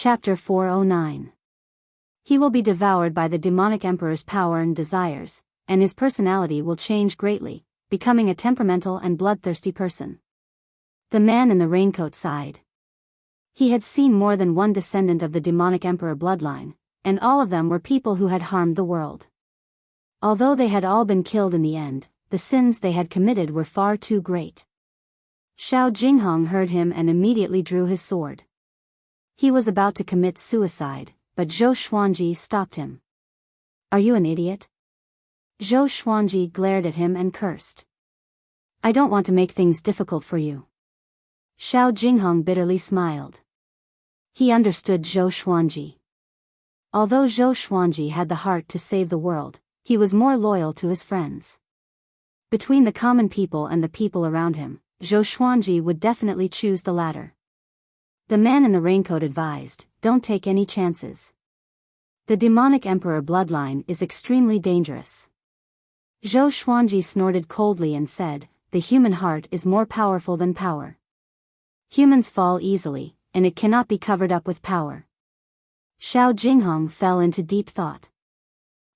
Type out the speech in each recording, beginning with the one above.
Chapter 409. He will be devoured by the demonic emperor's power and desires, and his personality will change greatly, becoming a temperamental and bloodthirsty person. The man in the raincoat sighed. He had seen more than one descendant of the demonic emperor bloodline, and all of them were people who had harmed the world. Although they had all been killed in the end, the sins they had committed were far too great. Xiao Jinghong heard him and immediately drew his sword. He was about to commit suicide, but Zhou Xuanji stopped him. "Are you an idiot?" Zhou Xuanji glared at him and cursed. "I don't want to make things difficult for you." Xiao Jinghong bitterly smiled. He understood Zhou Xuanji. Although Zhou Xuanji had the heart to save the world, he was more loyal to his friends. Between the common people and the people around him, Zhou Xuanji would definitely choose the latter. The man in the raincoat advised, "Don't take any chances. The demonic emperor bloodline is extremely dangerous." Zhou Xuanji snorted coldly and said, "The human heart is more powerful than power. Humans fall easily, and it cannot be covered up with power." Xiao Jinghong fell into deep thought.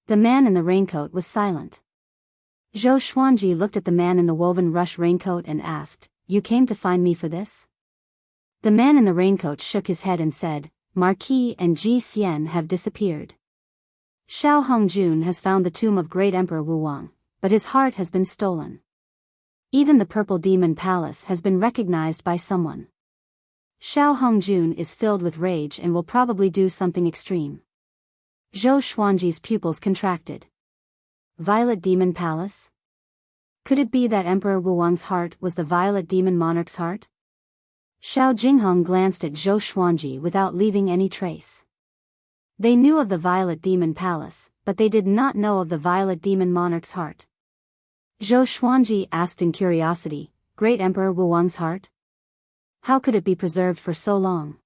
The man in the raincoat was silent. Zhou Xuanji looked at the man in the woven rush raincoat and asked, "You came to find me for this?" The man in the raincoat shook his head and said, "Marquis and Ji Xian have disappeared. Xiao Hongjun has found the tomb of great Emperor Wuwang, but his heart has been stolen. Even the Purple Demon Palace has been recognized by someone. Xiao Hongjun is filled with rage and will probably do something extreme." Zhou Xuanji's pupils contracted. Violet Demon Palace? Could it be that Emperor Wuwang's heart was the Violet Demon Monarch's heart? Xiao Jinghong glanced at Zhou Xuanji without leaving any trace. They knew of the Violet Demon Palace, but they did not know of the Violet Demon Monarch's heart. Zhou Xuanji asked in curiosity, "Great Emperor Wuwang's heart? How could it be preserved for so long?"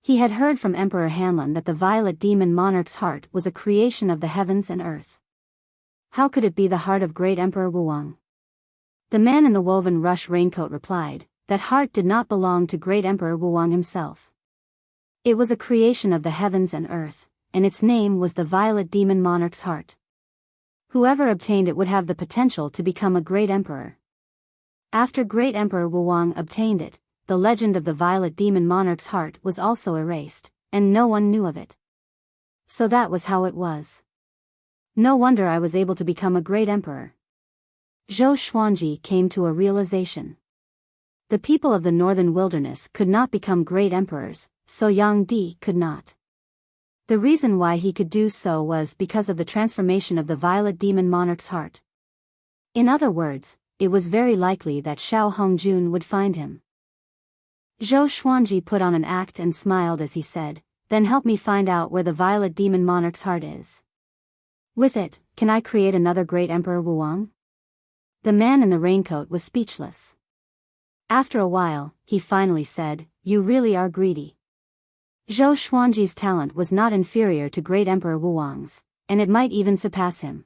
He had heard from Emperor Hanlin that the Violet Demon Monarch's heart was a creation of the heavens and earth. How could it be the heart of great Emperor Wuwang? The man in the woven rush raincoat replied, "That heart did not belong to great Emperor Wuwang himself. It was a creation of the heavens and earth, and its name was the Violet Demon Monarch's heart. Whoever obtained it would have the potential to become a great emperor. After great Emperor Wuwang obtained it, the legend of the Violet Demon Monarch's heart was also erased, and no one knew of it. So that was how it was. No wonder I was able to become a great emperor." Zhou Xuanji came to a realization. The people of the northern wilderness could not become great emperors, so Yang Di could not. The reason why he could do so was because of the transformation of the Violet Demon Monarch's heart. In other words, it was very likely that Xiao Hongjun would find him. Zhou Xuanji put on an act and smiled as he said, "Then help me find out where the Violet Demon Monarch's heart is. With it, can I create another great Emperor Wuwang?" The man in the raincoat was speechless. After a while, he finally said, "You really are greedy." Zhou Xuanji's talent was not inferior to great Emperor Wuwang's, and it might even surpass him.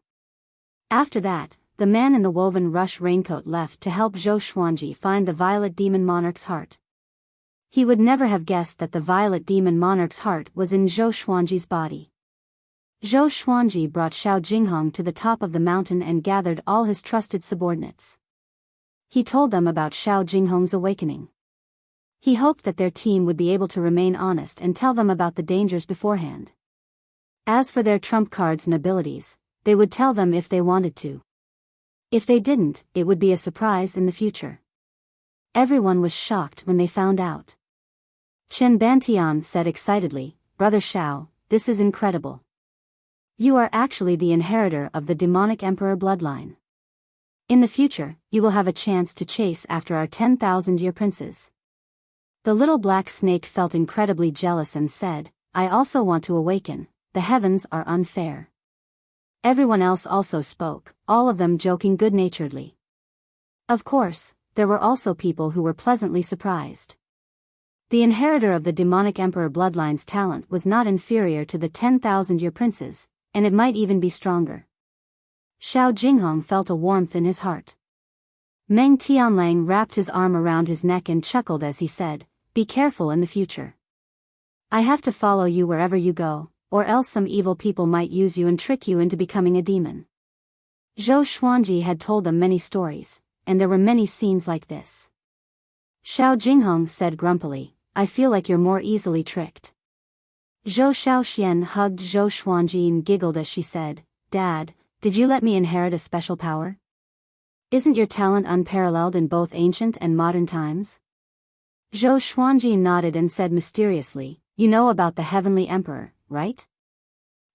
After that, the man in the woven rush raincoat left to help Zhou Xuanji find the Violet Demon Monarch's heart. He would never have guessed that the Violet Demon Monarch's heart was in Zhou Xuanji's body. Zhou Xuanji brought Xiao Jinghong to the top of the mountain and gathered all his trusted subordinates. He told them about Xiao Jinghong's awakening. He hoped that their team would be able to remain honest and tell them about the dangers beforehand. As for their trump cards and abilities, they would tell them if they wanted to. If they didn't, it would be a surprise in the future. Everyone was shocked when they found out. Chen Bantian said excitedly, "Brother Xiao, this is incredible. You are actually the inheritor of the demonic emperor bloodline. In the future, you will have a chance to chase after our 10,000-year princes." The little black snake felt incredibly jealous and said, "I also want to awaken. The heavens are unfair." Everyone else also spoke, all of them joking good-naturedly. Of course, there were also people who were pleasantly surprised. The inheritor of the demonic emperor bloodline's talent was not inferior to the 10,000-year princes, and it might even be stronger. Xiao Jinghong felt a warmth in his heart. Meng Tianlang wrapped his arm around his neck and chuckled as he said, "Be careful in the future. I have to follow you wherever you go, or else some evil people might use you and trick you into becoming a demon. Zhou Xuanji had told them many stories, and there were many scenes like this. Xiao Jinghong said grumpily, I feel like you're more easily tricked. Zhou Xiaoxian hugged Zhou Xuanji and giggled as she said, Dad, did you let me inherit a special power? Isn't your talent unparalleled in both ancient and modern times? Zhou Xuanji nodded and said mysteriously, You know about the Heavenly Emperor, right?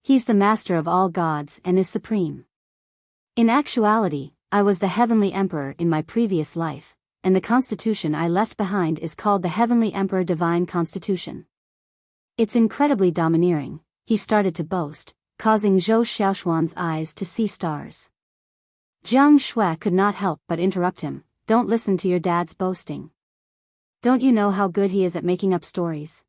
He's the master of all gods and is supreme. In actuality, I was the Heavenly Emperor in my previous life, and the constitution I left behind is called the Heavenly Emperor Divine Constitution. It's incredibly domineering, he started to boast, causing Zhou Xiaoshuan's eyes to see stars. Jiang Shui could not help but interrupt him, Don't listen to your dad's boasting. Don't you know how good he is at making up stories?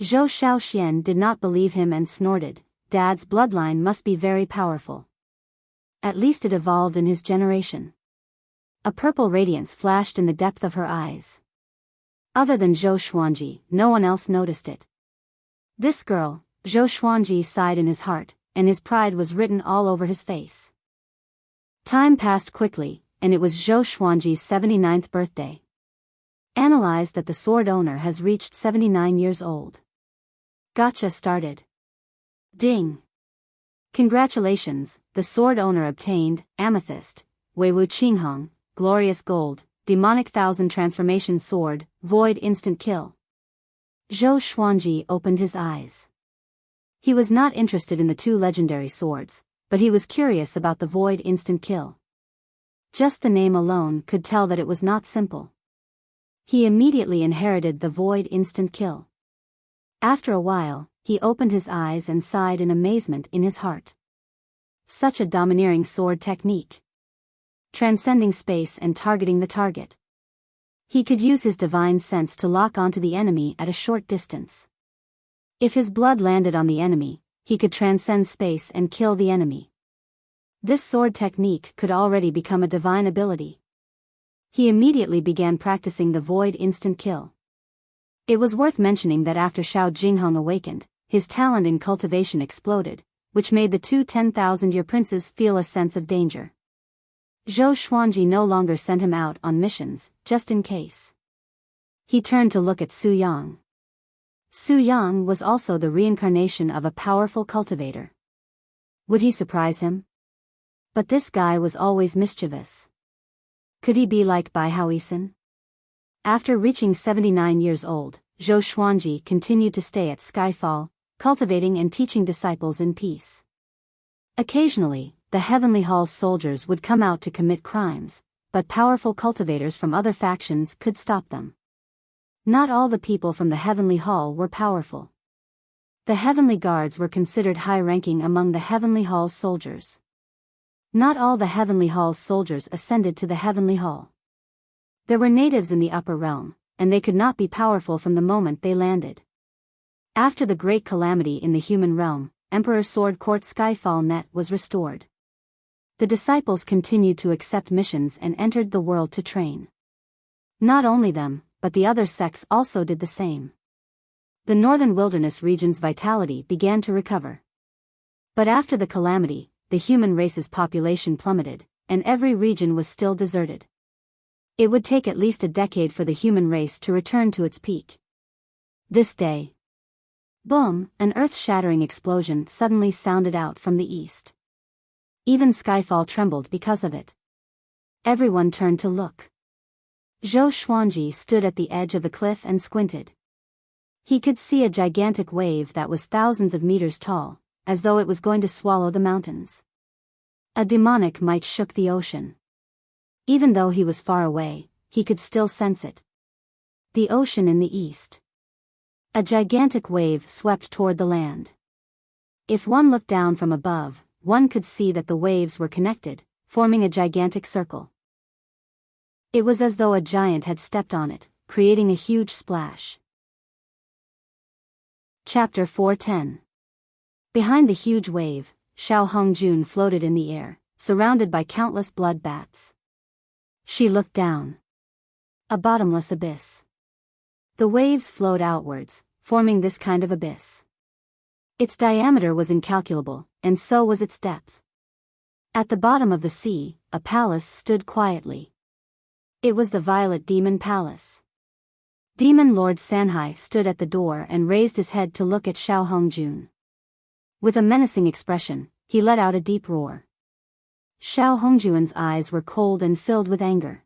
Zhou Xiaoxian did not believe him and snorted, Dad's bloodline must be very powerful. At least it evolved in his generation. A purple radiance flashed in the depth of her eyes. Other than Zhou Xuanji, no one else noticed it. This girl, Zhou Xuanji sighed in his heart, and his pride was written all over his face. Time passed quickly, and it was Zhou Xuanji's 79th birthday. Analyzed that the sword owner has reached 79 years old. Gotcha started. Ding. Congratulations, the sword owner obtained, Amethyst, Weiwu Qinghong, Glorious Gold, Demonic Thousand Transformation Sword, Void Instant Kill. Zhou Xuanji opened his eyes. He was not interested in the two legendary swords, but he was curious about the Void Instant Kill. Just the name alone could tell that it was not simple. He immediately inherited the Void Instant Kill. After a while, he opened his eyes and sighed in amazement in his heart. Such a domineering sword technique. Transcending space and targeting the target. He could use his divine sense to lock onto the enemy at a short distance. If his blood landed on the enemy, he could transcend space and kill the enemy. This sword technique could already become a divine ability. He immediately began practicing the Void Instant Kill. It was worth mentioning that after Xiao Jinghong awakened, his talent in cultivation exploded, which made the two 10,000-year princes feel a sense of danger. Zhou Xuanji no longer sent him out on missions, just in case. He turned to look at Su Yang. Su Yang was also the reincarnation of a powerful cultivator. Would he surprise him? But this guy was always mischievous. Could he be like Bai Haoisin? After reaching 79 years old, Zhou Xuanji continued to stay at Skyfall, cultivating and teaching disciples in peace. Occasionally, the Heavenly Hall's soldiers would come out to commit crimes, but powerful cultivators from other factions could stop them. Not all the people from the Heavenly Hall were powerful. The Heavenly Guards were considered high-ranking among the Heavenly Hall's soldiers. Not all the Heavenly Hall's soldiers ascended to the Heavenly Hall. There were natives in the upper realm, and they could not be powerful from the moment they landed. After the great calamity in the human realm, Emperor Sword Court Skyfall Net was restored. The disciples continued to accept missions and entered the world to train. Not only them, but the other sects also did the same. The northern wilderness region's vitality began to recover. But after the calamity, the human race's population plummeted, and every region was still deserted. It would take at least a decade for the human race to return to its peak. This day. Boom! An earth-shattering explosion suddenly sounded out from the east. Even Skyfall trembled because of it. Everyone turned to look. Zhou Xuanji stood at the edge of the cliff and squinted. He could see a gigantic wave that was thousands of meters tall, as though it was going to swallow the mountains. A demonic might shook the ocean. Even though he was far away, he could still sense it. The ocean in the east. A gigantic wave swept toward the land. If one looked down from above, one could see that the waves were connected, forming a gigantic circle. It was as though a giant had stepped on it, creating a huge splash. Chapter 410. Behind the huge wave, Xiao Hongjun floated in the air, surrounded by countless blood bats. She looked down. A bottomless abyss. The waves flowed outwards, forming this kind of abyss. Its diameter was incalculable, and so was its depth. At the bottom of the sea, a palace stood quietly. It was the Violet Demon Palace. Demon Lord Sanhai stood at the door and raised his head to look at Xiao Hongjun. With a menacing expression, he let out a deep roar. Xiao Hongjun's eyes were cold and filled with anger.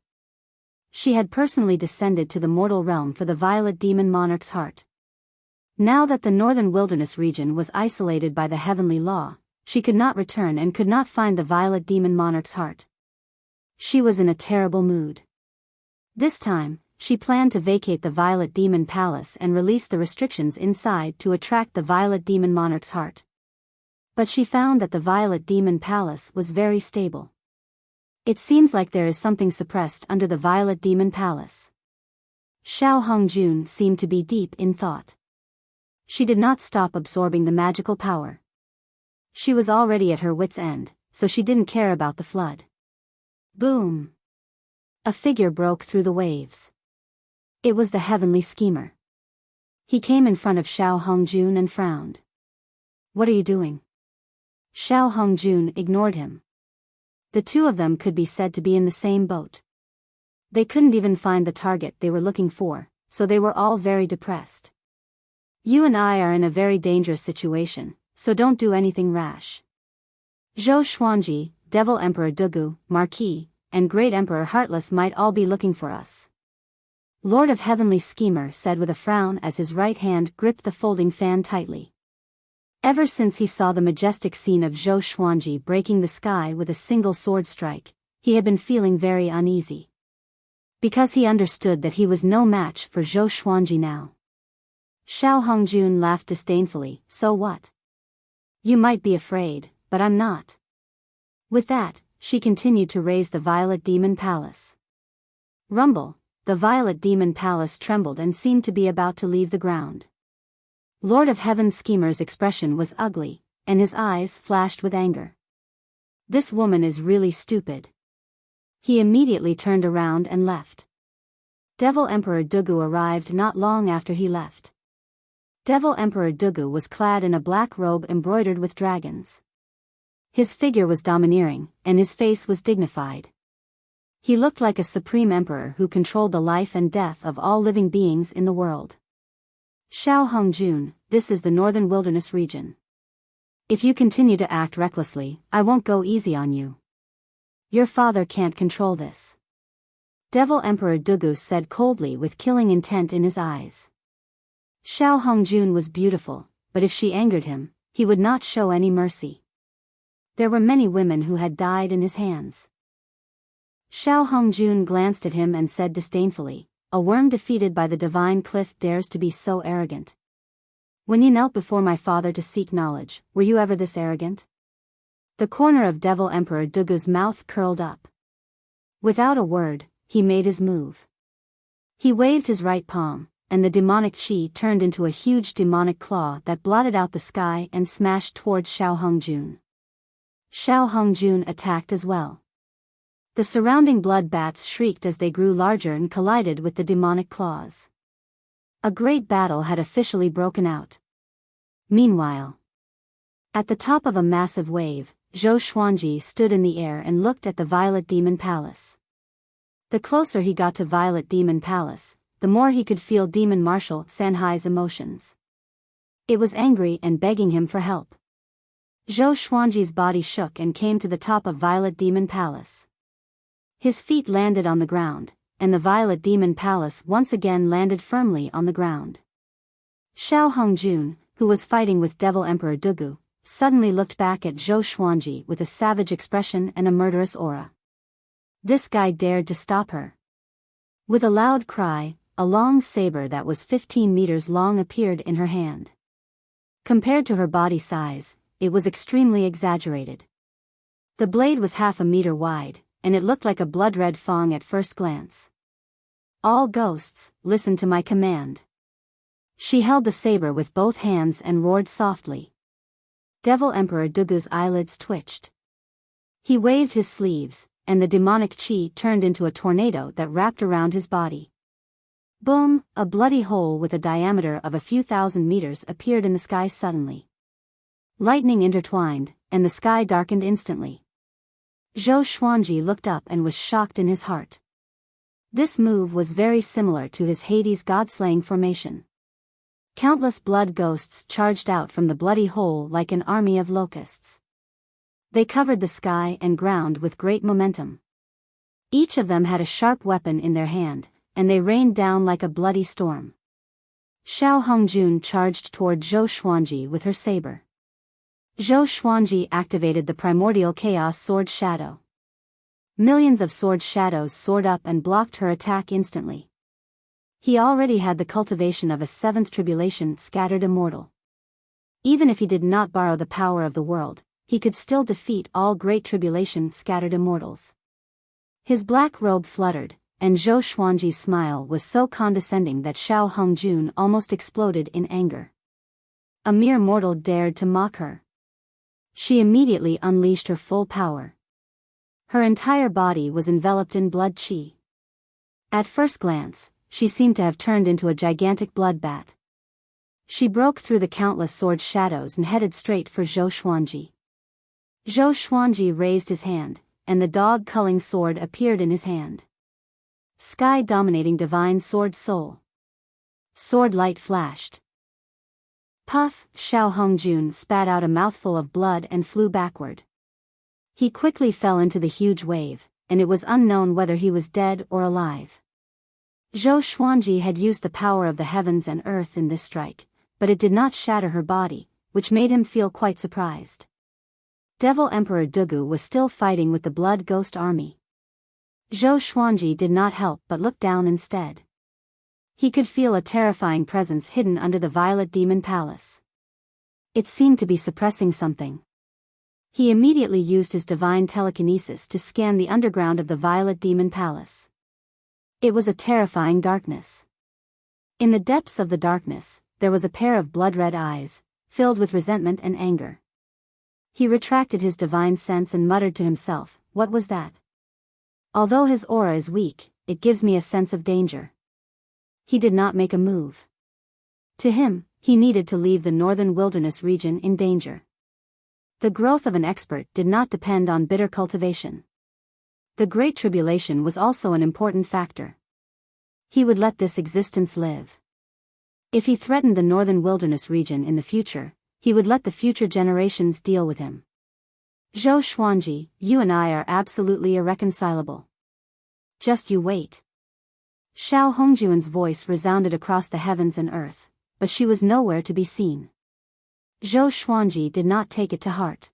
She had personally descended to the mortal realm for the Violet Demon Monarch's heart. Now that the northern wilderness region was isolated by the heavenly law, she could not return and could not find the Violet Demon Monarch's heart. She was in a terrible mood. This time, she planned to vacate the Violet Demon Palace and release the restrictions inside to attract the Violet Demon Monarch's heart. But she found that the Violet Demon Palace was very stable. It seems like there is something suppressed under the Violet Demon Palace. Xiao Hongjun seemed to be deep in thought. She did not stop absorbing the magical power. She was already at her wit's end, so she didn't care about the flood. Boom! A figure broke through the waves. It was the heavenly schemer. He came in front of Xiao Hongjun and frowned. "What are you doing?" Xiao Hongjun ignored him. The two of them could be said to be in the same boat. They couldn't even find the target they were looking for, so they were all very depressed. "You and I are in a very dangerous situation, so don't do anything rash. Zhou Xuanji, Devil Emperor Dugu, Marquis, and Great Emperor Heartless might all be looking for us," Lord of Heavenly Schemer said with a frown as his right hand gripped the folding fan tightly. Ever since he saw the majestic scene of Zhou Xuanji breaking the sky with a single sword strike, he had been feeling very uneasy. Because he understood that he was no match for Zhou Xuanji now. Xiao Hongjun laughed disdainfully. "So what? You might be afraid, but I'm not." With that, she continued to raise the Violet Demon Palace. Rumble, the Violet Demon Palace trembled and seemed to be about to leave the ground. Lord of Heaven's Schemer's expression was ugly, and his eyes flashed with anger. "This woman is really stupid." He immediately turned around and left. Devil Emperor Dugu arrived not long after he left. Devil Emperor Dugu was clad in a black robe embroidered with dragons. His figure was domineering, and his face was dignified. He looked like a supreme emperor who controlled the life and death of all living beings in the world. "Xiao Hongjun, this is the northern wilderness region. If you continue to act recklessly, I won't go easy on you. Your father can't control this," Devil Emperor Dugu said coldly with killing intent in his eyes. Xiao Hongjun was beautiful, but if she angered him, he would not show any mercy. There were many women who had died in his hands. Xiao Hongjun glanced at him and said disdainfully, "A worm defeated by the divine cliff dares to be so arrogant. When you knelt before my father to seek knowledge, were you ever this arrogant?" The corner of Devil Emperor Dugu's mouth curled up. Without a word, he made his move. He waved his right palm, and the demonic chi turned into a huge demonic claw that blotted out the sky and smashed towards Xiao Hongjun. Xiao Hongjun attacked as well. The surrounding blood bats shrieked as they grew larger and collided with the demonic claws. A great battle had officially broken out. Meanwhile, at the top of a massive wave, Zhou Xuanji stood in the air and looked at the Violet Demon Palace. The closer he got to Violet Demon Palace, the more he could feel Demon Marshal Sanhai's emotions. It was angry and begging him for help. Zhou Xuanji's body shook and came to the top of Violet Demon Palace. His feet landed on the ground, and the Violet Demon Palace once again landed firmly on the ground. Xiao Hongjun, who was fighting with Devil Emperor Dugu, suddenly looked back at Zhou Xuanji with a savage expression and a murderous aura. This guy dared to stop her. With a loud cry, a long saber that was 15 meters long appeared in her hand. Compared to her body size, it was extremely exaggerated. The blade was half a meter wide, and it looked like a blood-red fang at first glance. "All ghosts, listen to my command." She held the saber with both hands and roared softly. Devil Emperor Dugu's eyelids twitched. He waved his sleeves, and the demonic chi turned into a tornado that wrapped around his body. Boom! A bloody hole with a diameter of a few thousand meters appeared in the sky suddenly. Lightning intertwined, and the sky darkened instantly. Zhou Xuanji looked up and was shocked in his heart. This move was very similar to his Hades god-slaying formation. Countless blood ghosts charged out from the bloody hole like an army of locusts. They covered the sky and ground with great momentum. Each of them had a sharp weapon in their hand, and they rained down like a bloody storm. Xiao Hongjun charged toward Zhou Xuanji with her saber. Zhou Xuanji activated the primordial chaos sword shadow. Millions of sword shadows soared up and blocked her attack instantly. He already had the cultivation of a seventh tribulation scattered immortal. Even if he did not borrow the power of the world, he could still defeat all great tribulation scattered immortals. His black robe fluttered, and Zhou Xuanji's smile was so condescending that Xiao Hongjun almost exploded in anger. A mere mortal dared to mock her. She immediately unleashed her full power. Her entire body was enveloped in blood qi. At first glance, she seemed to have turned into a gigantic blood bat. She broke through the countless sword shadows and headed straight for Zhou Xuanji. Zhou Xuanji raised his hand, and the dog-culling sword appeared in his hand. Sky-dominating divine sword soul. Sword light flashed. Puff! Xiao Hongjun spat out a mouthful of blood and flew backward. He quickly fell into the huge wave, and it was unknown whether he was dead or alive. Zhou Xuanji had used the power of the heavens and earth in this strike, but it did not shatter her body, which made him feel quite surprised. Devil Emperor Dugu was still fighting with the Blood Ghost army. Zhou Xuanji did not help but looked down instead. He could feel a terrifying presence hidden under the Violet Demon Palace. It seemed to be suppressing something. He immediately used his divine telekinesis to scan the underground of the Violet Demon Palace. It was a terrifying darkness. In the depths of the darkness, there was a pair of blood-red eyes, filled with resentment and anger. He retracted his divine sense and muttered to himself, "What was that? Although his aura is weak, it gives me a sense of danger." He did not make a move. To him, he needed to leave the northern wilderness region in danger. The growth of an expert did not depend on bitter cultivation. The Great Tribulation was also an important factor. He would let this existence live. If he threatened the northern wilderness region in the future, he would let the future generations deal with him. Zhou Xuanji, you and I are absolutely irreconcilable. Just you wait. Xiao Hongjun's voice resounded across the heavens and earth, but she was nowhere to be seen. Zhou Xuanji did not take it to heart.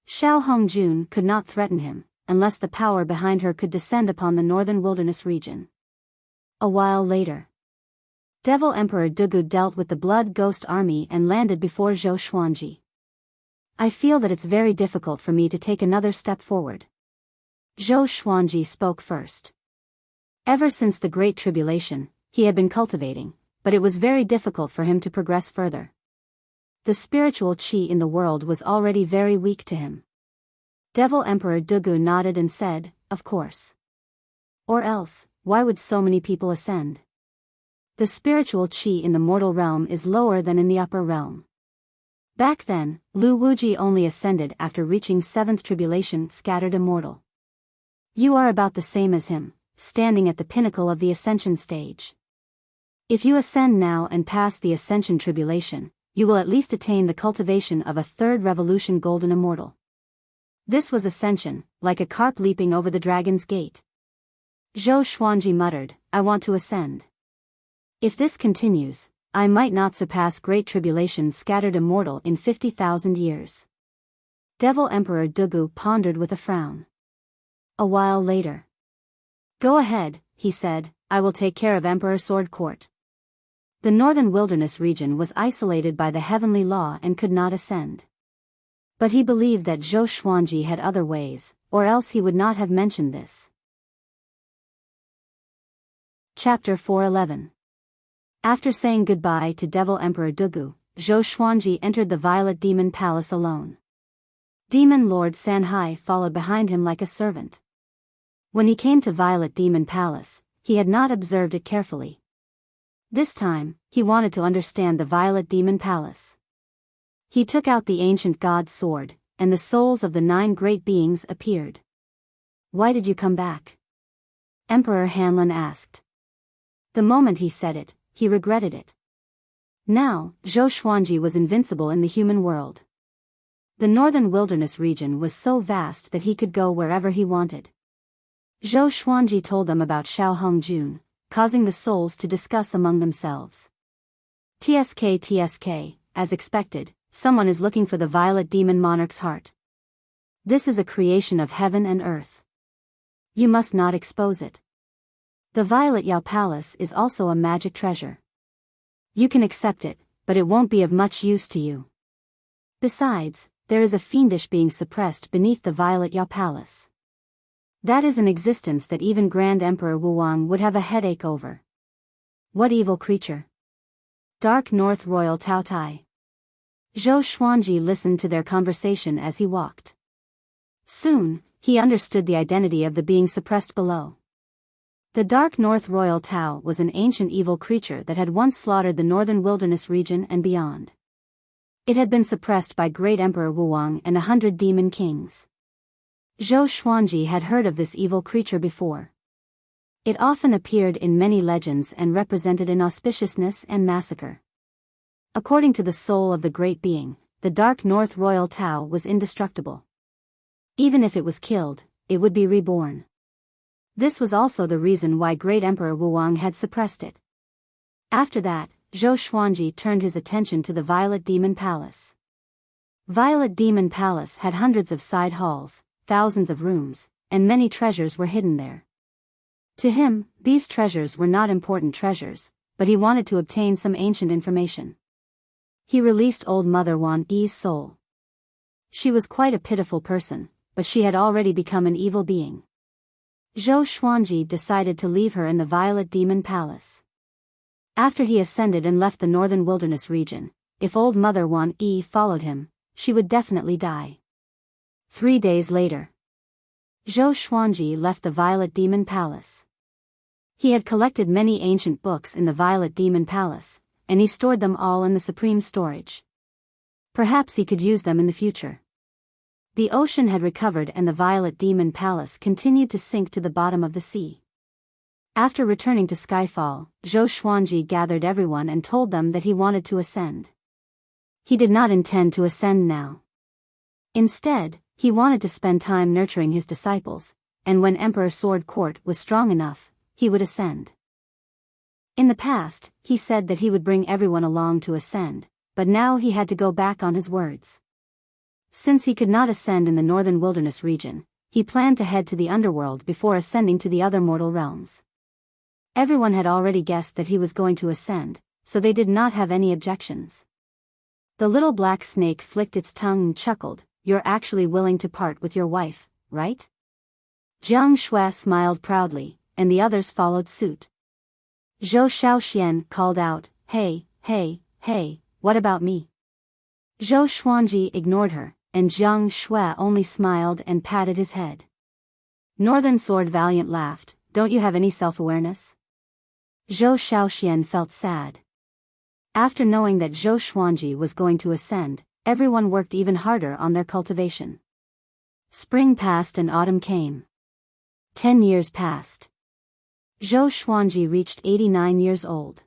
Xiao Hongjun could not threaten him, unless the power behind her could descend upon the northern wilderness region. A while later, Devil Emperor Dugu dealt with the Blood Ghost army and landed before Zhou Xuanji. I feel that it's very difficult for me to take another step forward. Zhou Xuanji spoke first. Ever since the Great Tribulation, he had been cultivating, but it was very difficult for him to progress further. The spiritual qi in the world was already very weak to him. Devil Emperor Dugu nodded and said, "Of course. Or else, why would so many people ascend? The spiritual qi in the mortal realm is lower than in the upper realm." Back then, Lu Wuji only ascended after reaching seventh tribulation scattered immortal. You are about the same as him, standing at the pinnacle of the ascension stage. If you ascend now and pass the ascension tribulation, you will at least attain the cultivation of a third revolution golden immortal. This was ascension, like a carp leaping over the dragon's gate. Zhou Xuanji muttered, "I want to ascend. If this continues, I might not surpass Great Tribulation scattered immortal in 50,000 years." Devil Emperor Dugu pondered with a frown. A while later. "Go ahead," he said, "I will take care of Emperor Sword Court." The northern wilderness region was isolated by the heavenly law and could not ascend. But he believed that Zhou Xuanji had other ways, or else he would not have mentioned this. Chapter 411. After saying goodbye to Devil Emperor Dugu, Zhou Xuanji entered the Violet Demon Palace alone. Demon Lord Sanhai followed behind him like a servant. When he came to Violet Demon Palace, he had not observed it carefully. This time, he wanted to understand the Violet Demon Palace. He took out the ancient god's sword, and the souls of the 9 great beings appeared. "Why did you come back?" Emperor Hanlin asked. The moment he said it, he regretted it. Now, Zhou Xuanji was invincible in the human world. The northern wilderness region was so vast that he could go wherever he wanted. Zhou Xuanji told them about Xiao Hongjun, causing the souls to discuss among themselves. TSK, as expected, someone is looking for the Violet Demon Monarch's heart. This is a creation of heaven and earth. You must not expose it. The Violet Yao Palace is also a magic treasure. You can accept it, but it won't be of much use to you. Besides, there is a fiendish being suppressed beneath the Violet Yao Palace. That is an existence that even Grand Emperor Wuwang would have a headache over. What evil creature? Dark North Royal Tao Tai. Zhou Xuanji listened to their conversation as he walked. Soon, he understood the identity of the being suppressed below. The Dark North Royal Tao was an ancient evil creature that had once slaughtered the northern wilderness region and beyond. It had been suppressed by Great Emperor Wuwang and 100 demon kings. Zhou Xuanji had heard of this evil creature before. It often appeared in many legends and represented inauspiciousness and massacre. According to the soul of the great being, the Dark North Royal Tao was indestructible. Even if it was killed, it would be reborn. This was also the reason why Great Emperor Wuwang had suppressed it. After that, Zhou Xuanji turned his attention to the Violet Demon Palace. Violet Demon Palace had hundreds of side halls, thousands of rooms, and many treasures were hidden there. To him, these treasures were not important treasures, but he wanted to obtain some ancient information. He released old Mother Wan Yi's soul. She was quite a pitiful person, but she had already become an evil being. Zhou Xuanji decided to leave her in the Violet Demon Palace. After he ascended and left the northern wilderness region, if old Mother Wan Yi followed him, she would definitely die. 3 days later, Zhou Xuanji left the Violet Demon Palace. He had collected many ancient books in the Violet Demon Palace, and he stored them all in the supreme storage. Perhaps he could use them in the future. The ocean had recovered and the Violet Demon Palace continued to sink to the bottom of the sea. After returning to Skyfall, Zhou Xuanji gathered everyone and told them that he wanted to ascend. He did not intend to ascend now. Instead, he wanted to spend time nurturing his disciples, and when Emperor Sword Court was strong enough, he would ascend. In the past, he said that he would bring everyone along to ascend, but now he had to go back on his words. Since he could not ascend in the northern wilderness region, he planned to head to the underworld before ascending to the other mortal realms. Everyone had already guessed that he was going to ascend, so they did not have any objections. The little black snake flicked its tongue and chuckled, "You're actually willing to part with your wife, right?" Jiang Shui smiled proudly, and the others followed suit. Zhou Xiaoxian called out, "Hey, what about me?" Zhou Xuanji ignored her, and Jiang Shui only smiled and patted his head. Northern Sword Valiant laughed, "Don't you have any self-awareness?" Zhou Xiaoxian felt sad. After knowing that Zhou Xuanji was going to ascend, everyone worked even harder on their cultivation. Spring passed and autumn came. 10 years passed. Zhou Xuanji reached 89 years old.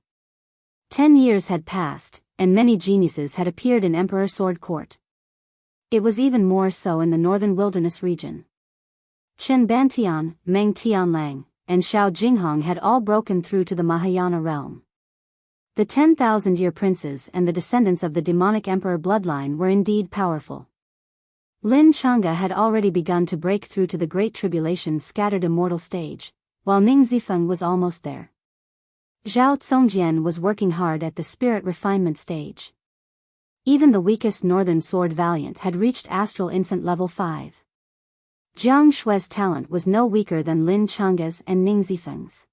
10 years had passed, and many geniuses had appeared in Emperor Sword Court. It was even more so in the northern wilderness region. Chen Bantian, Meng Tianlang, and Xiao Jinghong had all broken through to the Mahayana realm. The 10,000-year princes and the descendants of the demonic emperor bloodline were indeed powerful. Lin Chang'e had already begun to break through to the Great Tribulation scattered immortal stage, while Ning Zifeng was almost there. Zhao Congjian was working hard at the spirit refinement stage. Even the weakest northern sword valiant had reached astral infant level 5. Jiang Shui's talent was no weaker than Lin Chang'e's and Ning Zifeng's.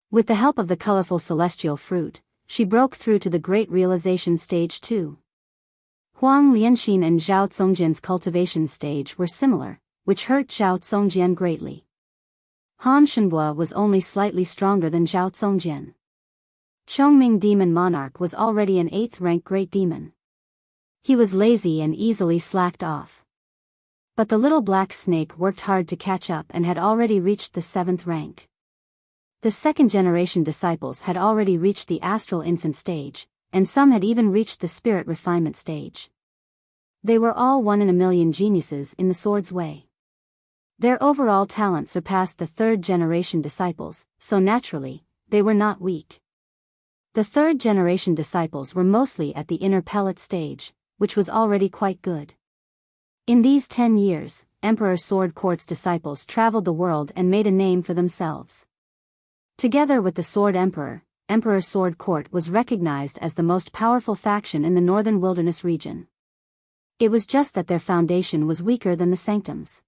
With the help of the colorful celestial fruit, she broke through to the great realization stage too. Huang Lianxin and Zhao Congjian's cultivation stage were similar, which hurt Zhao Congjian greatly. Han Shenhua was only slightly stronger than Zhao Congjian. Chongming Demon Monarch was already an 8th rank great demon. He was lazy and easily slacked off. But the little black snake worked hard to catch up and had already reached the 7th rank. The 2nd generation disciples had already reached the astral infant stage, and some had even reached the spirit refinement stage. They were all 1 in a million geniuses in the sword's way. Their overall talent surpassed the 3rd generation disciples, so naturally, they were not weak. The 3rd generation disciples were mostly at the inner pellet stage, which was already quite good. In these 10 years, Emperor Sword Court's disciples traveled the world and made a name for themselves. Together with the Sword Emperor, Emperor Sword Court was recognized as the most powerful faction in the northern wilderness region. It was just that their foundation was weaker than the sanctums.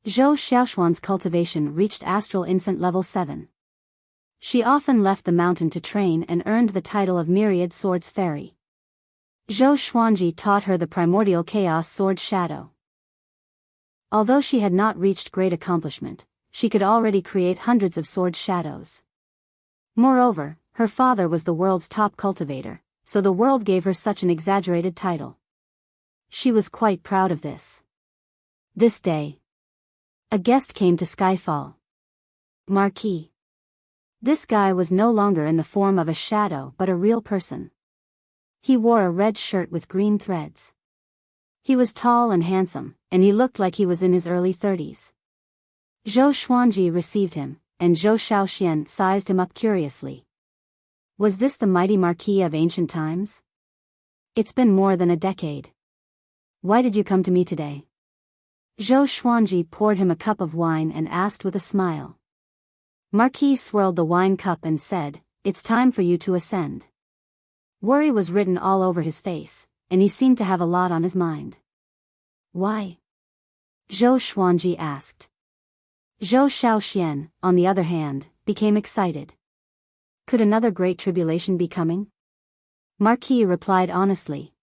Zhou Xiaoxuan's cultivation reached astral infant level 7. She often left the mountain to train and earned the title of Myriad Swords Fairy. Zhou Xuanji taught her the primordial chaos sword Shadow. Although she had not reached great accomplishment, she could already create hundreds of sword shadows. Moreover, her father was the world's top cultivator, so the world gave her such an exaggerated title. She was quite proud of this. This day, a guest came to Skyfall. Marquis. This guy was no longer in the form of a shadow but a real person. He wore a red shirt with green threads. He was tall and handsome, and he looked like he was in his early 30s. Zhou Xuanji received him, and Zhou Shaoxian sized him up curiously. Was this the mighty Marquis of ancient times? It's been more than a decade. Why did you come to me today? Zhou Xuanji poured him a cup of wine and asked with a smile. Marquis swirled the wine cup and said, "It's time for you to ascend." Worry was written all over his face, and he seemed to have a lot on his mind. Why? Zhou Xuanji asked. Zhou Shaoxian, on the other hand, became excited. Could another great tribulation be coming? Marquis replied honestly.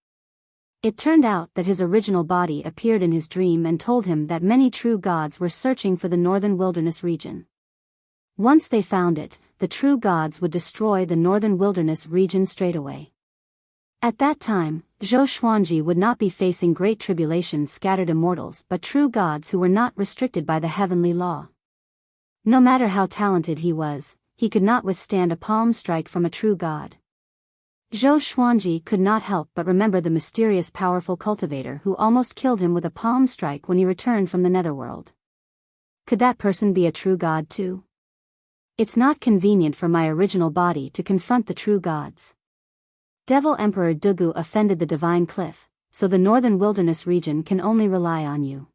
It turned out that his original body appeared in his dream and told him that many true gods were searching for the northern wilderness region. Once they found it, the true gods would destroy the northern wilderness region straightaway. At that time, Zhou Xuanji would not be facing great tribulation scattered immortals but true gods who were not restricted by the heavenly law. No matter how talented he was, he could not withstand a palm strike from a true god. Zhou Xuanji could not help but remember the mysterious powerful cultivator who almost killed him with a palm strike when he returned from the netherworld. Could that person be a true god too? It's not convenient for my original body to confront the true gods. Devil Emperor Dugu offended the divine cliff, so the northern wilderness region can only rely on you.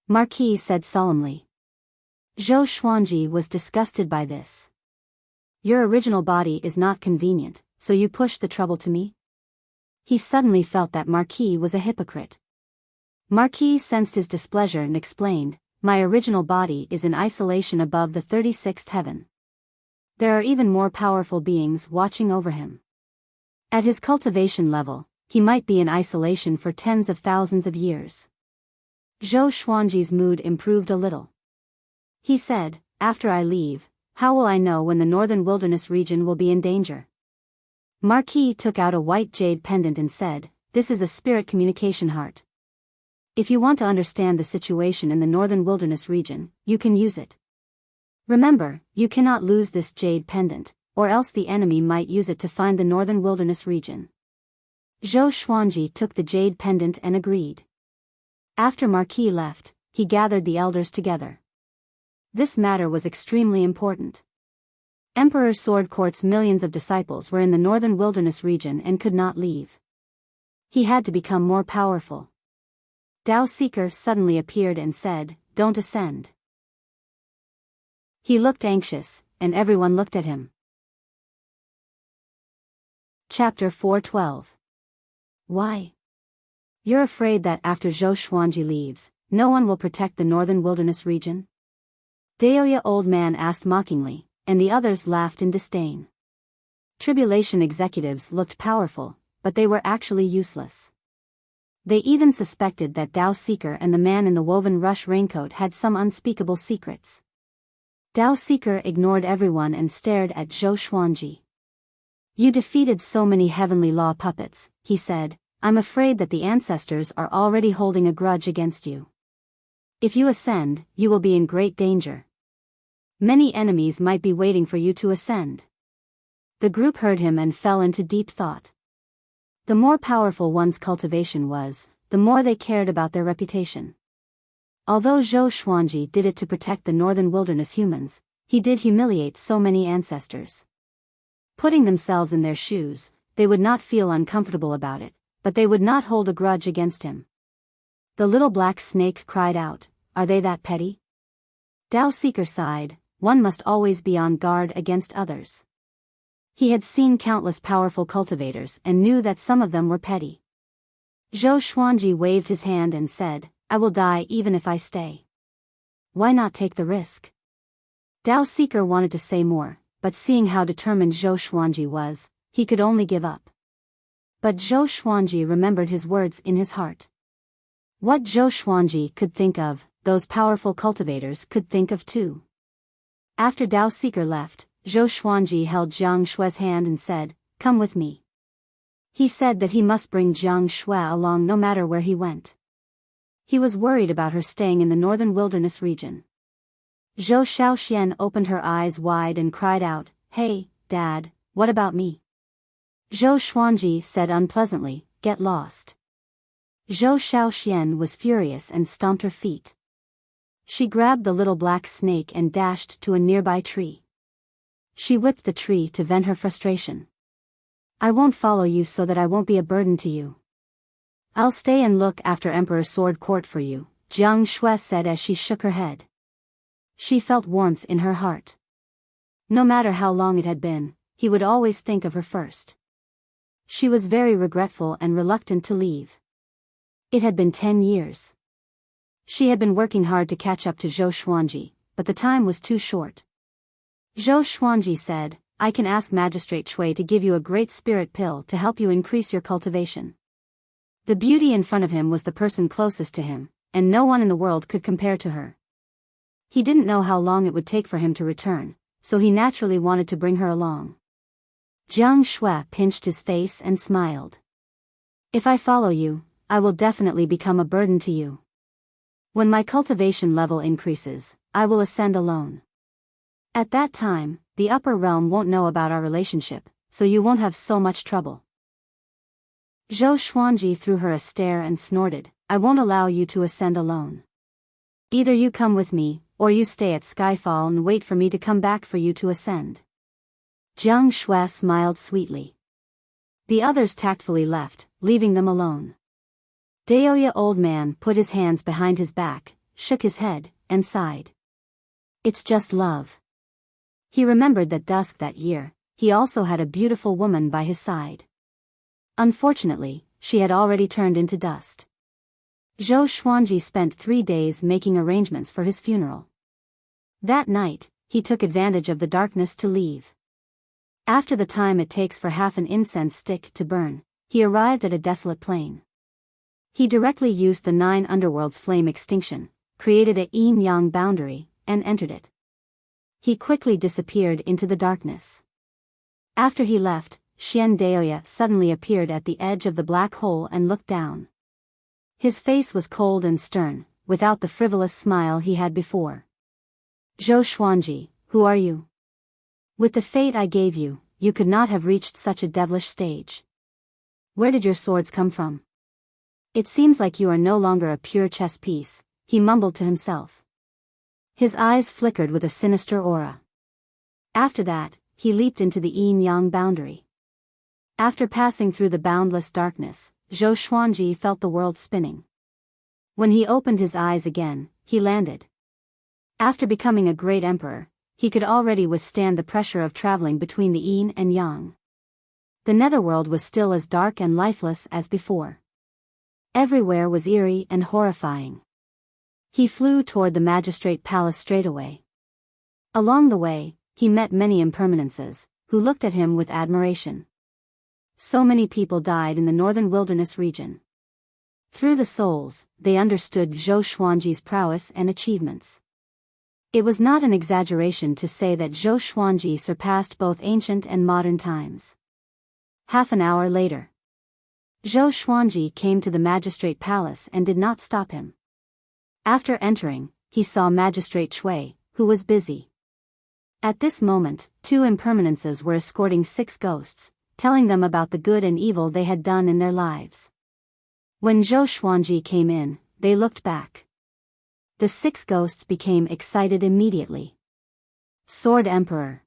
Marquis said solemnly. Zhou Xuanji was disgusted by this. Your original body is not convenient, so you push the trouble to me? He suddenly felt that Marquis was a hypocrite. Marquis sensed his displeasure and explained, my original body is in isolation above the 36th heaven. There are even more powerful beings watching over him. At his cultivation level, he might be in isolation for tens of thousands of years. Zhou Xuanji's mood improved a little. He said, after I leave, how will I know when the northern wilderness region will be in danger? Marquis took out a white jade pendant and said, this is a spirit communication heart. If you want to understand the situation in the northern wilderness region, you can use it. Remember, you cannot lose this jade pendant, or else the enemy might use it to find the northern wilderness region. Zhou Xuanji took the jade pendant and agreed. After Marquis left, he gathered the elders together. This matter was extremely important. Emperor Sword Court's millions of disciples were in the northern wilderness region and could not leave. He had to become more powerful. Dao Seeker suddenly appeared and said, don't ascend. He looked anxious, and everyone looked at him. Chapter 412. Why? You're afraid that after Zhou Xuanji leaves, no one will protect the northern wilderness region? Daoya old man asked mockingly, and the others laughed in disdain. Tribulation executives looked powerful, but they were actually useless. They even suspected that Dao Seeker and the man in the woven rush raincoat had some unspeakable secrets. Dao Seeker ignored everyone and stared at Zhou Xuanji. You defeated so many heavenly law puppets, he said. I'm afraid that the ancestors are already holding a grudge against you. If you ascend, you will be in great danger. Many enemies might be waiting for you to ascend. The group heard him and fell into deep thought. The more powerful one's cultivation was, the more they cared about their reputation. Although Zhou Xuanji did it to protect the northern wilderness humans, he did humiliate so many ancestors. Putting themselves in their shoes, they would not feel uncomfortable about it, but they would not hold a grudge against him. The little black snake cried out, "Are they that petty?" Dao Seeker sighed, "One must always be on guard against others." He had seen countless powerful cultivators and knew that some of them were petty. Zhou Xuanji waved his hand and said, "I will die even if I stay. Why not take the risk?" Dao Seeker wanted to say more, but seeing how determined Zhou Xuanji was, he could only give up. But Zhou Xuanji remembered his words in his heart. What Zhou Xuanji could think of, those powerful cultivators could think of too. After Dao Seeker left, Zhou Xuanji held Jiang Shue's hand and said, "Come with me." He said that he must bring Jiang Shue along no matter where he went. He was worried about her staying in the northern wilderness region. Zhou Xiaoxian opened her eyes wide and cried out, "Hey, Dad, what about me?" Zhou Xuanji said unpleasantly, "Get lost." Zhou Xiaoxian was furious and stomped her feet. She grabbed the little black snake and dashed to a nearby tree. She whipped the tree to vent her frustration. "I won't follow you so that I won't be a burden to you. I'll stay and look after Emperor Sword Court for you," Jiang Shui said as she shook her head. She felt warmth in her heart. No matter how long it had been, he would always think of her first. She was very regretful and reluctant to leave. It had been 10 years. She had been working hard to catch up to Zhou Xuanji, but the time was too short. Zhou Xuanji said, "I can ask Magistrate Chui to give you a great spirit pill to help you increase your cultivation." The beauty in front of him was the person closest to him, and no one in the world could compare to her. He didn't know how long it would take for him to return, so he naturally wanted to bring her along. Jiang Shui pinched his face and smiled. "If I follow you, I will definitely become a burden to you. When my cultivation level increases, I will ascend alone. At that time, the upper realm won't know about our relationship, so you won't have so much trouble." Zhou Xuanji threw her a stare and snorted, "I won't allow you to ascend alone. Either you come with me, or you stay at Skyfall and wait for me to come back for you to ascend." Jiang Shui smiled sweetly. The others tactfully left, leaving them alone. Daoya old man put his hands behind his back, shook his head, and sighed. "It's just love." He remembered that dusk that year, he also had a beautiful woman by his side. Unfortunately, she had already turned into dust. Zhou Xuanji spent 3 days making arrangements for his funeral. That night, he took advantage of the darkness to leave. After the time it takes for half an incense stick to burn, he arrived at a desolate plain. He directly used the 9 underworlds flame extinction, created a yin-yang boundary, and entered it. He quickly disappeared into the darkness. After he left, Xian Daoya suddenly appeared at the edge of the black hole and looked down. His face was cold and stern, without the frivolous smile he had before. "Zhou Xuanji, who are you? With the fate I gave you, you could not have reached such a devilish stage. Where did your swords come from? It seems like you are no longer a pure chess piece," he mumbled to himself. His eyes flickered with a sinister aura. After that, he leaped into the yin-yang boundary. After passing through the boundless darkness, Zhou Xuanji felt the world spinning. When he opened his eyes again, he landed. After becoming a great emperor, he could already withstand the pressure of traveling between the yin and yang. The netherworld was still as dark and lifeless as before. Everywhere was eerie and horrifying. He flew toward the magistrate palace straight away. Along the way, he met many impermanences, who looked at him with admiration. So many people died in the northern wilderness region. Through the souls, they understood Zhou Xuanji's prowess and achievements. It was not an exaggeration to say that Zhou Xuanji surpassed both ancient and modern times. Half an hour later, Zhou Xuanji came to the magistrate palace and did not stop him. After entering, he saw Magistrate Shui, who was busy. At this moment, 2 impermanences were escorting 6 ghosts, telling them about the good and evil they had done in their lives. When Zhou Xuanji came in, they looked back. The 6 ghosts became excited immediately. Sword Emperor.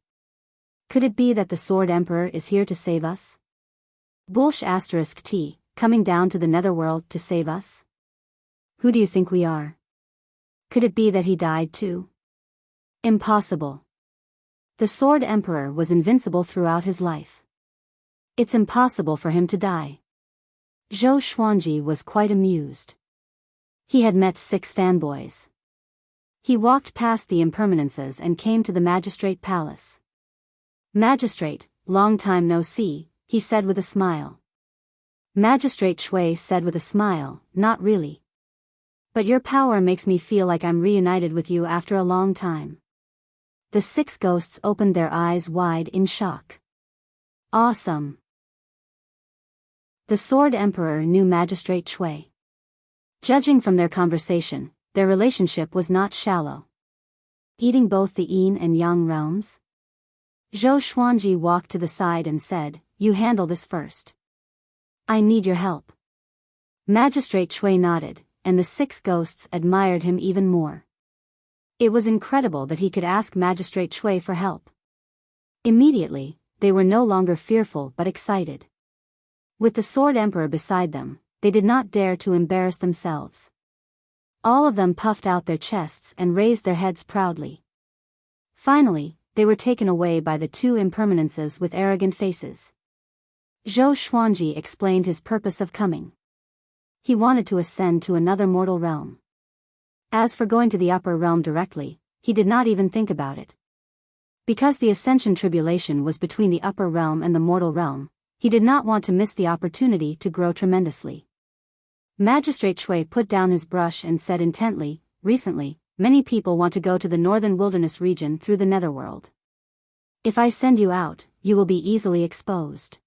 Could it be that the Sword Emperor is here to save us? Bulsh *T, coming down to the netherworld to save us? Who do you think we are? Could it be that he died too? Impossible. The Sword Emperor was invincible throughout his life. It's impossible for him to die. Zhou Xuanji was quite amused. He had met 6 fanboys. He walked past the impermanences and came to the magistrate palace. Magistrate, long time no see, he said with a smile. Magistrate Shui said with a smile, not really. But your power makes me feel like I'm reunited with you after a long time. The 6 ghosts opened their eyes wide in shock. Awesome. The Sword Emperor knew Magistrate Shui. Judging from their conversation, their relationship was not shallow. Eating both the yin and yang realms? Zhou Xuanji walked to the side and said, "You handle this first. I need your help." Magistrate Shui nodded, and the 6 ghosts admired him even more. It was incredible that he could ask Magistrate Shui for help. Immediately, they were no longer fearful but excited. With the Sword Emperor beside them, they did not dare to embarrass themselves. All of them puffed out their chests and raised their heads proudly. Finally, they were taken away by the 2 impermanences with arrogant faces. Zhou Xuanji explained his purpose of coming. He wanted to ascend to another mortal realm. As for going to the upper realm directly, he did not even think about it. Because the ascension tribulation was between the upper realm and the mortal realm, he did not want to miss the opportunity to grow tremendously. Magistrate Shui put down his brush and said intently, "Recently, many people want to go to the northern wilderness region through the netherworld. If I send you out, you will be easily exposed.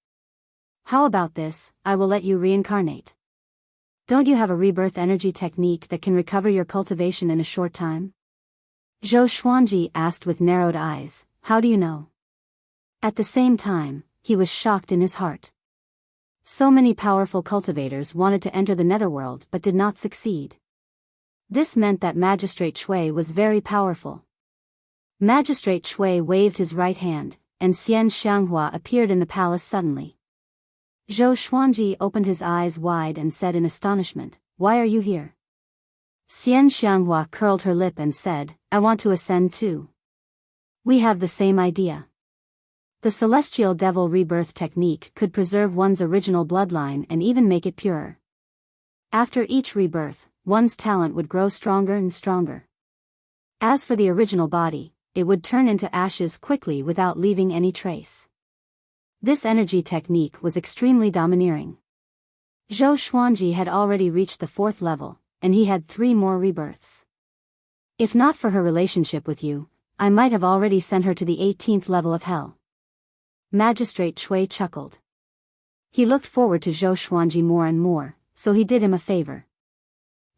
How about this, I will let you reincarnate. Don't you have a rebirth energy technique that can recover your cultivation in a short time?" Zhou Xuanji asked with narrowed eyes, "How do you know?" At the same time, he was shocked in his heart. So many powerful cultivators wanted to enter the netherworld but did not succeed. This meant that Magistrate Shui was very powerful. Magistrate Shui waved his right hand, and Xian Xianghua appeared in the palace suddenly. Zhou Xuanji opened his eyes wide and said in astonishment, "Why are you here?" Xian Xianghua curled her lip and said, "I want to ascend too. We have the same idea." The celestial devil rebirth technique could preserve one's original bloodline and even make it purer. After each rebirth, one's talent would grow stronger and stronger. As for the original body, it would turn into ashes quickly without leaving any trace. This energy technique was extremely domineering. Zhou Xuanji had already reached the 4th level, and he had 3 more rebirths. If not for her relationship with you, I might have already sent her to the 18th level of hell. Magistrate Shui chuckled. He looked forward to Zhou Xuanji more and more, so he did him a favor.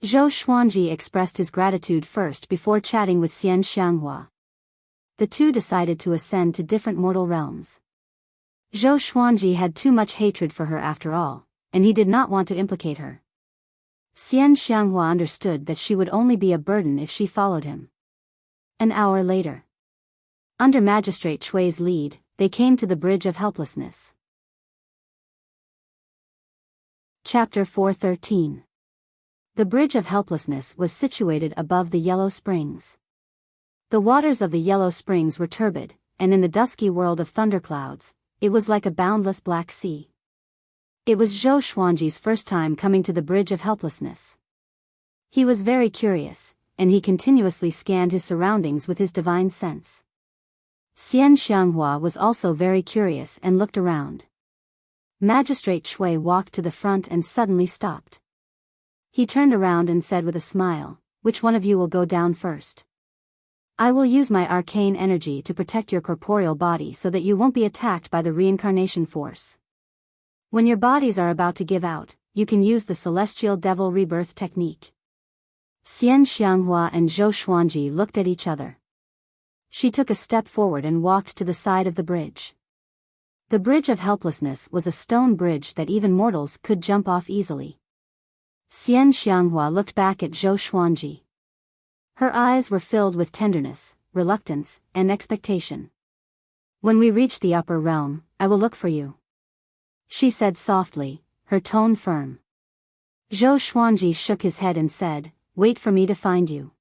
Zhou Xuanji expressed his gratitude first before chatting with Xian Xianghua. The 2 decided to ascend to different mortal realms. Zhou Xuanji had too much hatred for her after all, and he did not want to implicate her. Xian Xianghua understood that she would only be a burden if she followed him. An hour later, under Magistrate Shui's lead, they came to the Bridge of Helplessness. Chapter 413. The Bridge of Helplessness was situated above the Yellow Springs. The waters of the Yellow Springs were turbid, and in the dusky world of thunderclouds, it was like a boundless black sea. It was Zhou Xuanji's first time coming to the Bridge of Helplessness. He was very curious, and he continuously scanned his surroundings with his divine sense. Xian Xianghua was also very curious and looked around. Magistrate Shui walked to the front and suddenly stopped. He turned around and said with a smile, "Which one of you will go down first? I will use my arcane energy to protect your corporeal body so that you won't be attacked by the reincarnation force." When your bodies are about to give out, you can use the celestial devil rebirth technique. Xian Xianghua and Zhou Xuanji looked at each other. She took a step forward and walked to the side of the bridge. The bridge of helplessness was a stone bridge that even mortals could jump off easily. Xian Xianghua looked back at Zhou Xuanji. Her eyes were filled with tenderness, reluctance, and expectation. When we reach the upper realm, I will look for you, she said softly, her tone firm. Zhou Xuanji shook his head and said, wait for me to find you.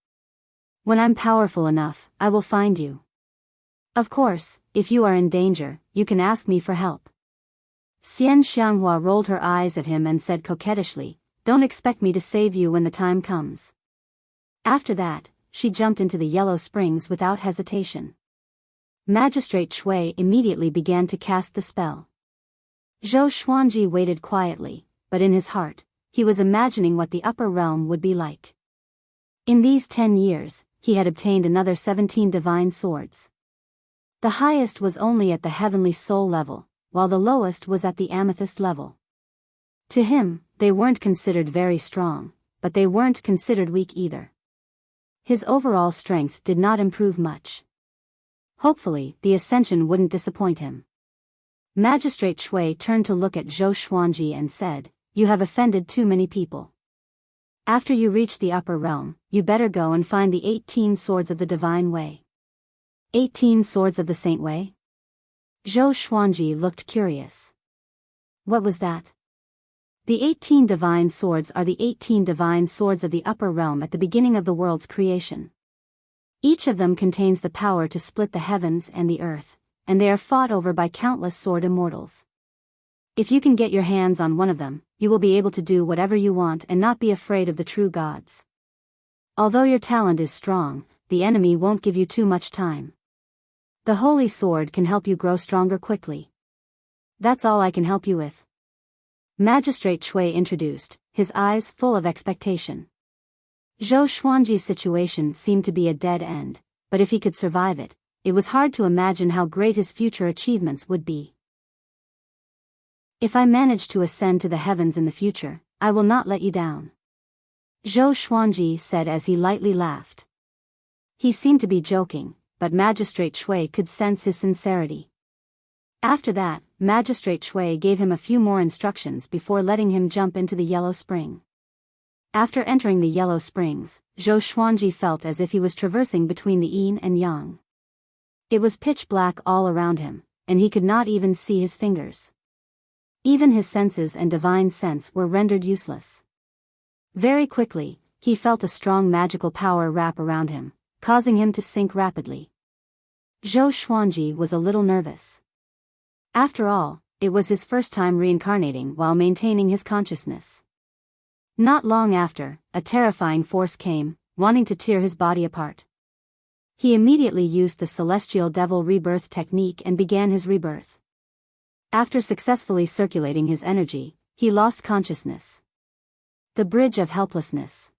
When I'm powerful enough, I will find you. Of course, if you are in danger, you can ask me for help. Xian Xianghua rolled her eyes at him and said coquettishly, don't expect me to save you when the time comes. After that, she jumped into the yellow springs without hesitation. Magistrate Shui immediately began to cast the spell. Zhou Xuanji waited quietly, but in his heart, he was imagining what the upper realm would be like. In these 10 years, he had obtained another 17 divine swords. The highest was only at the heavenly soul level, while the lowest was at the amethyst level. To him, they weren't considered very strong, but they weren't considered weak either. His overall strength did not improve much. Hopefully, the ascension wouldn't disappoint him. Magistrate Shui turned to look at Zhou Xuanji and said, you have offended too many people. After you reach the upper realm, you better go and find the 18 swords of the divine way. 18 swords of the saint way? Zhou Xuanji looked curious. What was that? The 18 divine swords are the 18 divine swords of the upper realm at the beginning of the world's creation. Each of them contains the power to split the heavens and the earth, and they are fought over by countless sword immortals. If you can get your hands on one of them, you will be able to do whatever you want and not be afraid of the true gods. Although your talent is strong, the enemy won't give you too much time. The holy sword can help you grow stronger quickly. That's all I can help you with. Magistrate Shui introduced, his eyes full of expectation. Zhou Xuanji's situation seemed to be a dead end, but if he could survive it, it was hard to imagine how great his future achievements would be. If I manage to ascend to the heavens in the future, I will not let you down, Zhou Xuanji said as he lightly laughed. He seemed to be joking, but Magistrate Shui could sense his sincerity. After that, Magistrate Shui gave him a few more instructions before letting him jump into the yellow spring. After entering the yellow springs, Zhou Xuanji felt as if he was traversing between the yin and yang. It was pitch black all around him, and he could not even see his fingers. Even his senses and divine sense were rendered useless. Very quickly, he felt a strong magical power wrap around him, causing him to sink rapidly. Zhou Xuanji was a little nervous. After all, it was his first time reincarnating while maintaining his consciousness. Not long after, a terrifying force came, wanting to tear his body apart. He immediately used the celestial devil rebirth technique and began his rebirth. After successfully circulating his energy, he lost consciousness. The bridge of helplessness.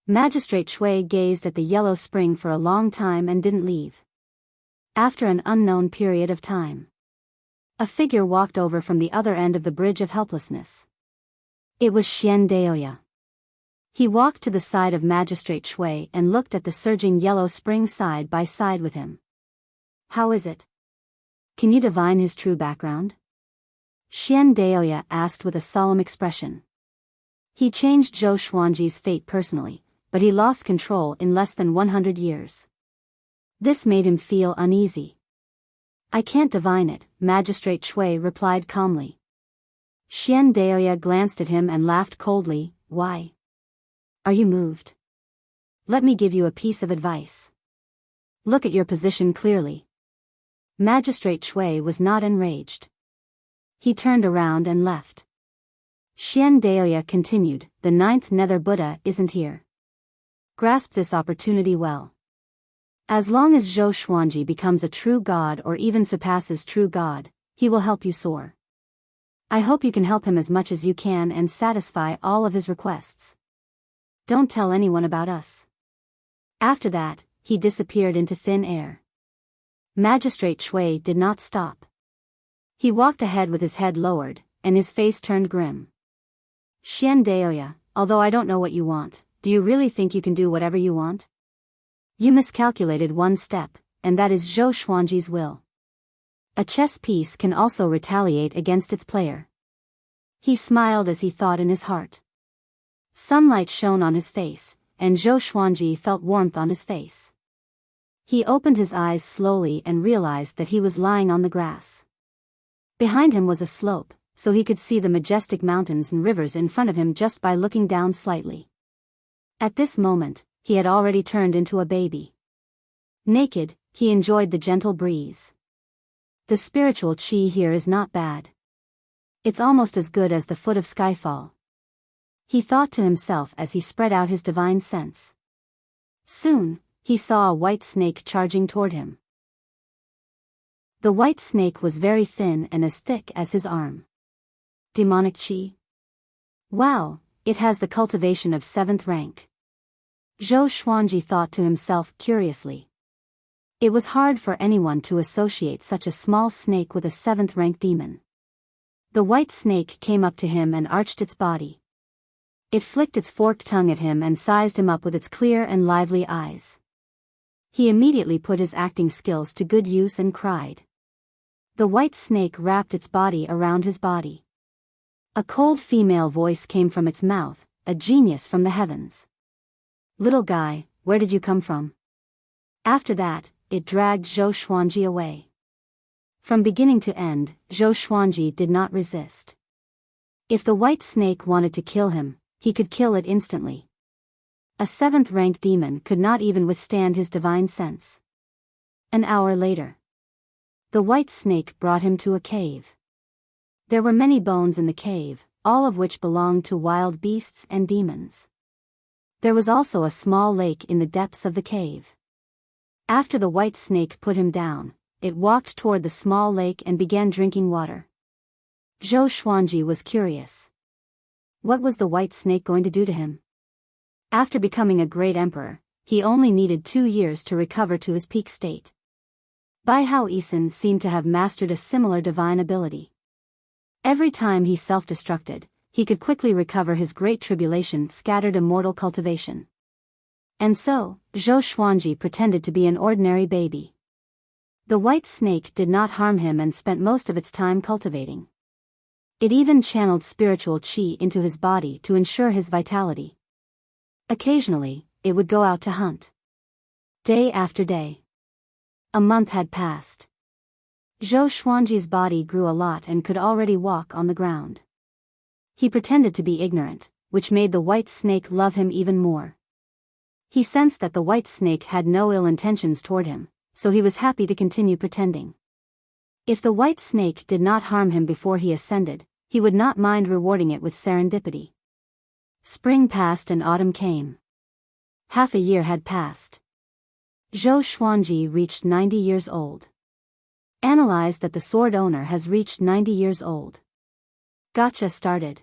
Magistrate Shui gazed at the yellow spring for a long time and didn't leave. After an unknown period of time, a figure walked over from the other end of the bridge of helplessness. It was Xian Daoya. He walked to the side of Magistrate Shui and looked at the surging yellow spring side by side with him. How is it? Can you divine his true background? Xian Daoya asked with a solemn expression. He changed Zhou Xuanji's fate personally, but he lost control in less than 100 years. This made him feel uneasy. I can't divine it, Magistrate Shui replied calmly. Xian Daoya glanced at him and laughed coldly. Why? Are you moved? Let me give you a piece of advice. Look at your position clearly. Magistrate Shui was not enraged. He turned around and left. Xian Daoya continued, the 9th Nether Buddha isn't here. Grasp this opportunity well. As long as Zhou Xuanji becomes a true god or even surpasses true god, he will help you soar. I hope you can help him as much as you can and satisfy all of his requests. Don't tell anyone about us. After that, he disappeared into thin air. Magistrate Shui did not stop. He walked ahead with his head lowered, and his face turned grim. Xian Daoya, although I don't know what you want, do you really think you can do whatever you want? You miscalculated one step, and that is Zhou Xuanji's will. A chess piece can also retaliate against its player. He smiled as he thought in his heart. Sunlight shone on his face, and Zhou Xuanji felt warmth on his face. He opened his eyes slowly and realized that he was lying on the grass. Behind him was a slope, so he could see the majestic mountains and rivers in front of him just by looking down slightly. At this moment, he had already turned into a baby. Naked, he enjoyed the gentle breeze. The spiritual qi here is not bad. It's almost as good as the foot of Skyfall. He thought to himself as he spread out his divine sense. Soon, he saw a white snake charging toward him. The white snake was very thin and as thick as his arm. Demonic qi? Wow, it has the cultivation of 7th rank. Zhou Xuanji thought to himself curiously. It was hard for anyone to associate such a small snake with a 7th rank demon. The white snake came up to him and arched its body. It flicked its forked tongue at him and sized him up with its clear and lively eyes. He immediately put his acting skills to good use and cried. The white snake wrapped its body around his body. A cold female voice came from its mouth, a genius from the heavens. Little guy, where did you come from? After that, it dragged Zhou Xuanji away. From beginning to end, Zhou Xuanji did not resist. If the white snake wanted to kill him, he could kill it instantly. A 7th rank demon could not even withstand his divine sense. An hour later, the white snake brought him to a cave. There were many bones in the cave, all of which belonged to wild beasts and demons. There was also a small lake in the depths of the cave. After the white snake put him down, it walked toward the small lake and began drinking water. Zhou Xuanji was curious. What was the white snake going to do to him? After becoming a great emperor, he only needed 2 years to recover to his peak state. Biyao Yisan seemed to have mastered a similar divine ability. Every time he self-destructed, he could quickly recover his great tribulation-scattered immortal cultivation. And so, Zhou Xuanji pretended to be an ordinary baby. The white snake did not harm him and spent most of its time cultivating. It even channeled spiritual qi into his body to ensure his vitality. Occasionally, it would go out to hunt. Day after day. A month had passed. Zhou Xuanji's body grew a lot and could already walk on the ground. He pretended to be ignorant, which made the white snake love him even more. He sensed that the white snake had no ill intentions toward him, so he was happy to continue pretending. If the white snake did not harm him before he ascended, he would not mind rewarding it with serendipity. Spring passed and autumn came. Half a year had passed. Zhou Xuanji reached 90 years old. Analyze that the sword owner has reached 90 years old. Gotcha started.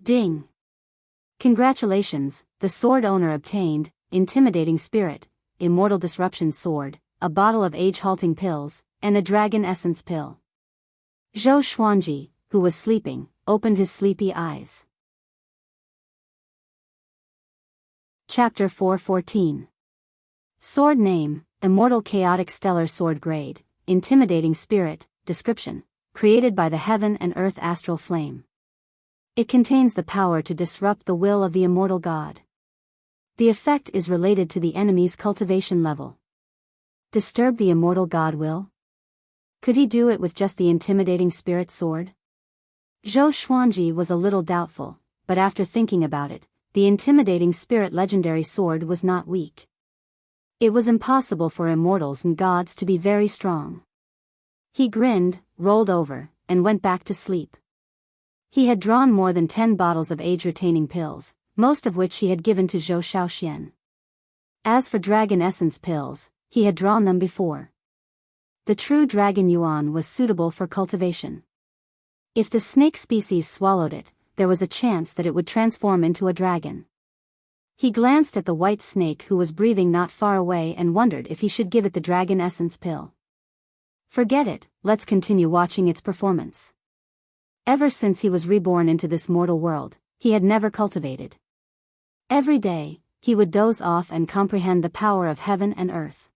Ding. Congratulations, the sword owner obtained, Intimidating Spirit, Immortal Disruption Sword, a bottle of age-halting pills, and a dragon essence pill. Zhou Xuanji, who was sleeping, opened his sleepy eyes. Chapter 4:14. Sword Name, Immortal Chaotic Stellar Sword Grade, Intimidating Spirit, Description, created by the Heaven and Earth Astral Flame. It contains the power to disrupt the will of the immortal God. The effect is related to the enemy's cultivation level. Disturb the immortal God will? Could he do it with just the Intimidating Spirit sword? Zhou Xuanji was a little doubtful, but after thinking about it, the Intimidating Spirit legendary sword was not weak. It was impossible for immortals and gods to be very strong. He grinned, rolled over, and went back to sleep. He had drawn more than 10 bottles of age-retaining pills, most of which he had given to Zhou Shaoxian. As for dragon essence pills, he had drawn them before. The true dragon yuan was suitable for cultivation. If the snake species swallowed it, there was a chance that it would transform into a dragon. He glanced at the white snake who was breathing not far away and wondered if he should give it the dragon essence pill. Forget it, let's continue watching its performance. Ever since he was reborn into this mortal world, he had never cultivated. Every day, he would doze off and comprehend the power of heaven and earth.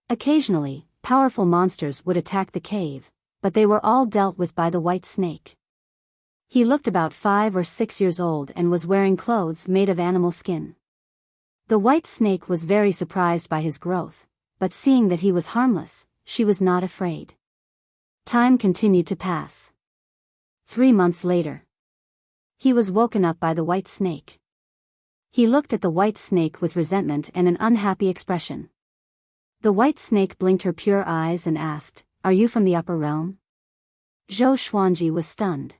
Occasionally, powerful monsters would attack the cave, but they were all dealt with by the white snake. He looked about 5 or 6 years old and was wearing clothes made of animal skin. The white snake was very surprised by his growth, but seeing that he was harmless, she was not afraid. Time continued to pass. 3 months later, he was woken up by the white snake. He looked at the white snake with resentment and an unhappy expression. The white snake blinked her pure eyes and asked, "Are you from the upper realm?" Zhou Xuanji was stunned.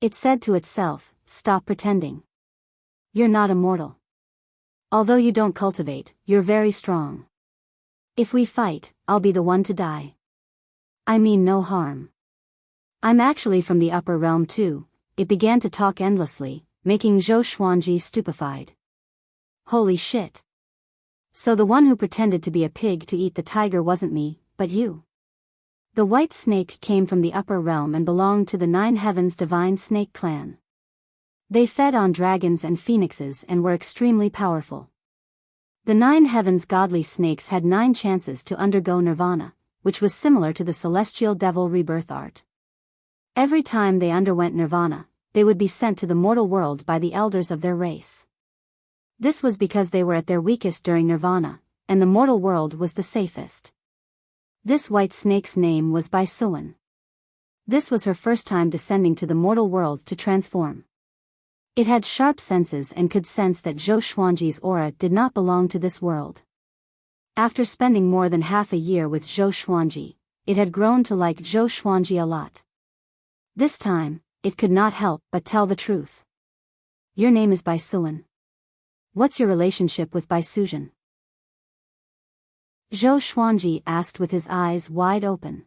It said to itself, "Stop pretending. You're not immortal. Although you don't cultivate, you're very strong. If we fight, I'll be the one to die. I mean no harm. I'm actually from the upper realm too." It began to talk endlessly, making Zhou Xuanji stupefied. Holy shit. So the one who pretended to be a pig to eat the tiger wasn't me, but you. The white snake came from the upper realm and belonged to the 9 Heavens divine snake clan. They fed on dragons and phoenixes and were extremely powerful. The 9 Heavens godly snakes had 9 chances to undergo nirvana, which was similar to the celestial devil rebirth art. Every time they underwent nirvana, they would be sent to the mortal world by the elders of their race. This was because they were at their weakest during nirvana, and the mortal world was the safest. This white snake's name was Biyao. This was her first time descending to the mortal world to transform. It had sharp senses and could sense that Zhou Xuanji's aura did not belong to this world. After spending more than half a year with Zhou Xuanji, it had grown to like Zhou Xuanji a lot. This time, it could not help but tell the truth. Your name is Biyao. What's your relationship with Biyao? Zhou Xuanji asked with his eyes wide open.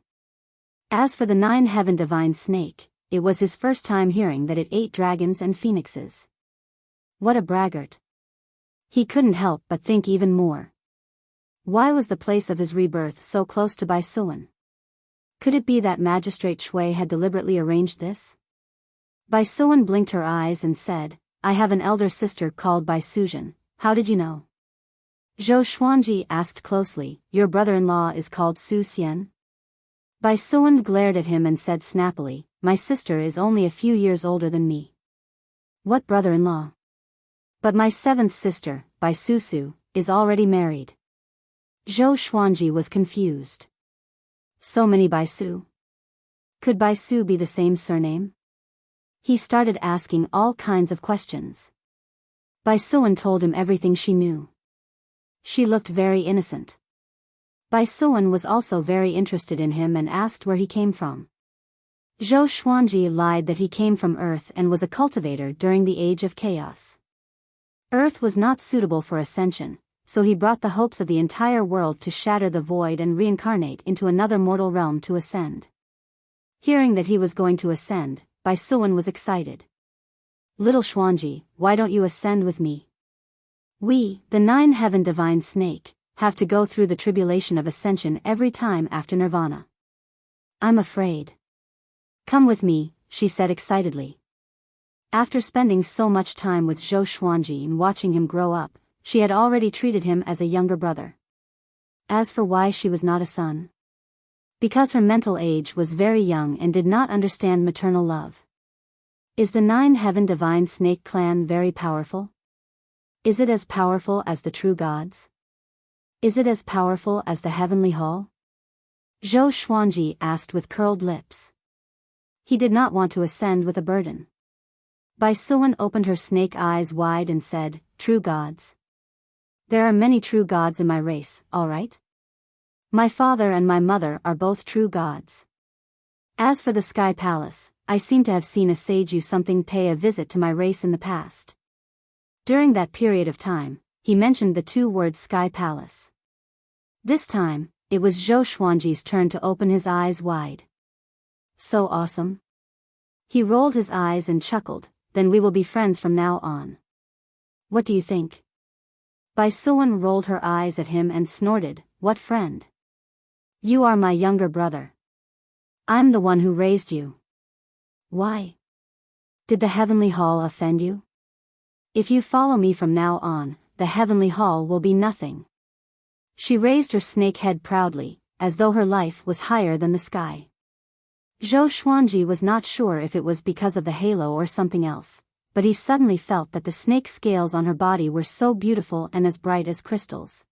As for the 9 Heaven divine snake, it was his first time hearing that it ate dragons and phoenixes. What a braggart. He couldn't help but think even more. Why was the place of his rebirth so close to Biyao? Could it be that Magistrate Shui had deliberately arranged this? Biyao blinked her eyes and said, "I have an elder sister called Biyao. How did you know?" Zhou Xuanji asked closely, "Your brother-in-law is called Su Xian?" Biyao glared at him and said snappily, "My sister is only a few years older than me." "What brother-in-law?" "But my 7th sister, Biyao, is already married." Zhou Xuanji was confused. So many Biyao? Could Biyao be the same surname? He started asking all kinds of questions. Biyao told him everything she knew. She looked very innocent. Biyao was also very interested in him and asked where he came from. Zhou Xuanji lied that he came from Earth and was a cultivator during the Age of Chaos. Earth was not suitable for ascension, so he brought the hopes of the entire world to shatter the void and reincarnate into another mortal realm to ascend. Hearing that he was going to ascend, Biyao was excited. "Little Xuanji, why don't you ascend with me? We, the 9 Heaven divine snake, have to go through the tribulation of ascension every time after nirvana." "I'm afraid." "Come with me," she said excitedly. After spending so much time with Zhou Xuanji and watching him grow up, she had already treated him as a younger brother. As for why she was not a son? Because her mental age was very young and did not understand maternal love. Is the 9 Heaven divine snake clan very powerful? Is it as powerful as the true gods? Is it as powerful as the heavenly hall? Zhou Xuanji asked with curled lips. He did not want to ascend with a burden. Biyao opened her snake eyes wide and said, "True gods. There are many true gods in my race, all right? My father and my mother are both true gods. As for the Sky Palace, I seem to have seen a sage or something pay a visit to my race in the past." During that period of time, he mentioned the 2 words Sky Palace. This time, it was Zhou Xuanji's turn to open his eyes wide. "So awesome." He rolled his eyes and chuckled, "Then we will be friends from now on. What do you think?" Biyao rolled her eyes at him and snorted, "What friend? You are my younger brother. I'm the one who raised you." Why? Did the heavenly hall offend you? If you follow me from now on, the heavenly hall will be nothing. She raised her snake head proudly, as though her life was higher than the sky. Zhou Xuanji was not sure if it was because of the halo or something else, but he suddenly felt that the snake scales on her body were so beautiful and as bright as crystals.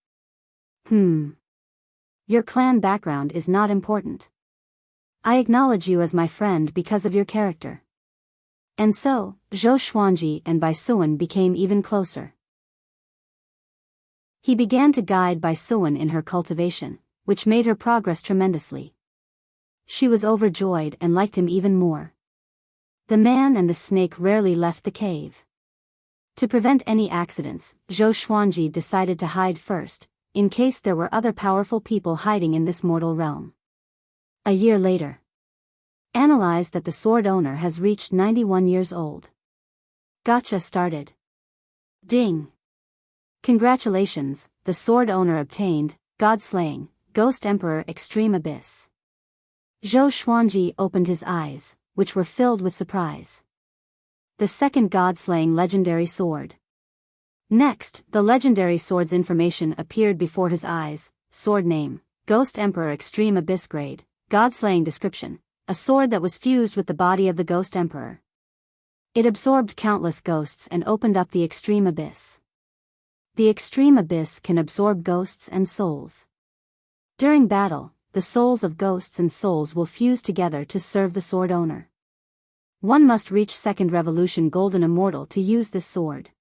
Your clan background is not important. I acknowledge you as my friend because of your character. And so, Zhou Xuanji and Bai Suan became even closer. He began to guide Bai Suan in her cultivation, which made her progress tremendously. She was overjoyed and liked him even more. The man and the snake rarely left the cave. To prevent any accidents, Zhou Xuanji decided to hide first, in case there were other powerful people hiding in this mortal realm. A year later. Analyzed that the sword owner has reached 91 years old. Gotcha started. Ding. Congratulations, the sword owner obtained, God-slaying, Ghost Emperor Extreme Abyss. Zhou Xuanji opened his eyes, which were filled with surprise. The second God-slaying legendary sword. Next, the legendary sword's information appeared before his eyes: sword name, Ghost Emperor Extreme Abyss grade, God-slaying description, a sword that was fused with the body of the Ghost Emperor. It absorbed countless ghosts and opened up the Extreme Abyss. The Extreme Abyss can absorb ghosts and souls. During battle, the souls of ghosts and souls will fuse together to serve the sword owner. One must reach Second Revolution Golden Immortal to use this sword.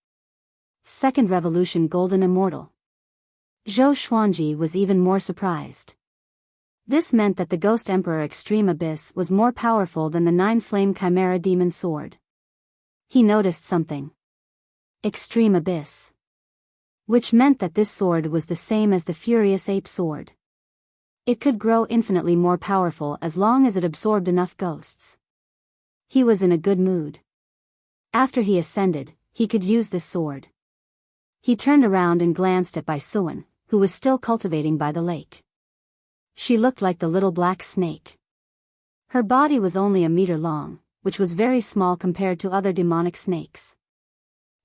Second Revolution Golden Immortal. Zhou Xuanji was even more surprised. This meant that the Ghost Emperor Extreme Abyss was more powerful than the 9-Flame Chimera Demon Sword. He noticed something. Extreme Abyss. Which meant that this sword was the same as the Furious Ape Sword. It could grow infinitely more powerful as long as it absorbed enough ghosts. He was in a good mood. After he ascended, he could use this sword. He turned around and glanced at Bai Suan, who was still cultivating by the lake. She looked like the little black snake. Her body was only a meter long, which was very small compared to other demonic snakes.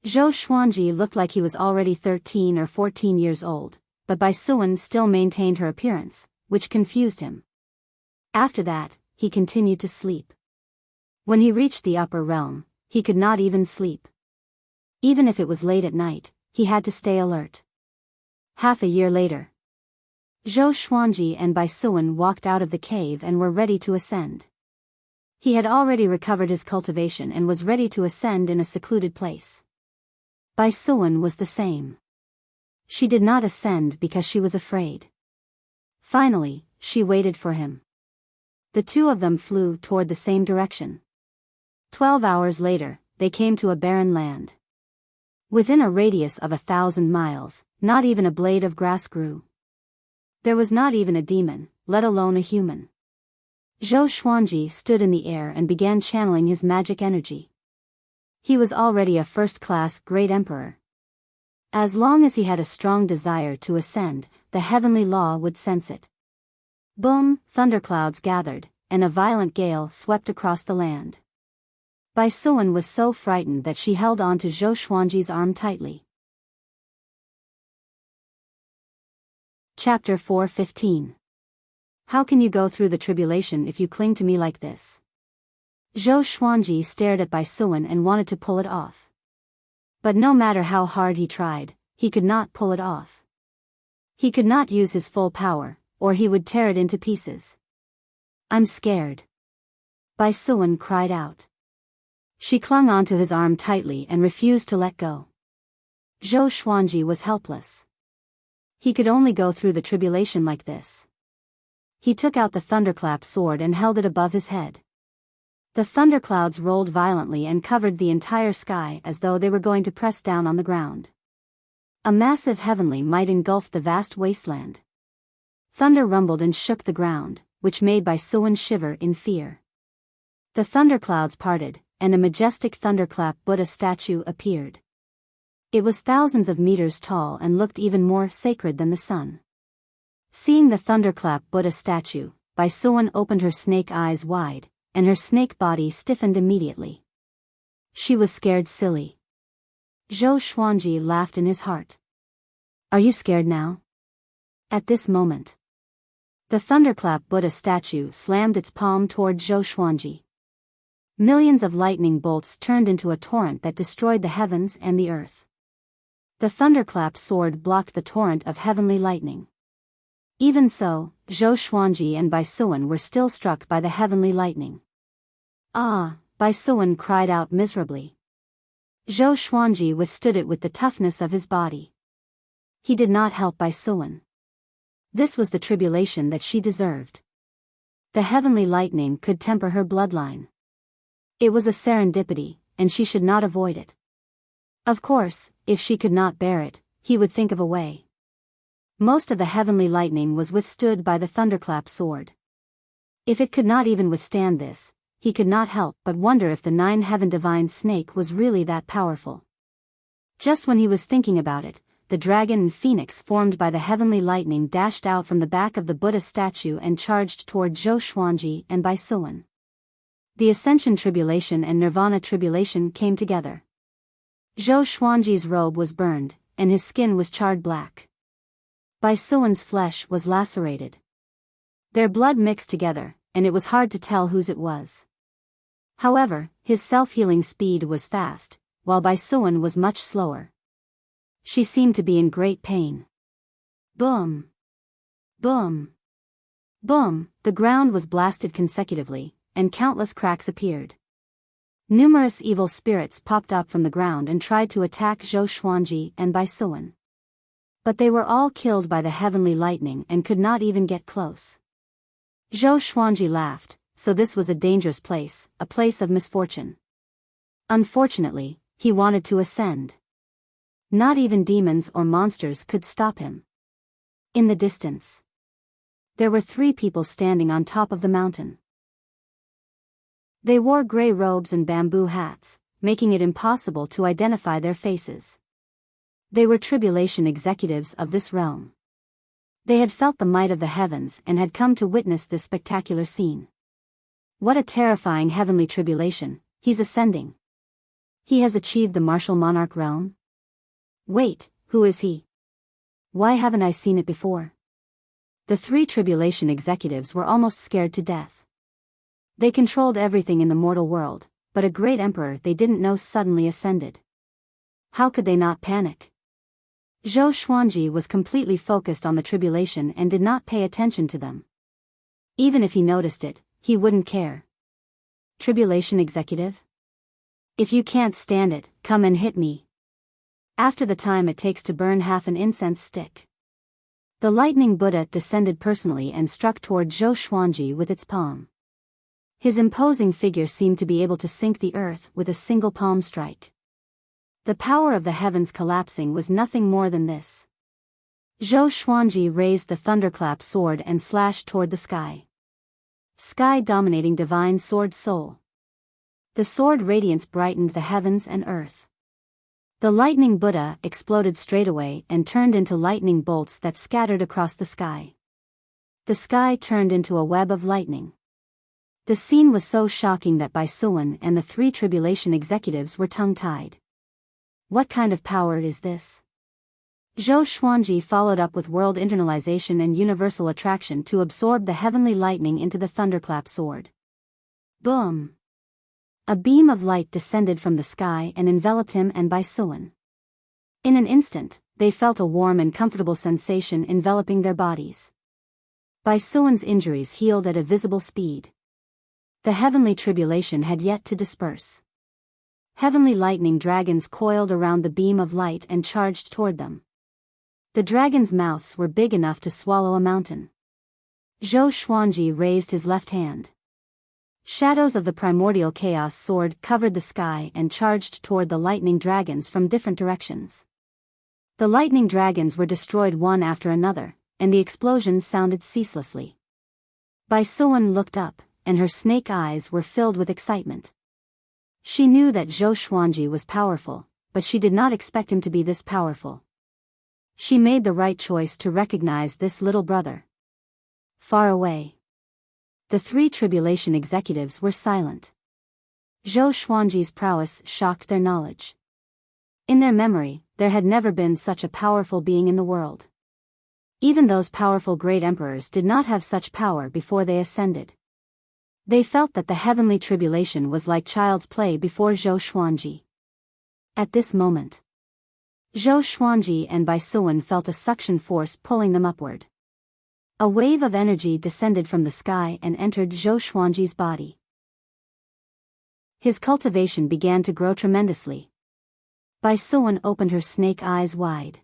Zhou Xuanji looked like he was already 13 or 14 years old, but Bai Suan still maintained her appearance, which confused him. After that, he continued to sleep. When he reached the upper realm, he could not even sleep. Even if it was late at night, he had to stay alert. Half a year later, Zhou Xuanji and Bai Suan walked out of the cave and were ready to ascend. He had already recovered his cultivation and was ready to ascend in a secluded place. Bai Suan was the same. She did not ascend because she was afraid. Finally, she waited for him. The two of them flew toward the same direction. 12 hours later, they came to a barren land. Within a radius of 1,000 miles, not even a blade of grass grew. There was not even a demon, let alone a human. Zhou Xuanji stood in the air and began channeling his magic energy. He was already a first-class great emperor. As long as he had a strong desire to ascend, the heavenly law would sense it. Boom, thunderclouds gathered, and a violent gale swept across the land. Bai Suan was so frightened that she held on to Zhou Xuanji's arm tightly. Chapter 4:15. How can you go through the tribulation if you cling to me like this? Zhou Xuanji stared at Bai Suan and wanted to pull it off. But no matter how hard he tried, he could not pull it off. He could not use his full power, or he would tear it into pieces. I'm scared. Bai Suan cried out. She clung onto his arm tightly and refused to let go. Zhou Xuanji was helpless. He could only go through the tribulation like this. He took out the thunderclap sword and held it above his head. The thunderclouds rolled violently and covered the entire sky as though they were going to press down on the ground. A massive heavenly might engulfed the vast wasteland. Thunder rumbled and shook the ground, which made Bai Suan shiver in fear. The thunderclouds parted, and a majestic thunderclap Buddha statue appeared. It was thousands of meters tall and looked even more sacred than the sun. Seeing the thunderclap Buddha statue, Bai Suan opened her snake eyes wide, and her snake body stiffened immediately. She was scared silly. Zhou Xuanji laughed in his heart. Are you scared now? At this moment, the thunderclap Buddha statue slammed its palm toward Zhou Xuanji. Millions of lightning bolts turned into a torrent that destroyed the heavens and the earth. The thunderclap sword blocked the torrent of heavenly lightning. Even so, Zhou Xuanji and Bai Suan were still struck by the heavenly lightning. Ah! Bai Suan cried out miserably. Zhou Xuanji withstood it with the toughness of his body. He did not help Bai Suan. This was the tribulation that she deserved. The heavenly lightning could temper her bloodline. It was a serendipity, and she should not avoid it. Of course, if she could not bear it, he would think of a way. Most of the heavenly lightning was withstood by the thunderclap sword. If it could not even withstand this, he could not help but wonder if the 9-heaven divine snake was really that powerful. Just when he was thinking about it, the dragon and phoenix formed by the heavenly lightning dashed out from the back of the Buddha statue and charged toward Zhou Xuanji and Bai Suan. The Ascension Tribulation and Nirvana Tribulation came together. Zhou Xuanji's robe was burned, and his skin was charred black. Bai Suan's flesh was lacerated. Their blood mixed together, and it was hard to tell whose it was. However, his self-healing speed was fast, while Bai Suan was much slower. She seemed to be in great pain. Boom! Boom! Boom! The ground was blasted consecutively, and countless cracks appeared. Numerous evil spirits popped up from the ground and tried to attack Zhou Xuanji and Bai Suan. But they were all killed by the heavenly lightning and could not even get close. Zhou Xuanji laughed, so this was a dangerous place, a place of misfortune. Unfortunately, he wanted to ascend. Not even demons or monsters could stop him. In the distance, there were 3 people standing on top of the mountain. They wore gray robes and bamboo hats, making it impossible to identify their faces. They were tribulation executives of this realm. They had felt the might of the heavens and had come to witness this spectacular scene. What a terrifying heavenly tribulation, he's ascending. He has achieved the martial monarch realm? Wait, who is he? Why haven't I seen it before? The 3 tribulation executives were almost scared to death. They controlled everything in the mortal world, but a great emperor they didn't know suddenly ascended. How could they not panic? Zhou Xuanji was completely focused on the tribulation and did not pay attention to them. Even if he noticed it, he wouldn't care. Tribulation executive? If you can't stand it, come and hit me. After the time it takes to burn half an incense stick. The lightning Buddha descended personally and struck toward Zhou Xuanji with its palm. His imposing figure seemed to be able to sink the earth with a single palm strike. The power of the heavens collapsing was nothing more than this. Zhou Xuanji raised the thunderclap sword and slashed toward the sky. Sky dominating divine sword soul. The sword radiance brightened the heavens and earth. The lightning Buddha exploded straightaway and turned into lightning bolts that scattered across the sky. The sky turned into a web of lightning. The scene was so shocking that Bai Suan and the 3 tribulation executives were tongue-tied. What kind of power is this? Zhou Xuanji followed up with world internalization and universal attraction to absorb the heavenly lightning into the thunderclap sword. Boom! A beam of light descended from the sky and enveloped him and Bai Suan. In an instant, they felt a warm and comfortable sensation enveloping their bodies. Bai Suan's injuries healed at a visible speed. The heavenly tribulation had yet to disperse. Heavenly lightning dragons coiled around the beam of light and charged toward them. The dragons' mouths were big enough to swallow a mountain. Zhou Xuanji raised his left hand. Shadows of the primordial chaos sword covered the sky and charged toward the lightning dragons from different directions. The lightning dragons were destroyed one after another, and the explosions sounded ceaselessly. Bai Suan looked up, and her snake eyes were filled with excitement. She knew that Zhou Xuanji was powerful, but she did not expect him to be this powerful. She made the right choice to recognize this little brother. Far away. The three tribulation executives were silent. Zhou Xuanji's prowess shocked their knowledge. In their memory, there had never been such a powerful being in the world. Even those powerful great emperors did not have such power before they ascended. They felt that the heavenly tribulation was like child's play before Zhou Xuanji. At this moment, Zhou Xuanji and Biyao felt a suction force pulling them upward. A wave of energy descended from the sky and entered Zhou Xuanji's body. His cultivation began to grow tremendously. Biyao opened her snake eyes wide.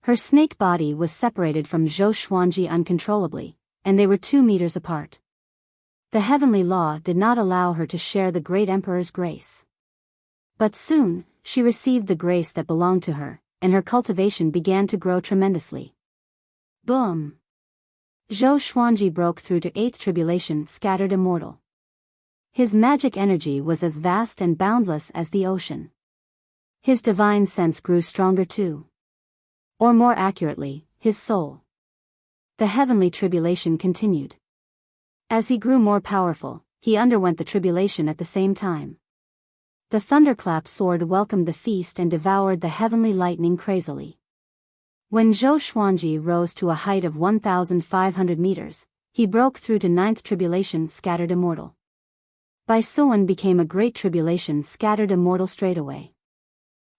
Her snake body was separated from Zhou Xuanji uncontrollably, and they were 2 meters apart. The heavenly law did not allow her to share the great emperor's grace. But soon, she received the grace that belonged to her, and her cultivation began to grow tremendously. Boom! Zhou Xuanji broke through to 8th tribulation, scattered immortal. His magic energy was as vast and boundless as the ocean. His divine sense grew stronger too. Or more accurately, his soul. The heavenly tribulation continued. As he grew more powerful, he underwent the tribulation at the same time. The thunderclap sword welcomed the feast and devoured the heavenly lightning crazily. When Zhou Xuanji rose to a height of 1,500 meters, he broke through to 9th tribulation, scattered immortal. Biyao became a great tribulation, scattered immortal straightaway.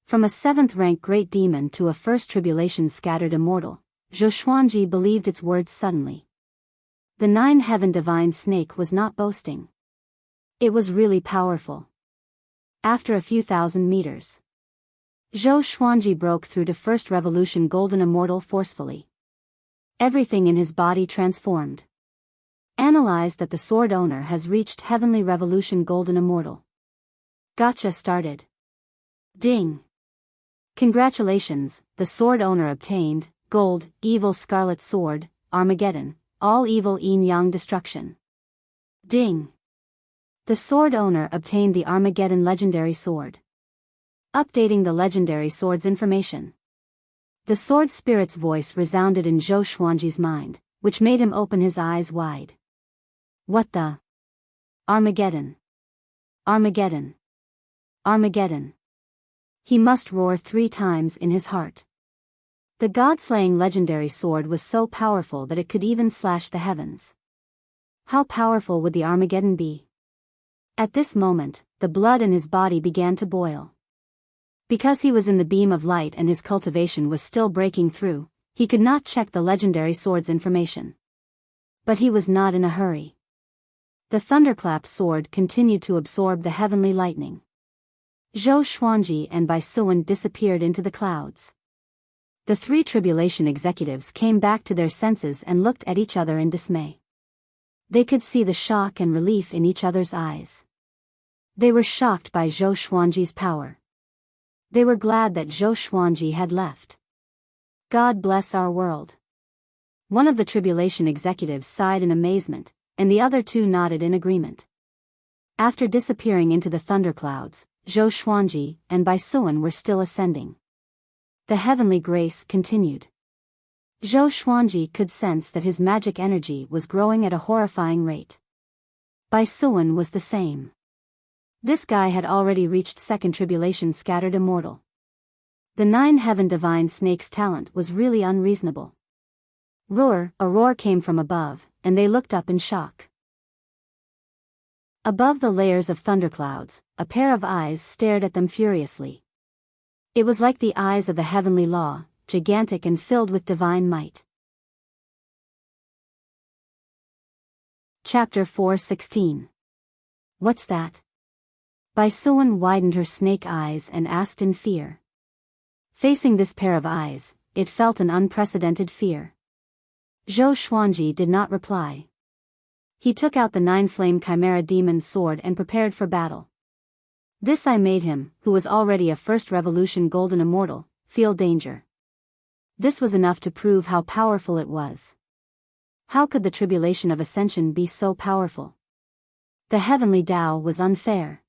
From a 7th rank great demon to a 1st tribulation, scattered immortal, Zhou Xuanji believed its words suddenly. The 9th divine snake was not boasting. It was really powerful. After a few thousand meters, Zhou Xuanji broke through to 1st revolution golden immortal forcefully. Everything in his body transformed. Analyzed that the sword owner has reached heavenly revolution golden immortal. Gotcha started. Ding! Congratulations, the sword owner obtained, gold, evil scarlet sword, Armageddon, all evil yin-yang destruction. Ding! The sword owner obtained the Armageddon legendary sword. Updating the legendary sword's information. The sword spirit's voice resounded in Zhou Xuanji's mind, which made him open his eyes wide. What the? Armageddon! Armageddon! Armageddon! He must roar 3 times in his heart. The god-slaying legendary sword was so powerful that it could even slash the heavens. How powerful would the Armageddon be? At this moment, the blood in his body began to boil. Because he was in the beam of light and his cultivation was still breaking through, he could not check the legendary sword's information. But he was not in a hurry. The thunderclap sword continued to absorb the heavenly lightning. Zhou Xuanji and Biyao disappeared into the clouds. The 3 tribulation executives came back to their senses and looked at each other in dismay. They could see the shock and relief in each other's eyes. They were shocked by Zhou Xuanji's power. They were glad that Zhou Xuanji had left. God bless our world. One of the tribulation executives sighed in amazement, and the other 2 nodded in agreement. After disappearing into the thunderclouds, Zhou Xuanji and Biyao were still ascending. The heavenly grace continued. Zhou Xuanji could sense that his magic energy was growing at a horrifying rate. Biyao was the same. This guy had already reached 2nd tribulation, scattered immortal. The 9th divine snake's talent was really unreasonable. A roar came from above, and they looked up in shock. Above the layers of thunderclouds, a pair of eyes stared at them furiously. It was like the eyes of the heavenly law, gigantic and filled with divine might. Chapter 4:16. What's that? Biyao widened her snake eyes and asked in fear. Facing this pair of eyes, it felt an unprecedented fear. Zhou Xuanji did not reply. He took out the 9-flame chimera demon sword and prepared for battle. This I made him, who was already a 1st revolution golden immortal, feel danger. This was enough to prove how powerful it was. How could the tribulation of ascension be so powerful? The heavenly Tao was unfair.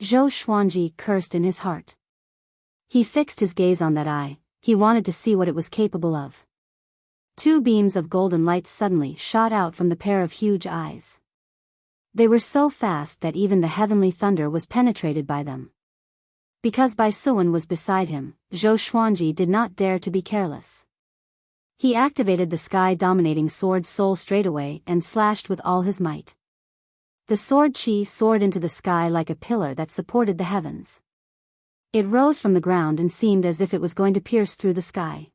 Zhou Xuanji cursed in his heart. He fixed his gaze on that eye, he wanted to see what it was capable of. Two beams of golden light suddenly shot out from the pair of huge eyes. They were so fast that even the heavenly thunder was penetrated by them. Because Bai Suan was beside him, Zhou Xuanji did not dare to be careless. He activated the sky-dominating sword soul straightaway and slashed with all his might. The sword qi soared into the sky like a pillar that supported the heavens. It rose from the ground and seemed as if it was going to pierce through the sky.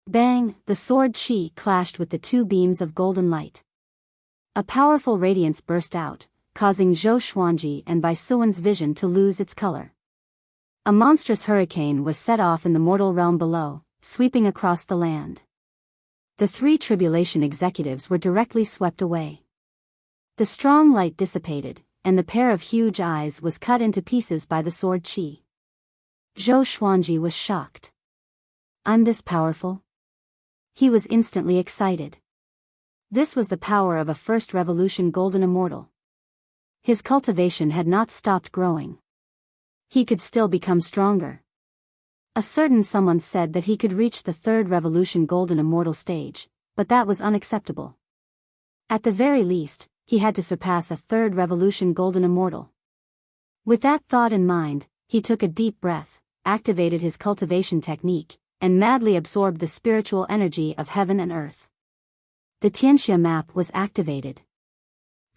Bang! The sword qi clashed with the two beams of golden light. A powerful radiance burst out, causing Zhou Xuanji and Bai Suan's vision to lose its color. A monstrous hurricane was set off in the mortal realm below, sweeping across the land. The three tribulation executives were directly swept away. The strong light dissipated, and the pair of huge eyes was cut into pieces by the sword qi. Zhou Xuanji was shocked. I'm this powerful? He was instantly excited. This was the power of a first revolution golden immortal. His cultivation had not stopped growing. He could still become stronger. A certain someone said that he could reach the third revolution golden immortal stage, but that was unacceptable. At the very least, he had to surpass a third revolution golden immortal. With that thought in mind, he took a deep breath, activated his cultivation technique, and madly absorbed the spiritual energy of heaven and earth. The Tianxia map was activated.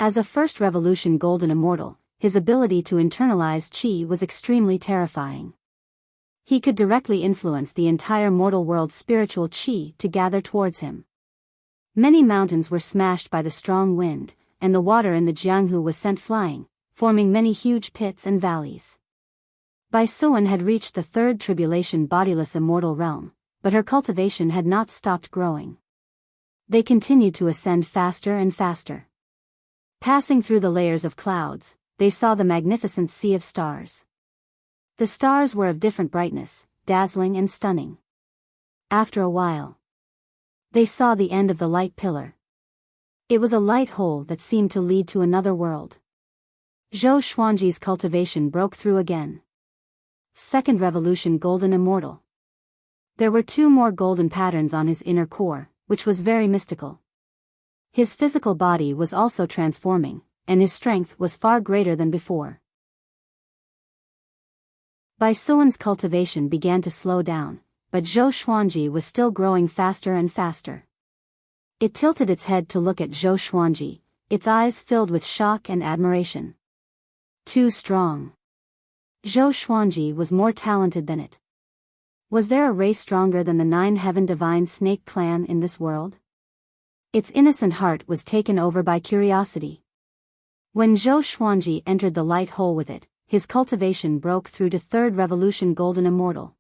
As a first revolution golden immortal, his ability to internalize qi was extremely terrifying. He could directly influence the entire mortal world's spiritual qi to gather towards him. Many mountains were smashed by the strong wind, and the water in the Jianghu was sent flying, forming many huge pits and valleys. Bai Suan had reached the third tribulation bodiless immortal realm, but her cultivation had not stopped growing. They continued to ascend faster and faster. Passing through the layers of clouds, they saw the magnificent sea of stars. The stars were of different brightness, dazzling and stunning. After a while, they saw the end of the light pillar. It was a light hole that seemed to lead to another world. Zhou Xuanji's cultivation broke through again. Second revolution golden immortal. There were two more golden patterns on his inner core, which was very mystical. His physical body was also transforming, and his strength was far greater than before. Bai Suan's cultivation began to slow down, but Zhou Xuanji was still growing faster and faster. It tilted its head to look at Zhou Xuanji, its eyes filled with shock and admiration. Too strong. Zhou Xuanji was more talented than it. Was there a race stronger than the 9 Heaven Divine Snake clan in this world? Its innocent heart was taken over by curiosity. When Zhou Xuanji entered the light hole with it, his cultivation broke through to third revolution golden immortal.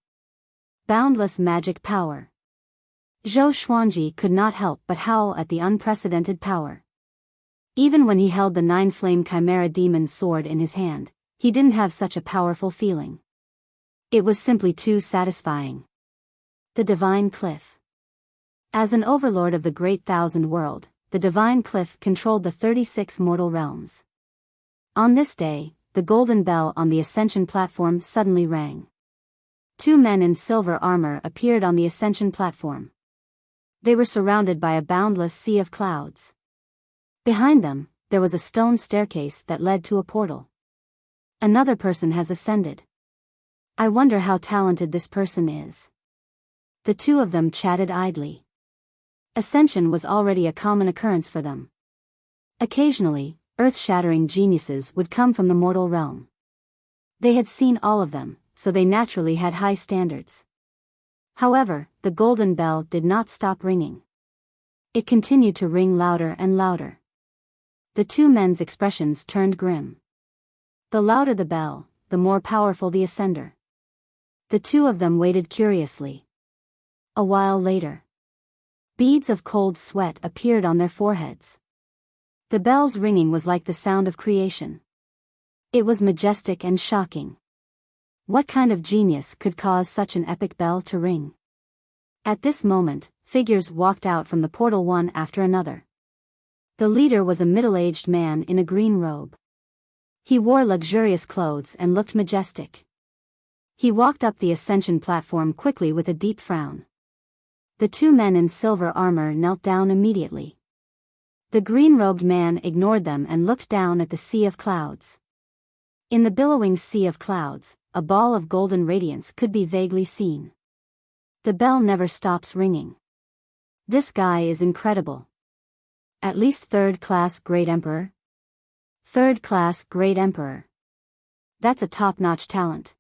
Boundless magic power. Zhou Xuanji could not help but howl at the unprecedented power. Even when he held the 9-flame chimera demon sword in his hand, he didn't have such a powerful feeling. It was simply too satisfying. The Divine Cliff. As an overlord of the Great Thousand World, the Divine Cliff controlled the 36 mortal realms. On this day, the golden bell on the ascension platform suddenly rang. 2 men in silver armor appeared on the ascension platform. They were surrounded by a boundless sea of clouds. Behind them, there was a stone staircase that led to a portal. Another person has ascended. I wonder how talented this person is. The two of them chatted idly. Ascension was already a common occurrence for them. Occasionally, earth-shattering geniuses would come from the mortal realm. They had seen all of them, so they naturally had high standards. However, the golden bell did not stop ringing. It continued to ring louder and louder. The two men's expressions turned grim. The louder the bell, the more powerful the ascender. The two of them waited curiously. A while later, beads of cold sweat appeared on their foreheads. The bell's ringing was like the sound of creation. It was majestic and shocking. What kind of genius could cause such an epic bell to ring? At this moment, figures walked out from the portal one after another. The leader was a middle-aged man in a green robe. He wore luxurious clothes and looked majestic. He walked up the ascension platform quickly with a deep frown. The two men in silver armor knelt down immediately. The green-robed man ignored them and looked down at the sea of clouds. In the billowing sea of clouds, a ball of golden radiance could be vaguely seen. The bell never stops ringing. This guy is incredible. At least third-class Great Emperor? Third-class Great Emperor. That's a top-notch talent.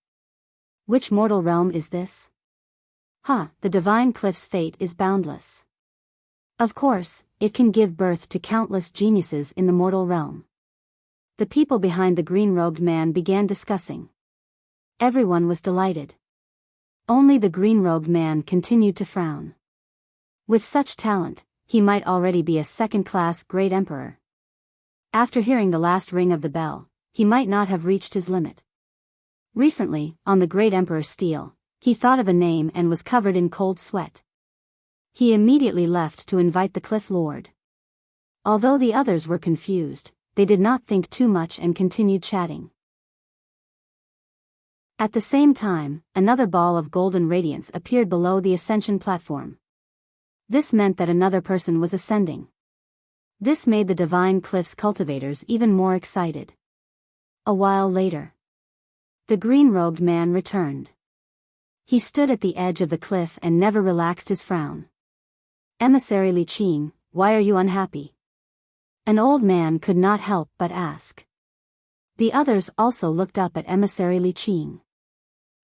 Which mortal realm is this? The divine cliff's fate is boundless. Of course, it can give birth to countless geniuses in the mortal realm. The people behind the green-robed man began discussing. Everyone was delighted. Only the green-robed man continued to frown. With such talent, he might already be a second-class Great Emperor. After hearing the last ring of the bell, he might not have reached his limit. Recently, on the Great Emperor's stele, he thought of a name and was covered in cold sweat. He immediately left to invite the Cliff Lord. Although the others were confused, they did not think too much and continued chatting. At the same time, another ball of golden radiance appeared below the ascension platform. This meant that another person was ascending. This made the divine cliff's cultivators even more excited. A while later, the green-robed man returned. He stood at the edge of the cliff and never relaxed his frown. Emissary Li Qing, why are you unhappy? An old man could not help but ask. The others also looked up at Emissary Li Qing.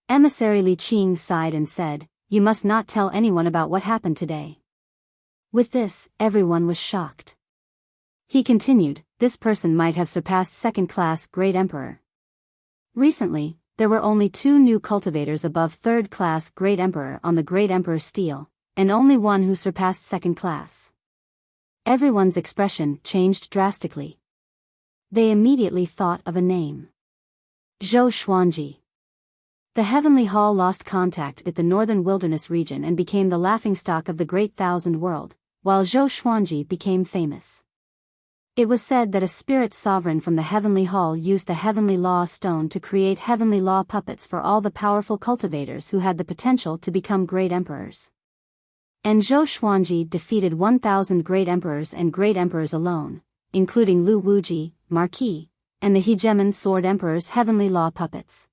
Emissary Li Qing sighed and said, "You must not tell anyone about what happened today." With this, everyone was shocked. He continued, "This person might have surpassed second-class Great Emperor. Recently, there were only 2 new cultivators above third-class Great Emperor on the Great Emperor's stele, and only one who surpassed second class." Everyone's expression changed drastically. They immediately thought of a name. Zhou Xuanji. The Heavenly Hall lost contact with the northern wilderness region and became the laughingstock of the Great Thousand World, while Zhou Xuanji became famous. It was said that a spirit sovereign from the Heavenly Hall used the Heavenly Law Stone to create Heavenly Law puppets for all the powerful cultivators who had the potential to become great emperors. And Zhou Xuanji defeated 1,000 great emperors and great emperors alone, including Lu Wuji, Marquis, and the Hegemon Sword Emperor's Heavenly Law puppets.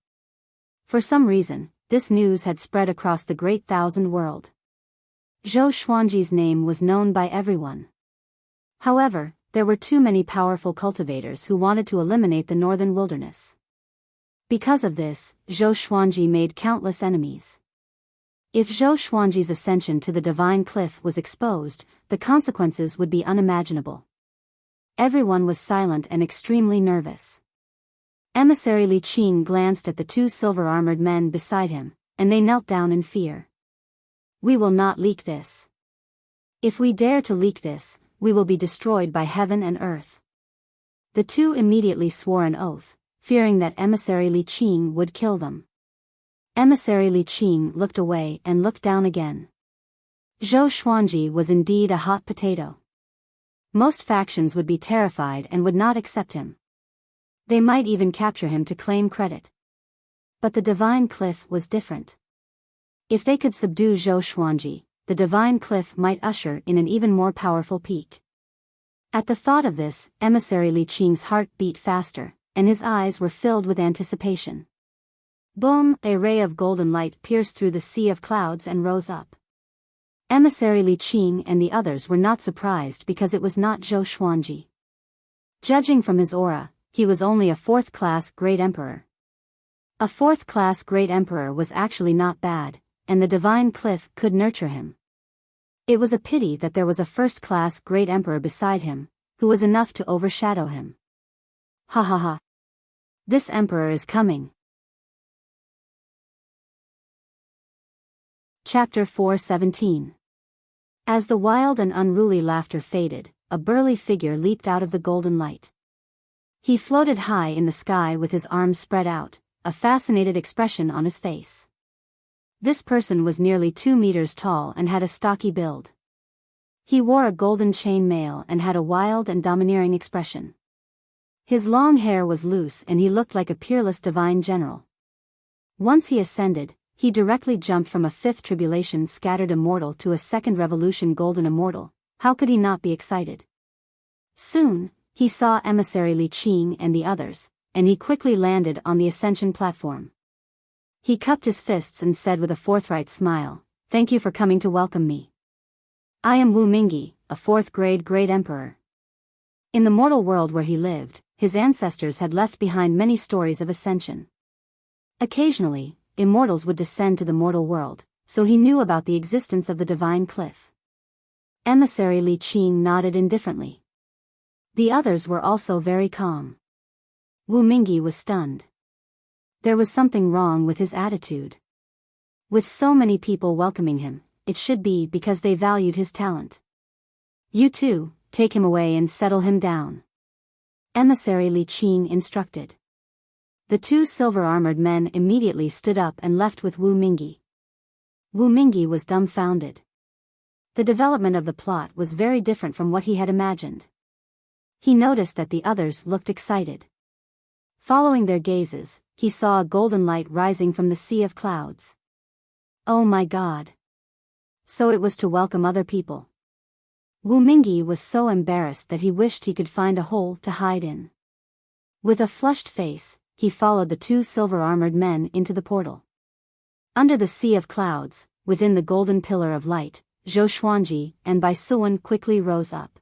For some reason, this news had spread across the Great Thousand World. Zhou Xuanji's name was known by everyone. However, there were too many powerful cultivators who wanted to eliminate the northern wilderness. Because of this, Zhou Xuanji made countless enemies. If Zhou Xuanji's ascension to the divine cliff was exposed, the consequences would be unimaginable. Everyone was silent and extremely nervous. Emissary Li Qing glanced at the 2 silver-armored men beside him, and they knelt down in fear. "We will not leak this. If we dare to leak this, we will be destroyed by heaven and earth." The 2 immediately swore an oath, fearing that Emissary Li Qing would kill them. Emissary Li Qing looked away and looked down again. Zhou Xuanji was indeed a hot potato. Most factions would be terrified and would not accept him. They might even capture him to claim credit. But the divine cliff was different. If they could subdue Zhou Xuanji, the divine cliff might usher in an even more powerful peak. At the thought of this, Emissary Li Qing's heart beat faster, and his eyes were filled with anticipation. Boom! A ray of golden light pierced through the sea of clouds and rose up. Emissary Li Qing and the others were not surprised because it was not Zhou Xuanji. Judging from his aura, he was only a 4th-class Great Emperor. A 4th-class Great Emperor was actually not bad, and the divine cliff could nurture him. It was a pity that there was a 1st-class Great Emperor beside him, who was enough to overshadow him. Ha ha ha. This emperor is coming. Chapter 417. As the wild and unruly laughter faded, a burly figure leaped out of the golden light. He floated high in the sky with his arms spread out, a fascinated expression on his face. This person was nearly 2 meters tall and had a stocky build. He wore a golden chain mail and had a wild and domineering expression. His long hair was loose and he looked like a peerless divine general. Once he ascended, he directly jumped from a fifth tribulation scattered immortal to a second revolution golden immortal. How could he not be excited? Soon, he saw emissary Li Qing and the others, and he quickly landed on the ascension platform. He cupped his fists and said with a forthright smile, "Thank you for coming to welcome me. I am Wu Mingyi, a fourth-grade great emperor." In the mortal world where he lived, his ancestors had left behind many stories of ascension. Occasionally, immortals would descend to the mortal world, so he knew about the existence of the divine cliff. Emissary Li Qing nodded indifferently. The others were also very calm. Wu Mingyi was stunned. There was something wrong with his attitude. With so many people welcoming him, it should be because they valued his talent. "You too, take him away and settle him down," Emissary Li Qing instructed. The two silver-armored men immediately stood up and left with Wu Mingyi. Wu Mingyi was dumbfounded. The development of the plot was very different from what he had imagined. He noticed that the others looked excited. Following their gazes, he saw a golden light rising from the sea of clouds. Oh my God! So it was to welcome other people. Wu Mingyi was so embarrassed that he wished he could find a hole to hide in. With a flushed face, he followed the two silver-armored men into the portal. Under the sea of clouds, within the golden pillar of light, Zhou Xuanji and Bai Suan quickly rose up.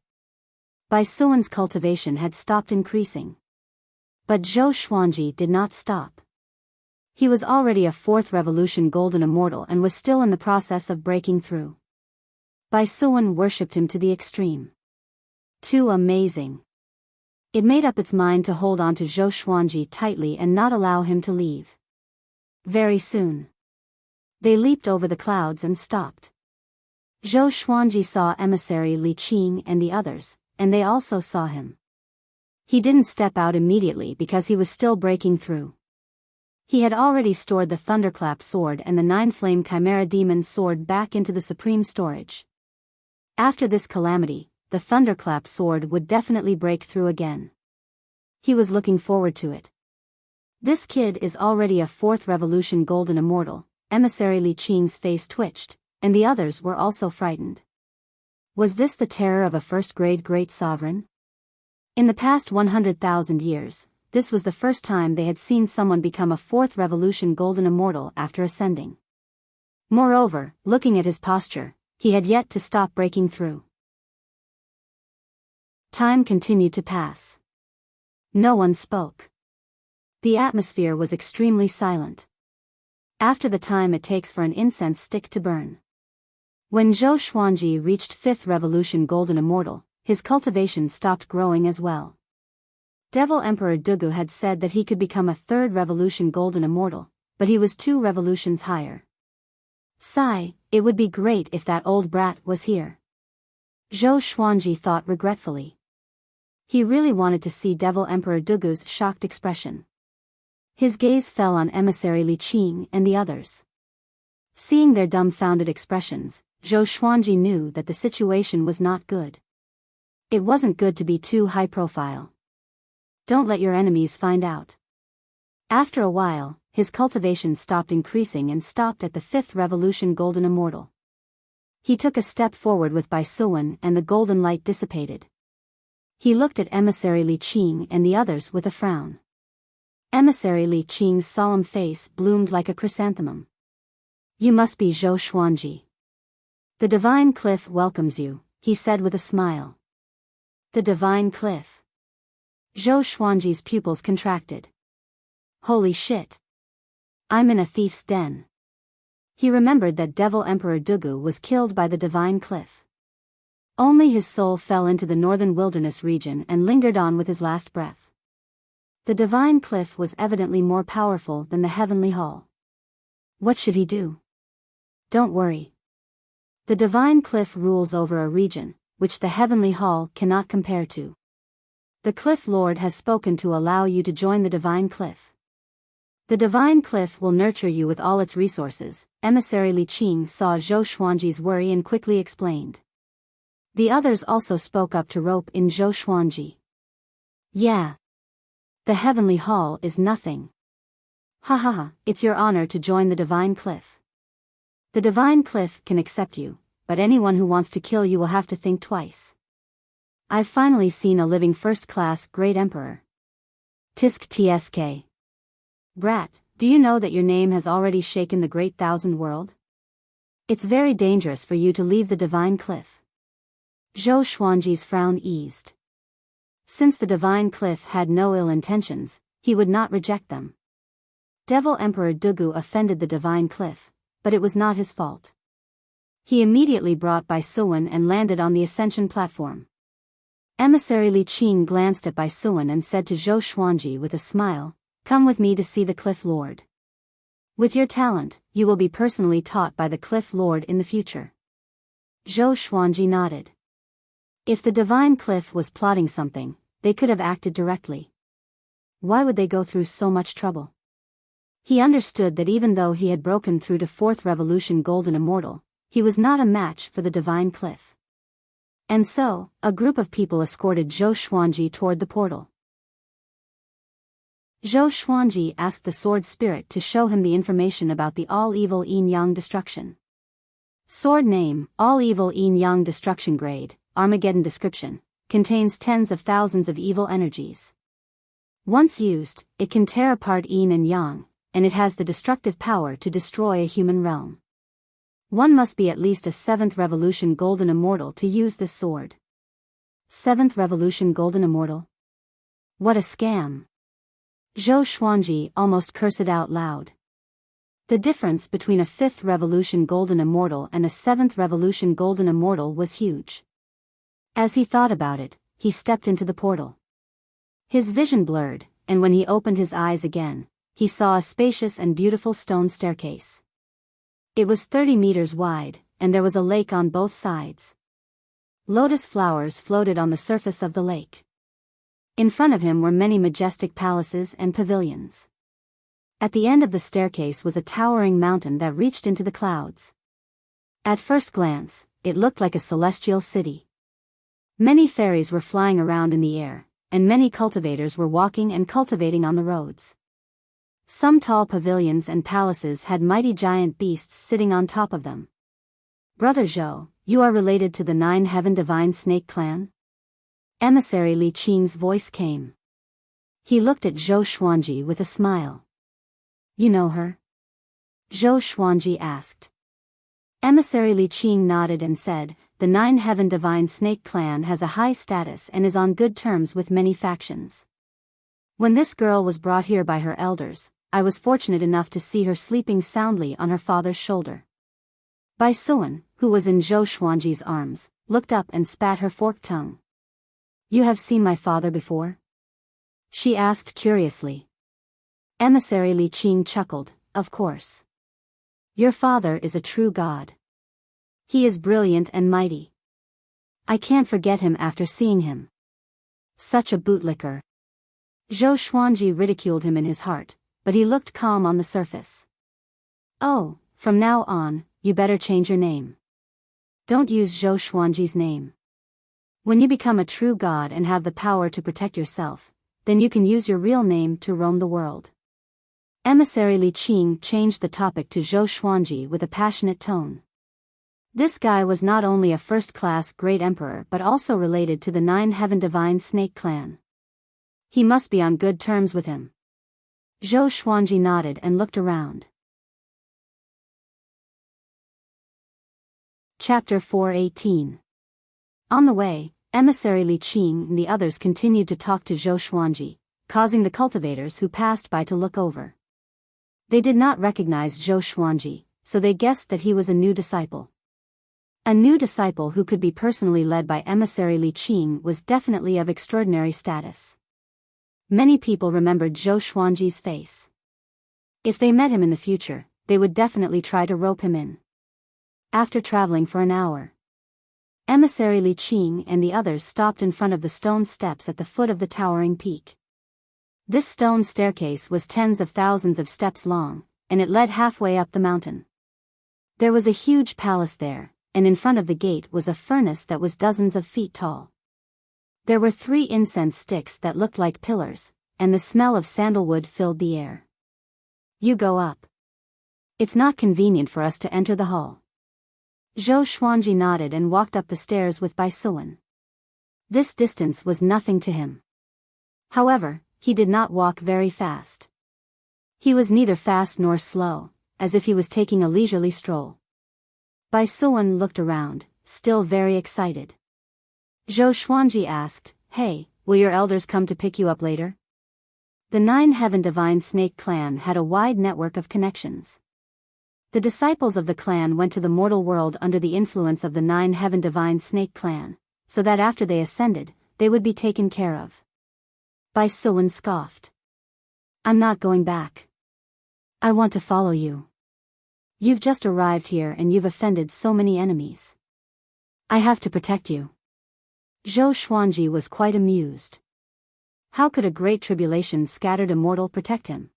Bai Suan's cultivation had stopped increasing. But Zhou Xuanji did not stop. He was already a fourth revolution golden immortal and was still in the process of breaking through. Bai Suan worshipped him to the extreme. Too amazing. It made up its mind to hold on to Zhou Xuanji tightly and not allow him to leave. Very soon, they leaped over the clouds and stopped. Zhou Xuanji saw emissary Li Qing and the others, and they also saw him. He didn't step out immediately because he was still breaking through. He had already stored the Thunderclap sword and the Nine-Flame Chimera Demon sword back into the supreme storage. After this calamity, the Thunderclap sword would definitely break through again. He was looking forward to it. This kid is already a fourth revolution golden immortal. Emissary Li Qing's face twitched, and the others were also frightened. Was this the terror of a first-grade great sovereign? In the past 100,000 years, this was the first time they had seen someone become a fourth revolution golden immortal after ascending. Moreover, looking at his posture, he had yet to stop breaking through. Time continued to pass. No one spoke. The atmosphere was extremely silent. After the time it takes for an incense stick to burn. When Zhou Xuanji reached 5th Revolution Golden Immortal, his cultivation stopped growing as well. Devil Emperor Dugu had said that he could become a 3rd Revolution Golden Immortal, but he was 2 revolutions higher. Sigh, it would be great if that old brat was here. Zhou Xuanji thought regretfully. He really wanted to see Devil Emperor Dugu's shocked expression. His gaze fell on emissary Li Qing and the others. Seeing their dumbfounded expressions, Zhou Xuanji knew that the situation was not good. It wasn't good to be too high profile. Don't let your enemies find out. After a while, his cultivation stopped increasing and stopped at the 5th Revolution Golden Immortal. He took a step forward with Bai Suan and the golden light dissipated. He looked at emissary Li Qing and the others with a frown. Emissary Li Qing's solemn face bloomed like a chrysanthemum. You must be Zhou Xuanji. The Divine Cliff welcomes you, he said with a smile. The Divine Cliff. Zhou Xuanji's pupils contracted. Holy shit. I'm in a thief's den. He remembered that Devil Emperor Dugu was killed by the Divine Cliff. Only his soul fell into the northern wilderness region and lingered on with his last breath. The Divine Cliff was evidently more powerful than the Heavenly Hall. What should he do? Don't worry. The Divine Cliff rules over a region, which the Heavenly Hall cannot compare to. The Cliff Lord has spoken to allow you to join the Divine Cliff. The Divine Cliff will nurture you with all its resources. Emissary Li Qing saw Zhou Xuanji's worry and quickly explained. The others also spoke up to rope in Zhou Xuanji. Yeah. The Heavenly Hall is nothing. Ha ha ha, it's your honor to join the Divine Cliff. The Divine Cliff can accept you, but anyone who wants to kill you will have to think twice. I've finally seen a living first-class great emperor. Tisk tsk. Brat, do you know that your name has already shaken the great thousand world? It's very dangerous for you to leave the Divine Cliff. Zhou Xuanji's frown eased. Since the Divine Cliff had no ill intentions, he would not reject them. Devil Emperor Dugu offended the Divine Cliff, but it was not his fault. He immediately brought Bai Suwen and landed on the ascension platform. Emissary Li Qing glanced at Bai Suwen and said to Zhou Xuanji with a smile, "Come with me to see the Cliff Lord. With your talent, you will be personally taught by the Cliff Lord in the future." Zhou Xuanji nodded. If the Divine Cliff was plotting something, they could have acted directly. Why would they go through so much trouble? He understood that even though he had broken through to 4th Revolution Golden Immortal, he was not a match for the Divine Cliff. And so, a group of people escorted Zhou Xuanji toward the portal. Zhou Xuanji asked the Sword Spirit to show him the information about the all-evil yin-yang destruction. Sword name, all-evil yin-yang destruction grade, Armageddon description, contains tens of thousands of evil energies. Once used, it can tear apart yin and yang, and it has the destructive power to destroy a human realm. One must be at least a 7th Revolution Golden Immortal to use this sword. 7th Revolution Golden Immortal? What a scam! Zhou Xuanji almost cursed out loud. The difference between a 5th Revolution Golden Immortal and a 7th Revolution Golden Immortal was huge. As he thought about it, he stepped into the portal. His vision blurred, and when he opened his eyes again, he saw a spacious and beautiful stone staircase. It was 30 meters wide, and there was a lake on both sides. Lotus flowers floated on the surface of the lake. In front of him were many majestic palaces and pavilions. At the end of the staircase was a towering mountain that reached into the clouds. At first glance, it looked like a celestial city. Many fairies were flying around in the air, and many cultivators were walking and cultivating on the roads. Some tall pavilions and palaces had mighty giant beasts sitting on top of them. Brother Zhou, you are related to the 9 Heaven Divine Snake clan? Emissary Li Qing's voice came. He looked at Zhou Xuanji with a smile. You know her? Zhou Xuanji asked. Emissary Li Qing nodded and said, the 9 Heaven Divine Snake clan has a high status and is on good terms with many factions. When this girl was brought here by her elders, I was fortunate enough to see her sleeping soundly on her father's shoulder. Bai Suwen, who was in Zhou Xuanji's arms, looked up and spat her forked tongue. You have seen my father before? She asked curiously. Emissary Li Qing chuckled, of course. Your father is a true god. He is brilliant and mighty. I can't forget him after seeing him. Such a bootlicker. Zhou Xuanji ridiculed him in his heart, but he looked calm on the surface. Oh, from now on, you better change your name. Don't use Zhou Xuanji's name. When you become a true god and have the power to protect yourself, then you can use your real name to roam the world. Emissary Li Qing changed the topic to Zhou Xuanji with a passionate tone. This guy was not only a first-class great emperor but also related to the 9 Heaven Divine Snake clan. He must be on good terms with him. Zhou Xuanji nodded and looked around. Chapter 418. On the way, Emissary Li Qing and the others continued to talk to Zhou Xuanji, causing the cultivators who passed by to look over. They did not recognize Zhou Xuanji, so they guessed that he was a new disciple. A new disciple who could be personally led by Emissary Li Qing was definitely of extraordinary status. Many people remembered Zhou Xuanji's face. If they met him in the future, they would definitely try to rope him in. After traveling for an hour, Emissary Li Qing and the others stopped in front of the stone steps at the foot of the towering peak. This stone staircase was tens of thousands of steps long, and it led halfway up the mountain. There was a huge palace there, and in front of the gate was a furnace that was dozens of feet tall. There were 3 incense sticks that looked like pillars, and the smell of sandalwood filled the air. You go up. It's not convenient for us to enter the hall. Zhou Xuanji nodded and walked up the stairs with Bai Suwen. This distance was nothing to him. However, he did not walk very fast. He was neither fast nor slow, as if he was taking a leisurely stroll. Bai Suwen looked around, still very excited. Zhou Xuanji asked, "Hey, will your elders come to pick you up later?" The Nine Heaven Divine Snake clan had a wide network of connections. The disciples of the clan went to the mortal world under the influence of the Nine Heaven Divine Snake clan, so that after they ascended, they would be taken care of. Bai Suwen scoffed. "I'm not going back. I want to follow you. You've just arrived here and you've offended so many enemies. I have to protect you." Zhou Xuanji was quite amused. How could a great tribulation scattered immortal protect him?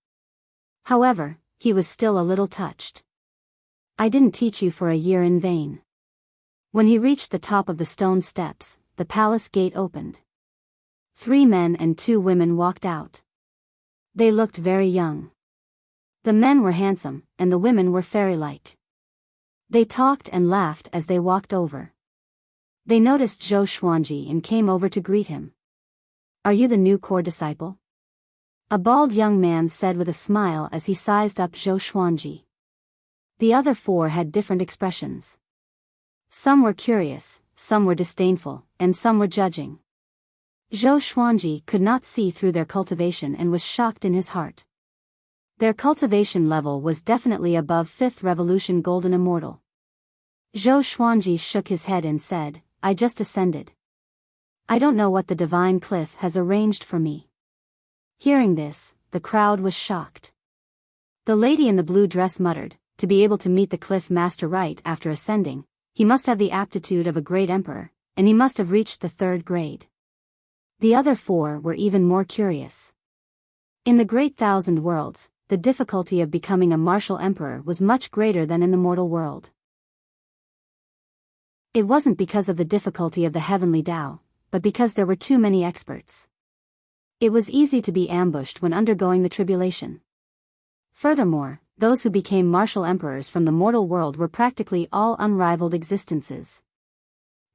However, he was still a little touched. "I didn't teach you for a year in vain." When he reached the top of the stone steps, the palace gate opened. 3 men and 2 women walked out. They looked very young. The men were handsome, and the women were fairy-like. They talked and laughed as they walked over. They noticed Zhou Xuanji and came over to greet him. "Are you the new core disciple?" A bald young man said with a smile as he sized up Zhou Xuanji. The other 4 had different expressions. Some were curious, some were disdainful, and some were judging. Zhou Xuanji could not see through their cultivation and was shocked in his heart. Their cultivation level was definitely above 5th Revolution Golden Immortal. Zhou Xuanji shook his head and said, "I just ascended. I don't know what the divine cliff has arranged for me." Hearing this, the crowd was shocked. The lady in the blue dress muttered, "To be able to meet the cliff master right after ascending, he must have the aptitude of a great emperor, and he must have reached the 3rd grade." The other 4 were even more curious. In the Great Thousand Worlds, the difficulty of becoming a martial emperor was much greater than in the mortal world. It wasn't because of the difficulty of the heavenly Tao, but because there were too many experts. It was easy to be ambushed when undergoing the tribulation. Furthermore, those who became martial emperors from the mortal world were practically all unrivaled existences.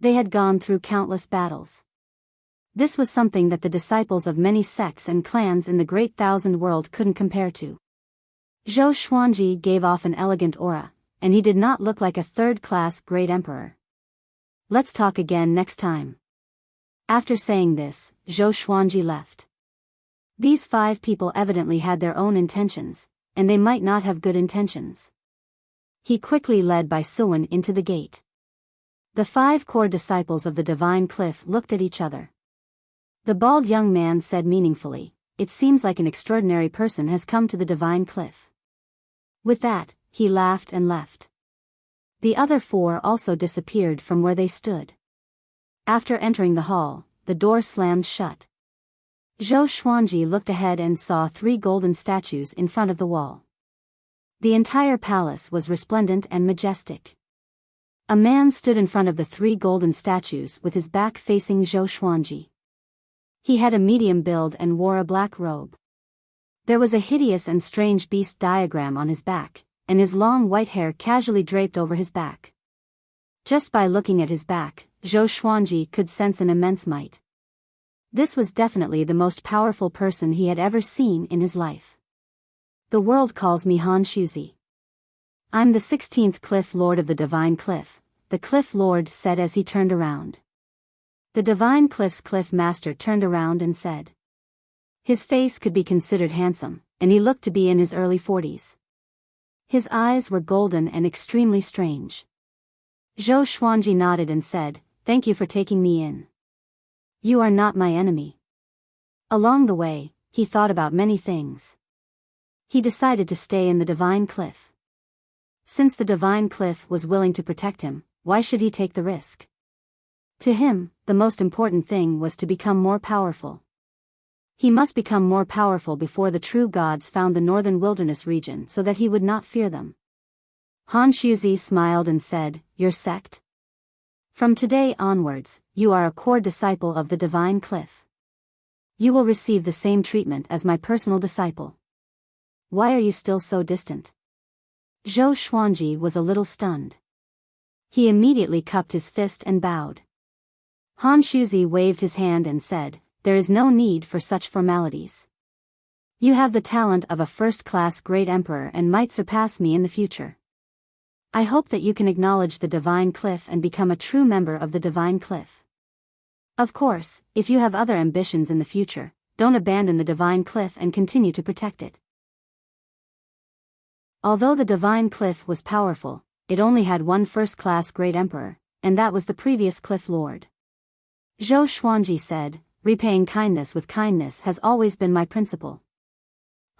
They had gone through countless battles. This was something that the disciples of many sects and clans in the Great Thousand World couldn't compare to. Zhou Xuanji gave off an elegant aura, and he did not look like a 3rd-class great emperor. "Let's talk again next time." After saying this, Zhou Xuanji left. These 5 people evidently had their own intentions, and they might not have good intentions. He quickly led Bai Suwen into the gate. The 5 core disciples of the Divine Cliff looked at each other. The bald young man said meaningfully, "It seems like an extraordinary person has come to the Divine Cliff." With that, he laughed and left. The other 4 also disappeared from where they stood. After entering the hall, the door slammed shut. Zhou Xuanji looked ahead and saw 3 golden statues in front of the wall. The entire palace was resplendent and majestic. A man stood in front of the 3 golden statues with his back facing Zhou Xuanji. He had a medium build and wore a black robe. There was a hideous and strange beast diagram on his back, and his long white hair casually draped over his back. Just by looking at his back, Zhou Xuanji could sense an immense might. This was definitely the most powerful person he had ever seen in his life. "The world calls me Han Shuzi. I'm the 16th Cliff Lord of the Divine Cliff," the Cliff Lord said as he turned around. The Divine Cliff's Cliff Master turned around and said. His face could be considered handsome, and he looked to be in his early 40s. His eyes were golden and extremely strange. Zhou Xuanji nodded and said, "Thank you for taking me in. You are not my enemy." Along the way, he thought about many things. He decided to stay in the Divine Cliff. Since the Divine Cliff was willing to protect him, why should he take the risk? To him, the most important thing was to become more powerful. He must become more powerful before the true gods found the northern wilderness region so that he would not fear them. Han Shuzi smiled and said, "Your sect? From today onwards, you are a core disciple of the Divine Cliff. You will receive the same treatment as my personal disciple." Why are you still so distant? Zhou Xuanji was a little stunned. He immediately cupped his fist and bowed. Han Shuzi waved his hand and said, "There is no need for such formalities. You have the talent of a first-class great emperor and might surpass me in the future. I hope that you can acknowledge the Divine Cliff and become a true member of the Divine Cliff. Of course, if you have other ambitions in the future, don't abandon the Divine Cliff and continue to protect it." Although the Divine Cliff was powerful, it only had one first-class great emperor, and that was the previous Cliff Lord. Zhou Xuanji said, "Repaying kindness with kindness has always been my principle."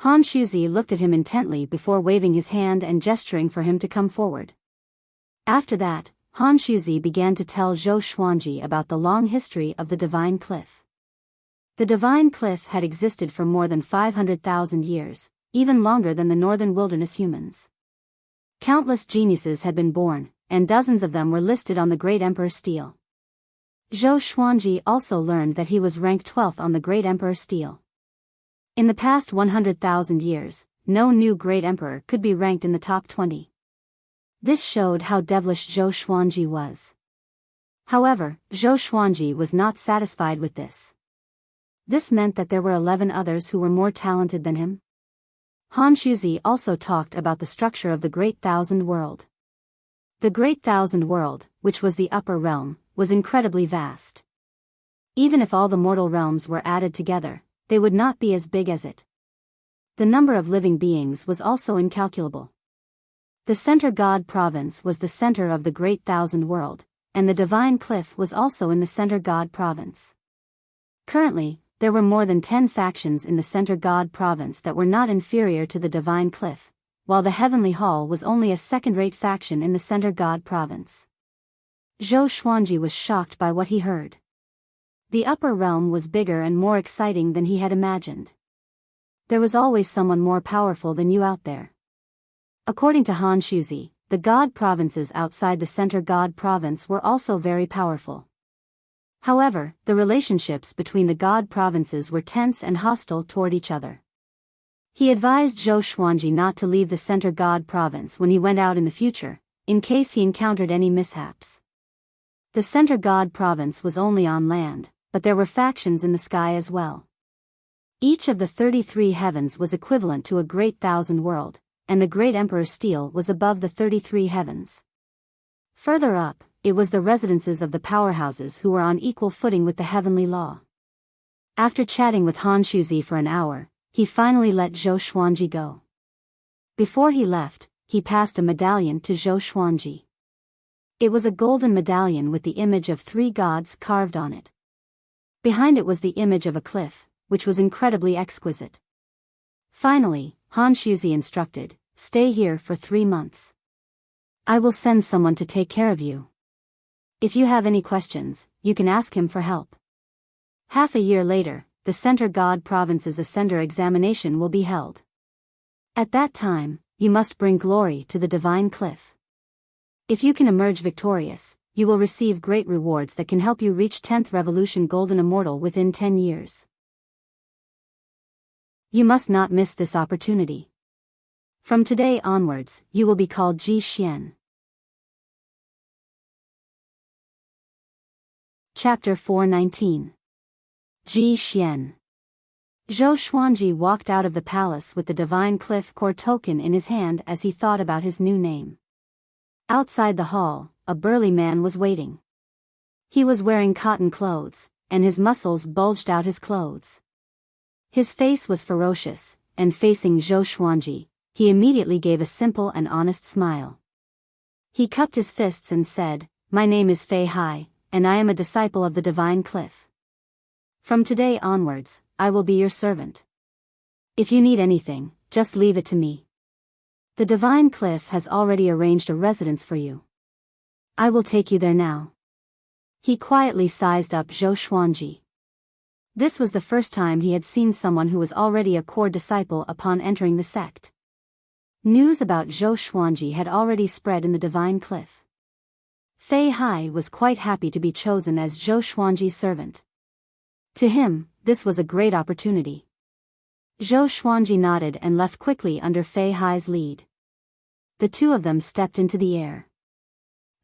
Han Shuzi looked at him intently before waving his hand and gesturing for him to come forward. After that, Han Shuzi began to tell Zhou Xuanji about the long history of the Divine Cliff. The Divine Cliff had existed for more than 500,000 years, even longer than the northern wilderness humans. Countless geniuses had been born, and dozens of them were listed on the Great Emperor's stele. Zhou Xuanji also learned that he was ranked 12th on the Great Emperor's stele. In the past 100,000 years, no new great emperor could be ranked in the top 20. This showed how devilish Zhou Xuanji was. However, Zhou Xuanji was not satisfied with this. This meant that there were 11 others who were more talented than him. Han Shuzi also talked about the structure of the Great Thousand World. The Great Thousand World, which was the upper realm, was incredibly vast. Even if all the mortal realms were added together, they would not be as big as it. The number of living beings was also incalculable. The Center God Province was the center of the Great Thousand World, and the Divine Cliff was also in the Center God Province. Currently, there were more than 10 factions in the Center God Province that were not inferior to the Divine Cliff, while the Heavenly Hall was only a second-rate faction in the Center God Province. Zhou Xuanji was shocked by what he heard. The upper realm was bigger and more exciting than he had imagined. There was always someone more powerful than you out there. According to Han Shuzi, the God provinces outside the Center God Province were also very powerful. However, the relationships between the God provinces were tense and hostile toward each other. He advised Zhou Xuanji not to leave the Center God Province when he went out in the future, in case he encountered any mishaps. The Center God Province was only on land, but there were factions in the sky as well. Each of the 33 heavens was equivalent to a Great Thousand World, and the Great Emperor's stele was above the 33 heavens. Further up, it was the residences of the powerhouses who were on equal footing with the heavenly law. After chatting with Han Shuzi for an hour, he finally let Zhou Xuanji go. Before he left, he passed a medallion to Zhou Xuanji. It was a golden medallion with the image of 3 gods carved on it. Behind it was the image of a cliff, which was incredibly exquisite. Finally, Han Shuzi instructed, "Stay here for 3 months. I will send someone to take care of you. If you have any questions, you can ask him for help." Half a year later, the Center God Province's Ascender examination will be held. At that time, you must bring glory to the Divine Cliff. If you can emerge victorious, you will receive great rewards that can help you reach 10th Revolution Golden Immortal within 10 years. You must not miss this opportunity. From today onwards, you will be called Ji Xian. Chapter 419. Ji Xian. Zhou Xuanji walked out of the palace with the Divine Cliff core token in his hand as he thought about his new name. Outside the hall, a burly man was waiting. He was wearing cotton clothes, and his muscles bulged out his clothes. His face was ferocious, and facing Zhou Xuanji, he immediately gave a simple and honest smile. He cupped his fists and said, "My name is Fei Hai, and I am a disciple of the Divine Cliff. From today onwards, I will be your servant. If you need anything, just leave it to me. The Divine Cliff has already arranged a residence for you. I will take you there now." He quietly sized up Zhou Xuanji. This was the first time he had seen someone who was already a core disciple upon entering the sect. News about Zhou Xuanji had already spread in the Divine Cliff. Fei Hai was quite happy to be chosen as Zhou Xuanji's servant. To him, this was a great opportunity. Zhou Xuanji nodded and left quickly under Fei Hai's lead. The two of them stepped into the air.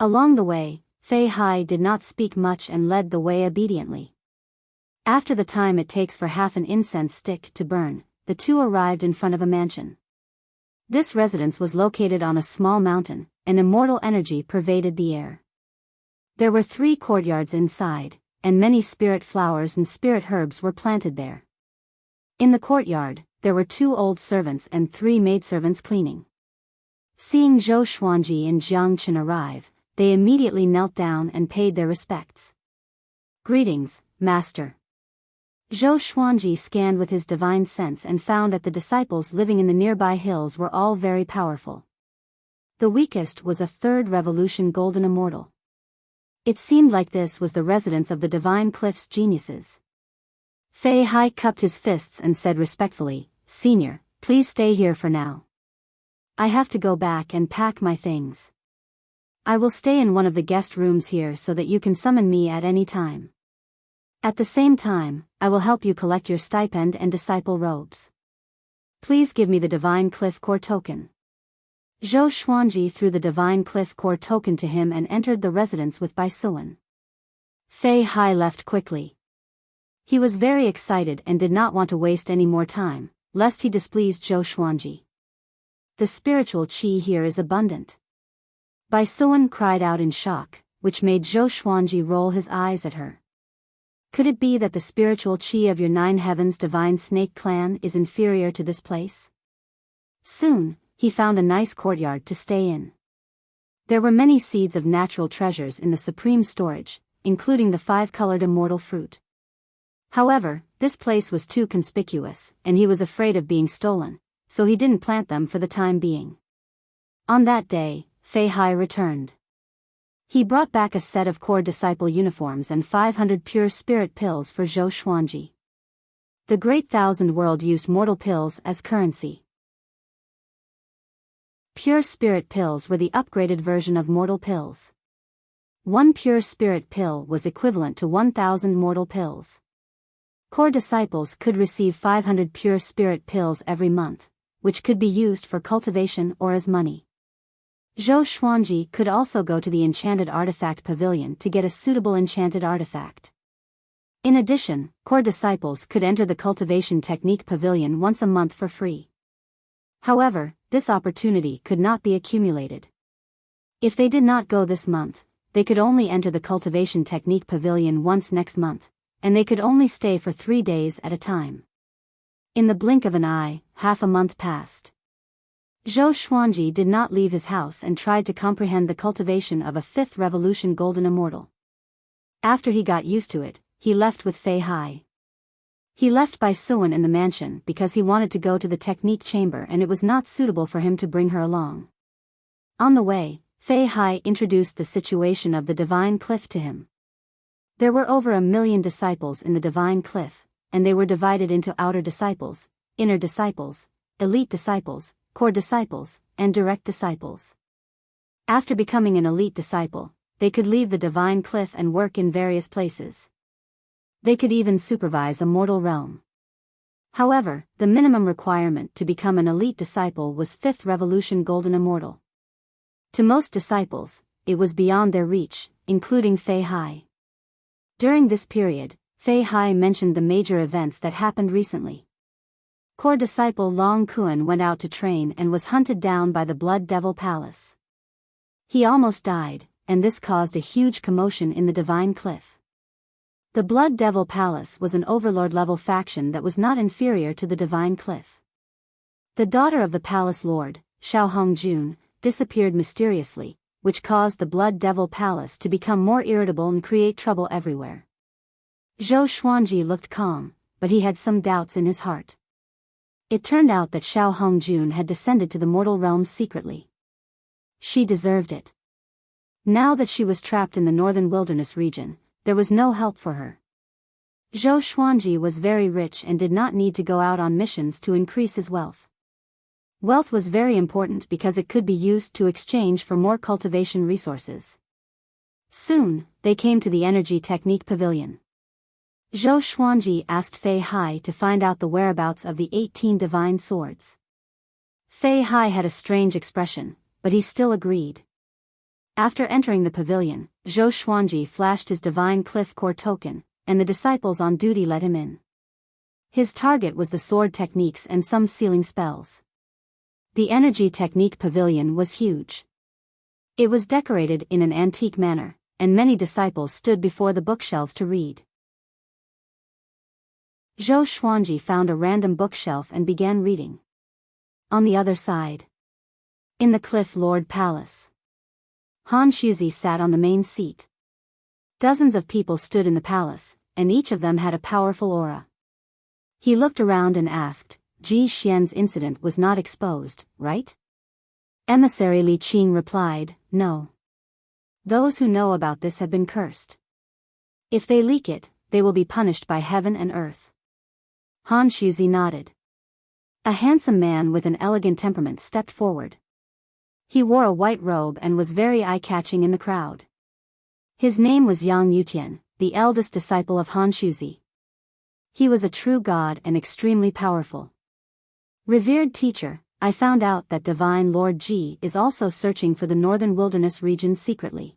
Along the way, Fei Hai did not speak much and led the way obediently. After the time it takes for half an incense stick to burn, the two arrived in front of a mansion. This residence was located on a small mountain, and immortal energy pervaded the air. There were 3 courtyards inside, and many spirit flowers and spirit herbs were planted there. In the courtyard, there were 2 old servants and 3 maidservants cleaning. Seeing Zhou Xuanji and Jiang Chen arrive, they immediately knelt down and paid their respects. "Greetings, Master." Zhou Xuanji scanned with his divine sense and found that the disciples living in the nearby hills were all very powerful. The weakest was a 3rd revolution golden immortal. It seemed like this was the residence of the Divine Cliff's geniuses. Fei Hai cupped his fists and said respectfully, "Senior, please stay here for now. I have to go back and pack my things. I will stay in one of the guest rooms here so that you can summon me at any time. At the same time, I will help you collect your stipend and disciple robes. Please give me the Divine Cliff Core token." Zhou Xuanji threw the Divine Cliff Core token to him and entered the residence with Baisuan. Fei Hai left quickly. He was very excited and did not want to waste any more time, lest he displeased Zhou Xuanji. The spiritual qi here is abundant. Baisuan cried out in shock, which made Zhou Xuanji roll his eyes at her. Could it be that the spiritual qi of your 9 heavens divine snake clan is inferior to this place? Soon, he found a nice courtyard to stay in. There were many seeds of natural treasures in the supreme storage, including the 5-colored immortal fruit. However, this place was too conspicuous, and he was afraid of being stolen, so he didn't plant them for the time being. On that day, Fei Hai returned. He brought back a set of core disciple uniforms and 500 pure spirit pills for Zhou Xuanji. The Great Thousand World used mortal pills as currency. Pure spirit pills were the upgraded version of mortal pills. 1 pure spirit pill was equivalent to 1,000 mortal pills. Core disciples could receive 500 pure spirit pills every month, which could be used for cultivation or as money. Zhou Xuanji could also go to the Enchanted Artifact Pavilion to get a suitable enchanted artifact. In addition, core disciples could enter the Cultivation Technique Pavilion once a month for free. However, this opportunity could not be accumulated. If they did not go this month, they could only enter the Cultivation Technique Pavilion once next month, and they could only stay for 3 days at a time. In the blink of an eye, half a month passed. Zhou Xuanji did not leave his house and tried to comprehend the cultivation of a 5th revolution golden immortal. After he got used to it, he left with Fei Hai. He left Baisuan in the mansion because he wanted to go to the technique chamber and it was not suitable for him to bring her along. On the way, Fei Hai introduced the situation of the Divine Cliff to him. There were over 1 million disciples in the Divine Cliff, and they were divided into outer disciples, inner disciples, elite disciples, core disciples, and direct disciples. After becoming an elite disciple, they could leave the Divine Cliff and work in various places. They could even supervise a mortal realm. However, the minimum requirement to become an elite disciple was 5th revolution golden immortal. To most disciples, it was beyond their reach, including Fei Hai. During this period, Fei Hai mentioned the major events that happened recently. Core disciple Long Kuan went out to train and was hunted down by the Blood Devil Palace. He almost died, and this caused a huge commotion in the Divine Cliff. The Blood Devil Palace was an overlord-level faction that was not inferior to the Divine Cliff. The daughter of the palace lord, Xiao Hongjun, disappeared mysteriously, which caused the Blood Devil Palace to become more irritable and create trouble everywhere. Zhou Xuanji looked calm, but he had some doubts in his heart. It turned out that Xiao Hongjun had descended to the mortal realms secretly. She deserved it. Now that she was trapped in the northern wilderness region, there was no help for her. Zhou Xuanji was very rich and did not need to go out on missions to increase his wealth. Wealth was very important because it could be used to exchange for more cultivation resources. Soon, they came to the Energy Technique Pavilion. Zhou Xuanji asked Fei Hai to find out the whereabouts of the 18 divine swords. Fei Hai had a strange expression, but he still agreed. After entering the pavilion, Zhou Xuanji flashed his divine cliff core token, and the disciples on duty let him in. His target was the sword techniques and some sealing spells. The energy technique pavilion was huge. It was decorated in an antique manner, and many disciples stood before the bookshelves to read. Zhou Xuanji found a random bookshelf and began reading. On the other side, in the Cliff Lord Palace, Han Shuzi sat on the main seat. Dozens of people stood in the palace, and each of them had a powerful aura. He looked around and asked, Ji Xian's incident was not exposed, right? Emissary Li Qing replied, no. Those who know about this have been cursed. If they leak it, they will be punished by heaven and earth. Han Shuzi nodded. A handsome man with an elegant temperament stepped forward. He wore a white robe and was very eye-catching in the crowd. His name was Yang Yutian, the eldest disciple of Han Shuzi. He was a true god and extremely powerful. Revered teacher, I found out that Divine Lord Ji is also searching for the northern wilderness region secretly.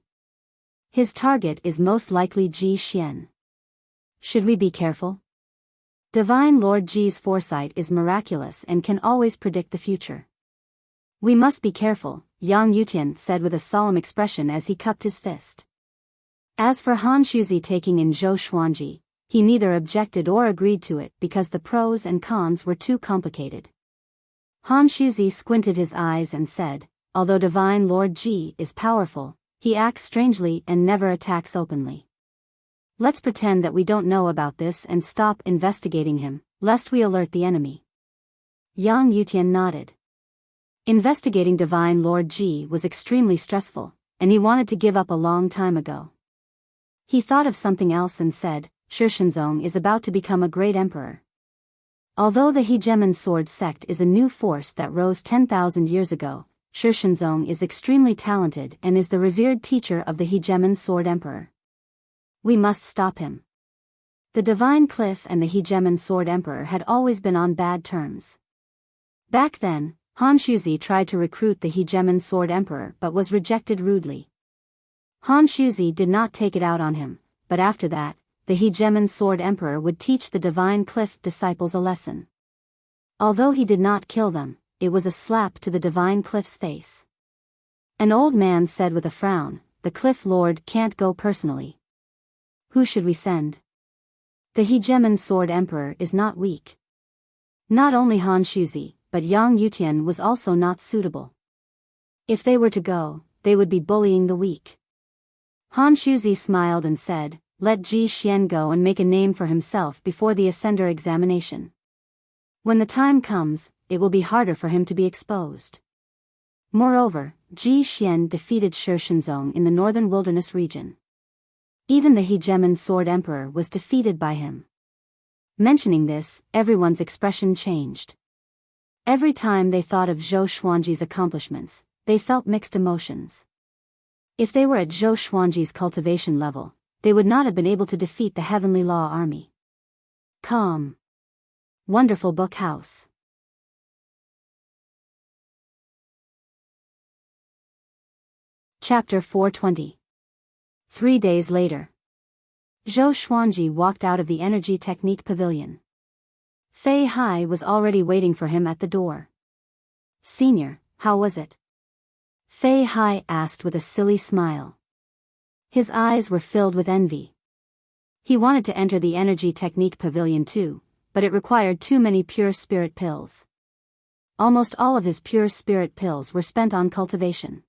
His target is most likely Ji Xian. Should we be careful? Divine Lord Ji's foresight is miraculous and can always predict the future. We must be careful, Yang Yutian said with a solemn expression as he cupped his fist. As for Han Shuzi taking in Zhou Xuanji, he neither objected or agreed to it because the pros and cons were too complicated. Han Shuzi squinted his eyes and said, although Divine Lord Ji is powerful, he acts strangely and never attacks openly. Let's pretend that we don't know about this and stop investigating him, lest we alert the enemy. Yang Yutian nodded. Investigating Divine Lord Ji was extremely stressful, and he wanted to give up a long time ago. He thought of something else and said, Shishenzong is about to become a great emperor. Although the Hegemon sword sect is a new force that rose 10,000 years ago, Shishenzong is extremely talented and is the revered teacher of the Hegemon sword emperor. We must stop him. The Divine Cliff and the Hegemon sword emperor had always been on bad terms. Back then, Han Shuzi tried to recruit the Hegemon sword emperor but was rejected rudely. Han Shuzi did not take it out on him, but after that, the Hegemon sword emperor would teach the Divine Cliff disciples a lesson. Although he did not kill them, it was a slap to the Divine Cliff's face. An old man said with a frown, the Cliff Lord can't go personally. Who should we send? The Hegemon sword emperor is not weak. Not only Han Shuzi, but Yang Yutian was also not suitable. If they were to go, they would be bullying the weak. Han Shuzi smiled and said, let Ji Xian go and make a name for himself before the Ascender examination. When the time comes, it will be harder for him to be exposed. Moreover, Ji Xian defeated Shishenzong in the northern wilderness region. Even the Hegemon sword emperor was defeated by him. Mentioning this, everyone's expression changed. Every time they thought of Zhou Xuanji's accomplishments, they felt mixed emotions. If they were at Zhou Xuanji's cultivation level, they would not have been able to defeat the Heavenly Law Army. Calm. Wonderful Book House. Chapter 420. 3 days later. Zhou Xuanji walked out of the Energy Technique Pavilion. Fei Hai was already waiting for him at the door. Senior, how was it? Fei Hai asked with a silly smile. His eyes were filled with envy. He wanted to enter the Energy Technique Pavilion too, but it required too many pure spirit pills. Almost all of his pure spirit pills were spent on cultivation.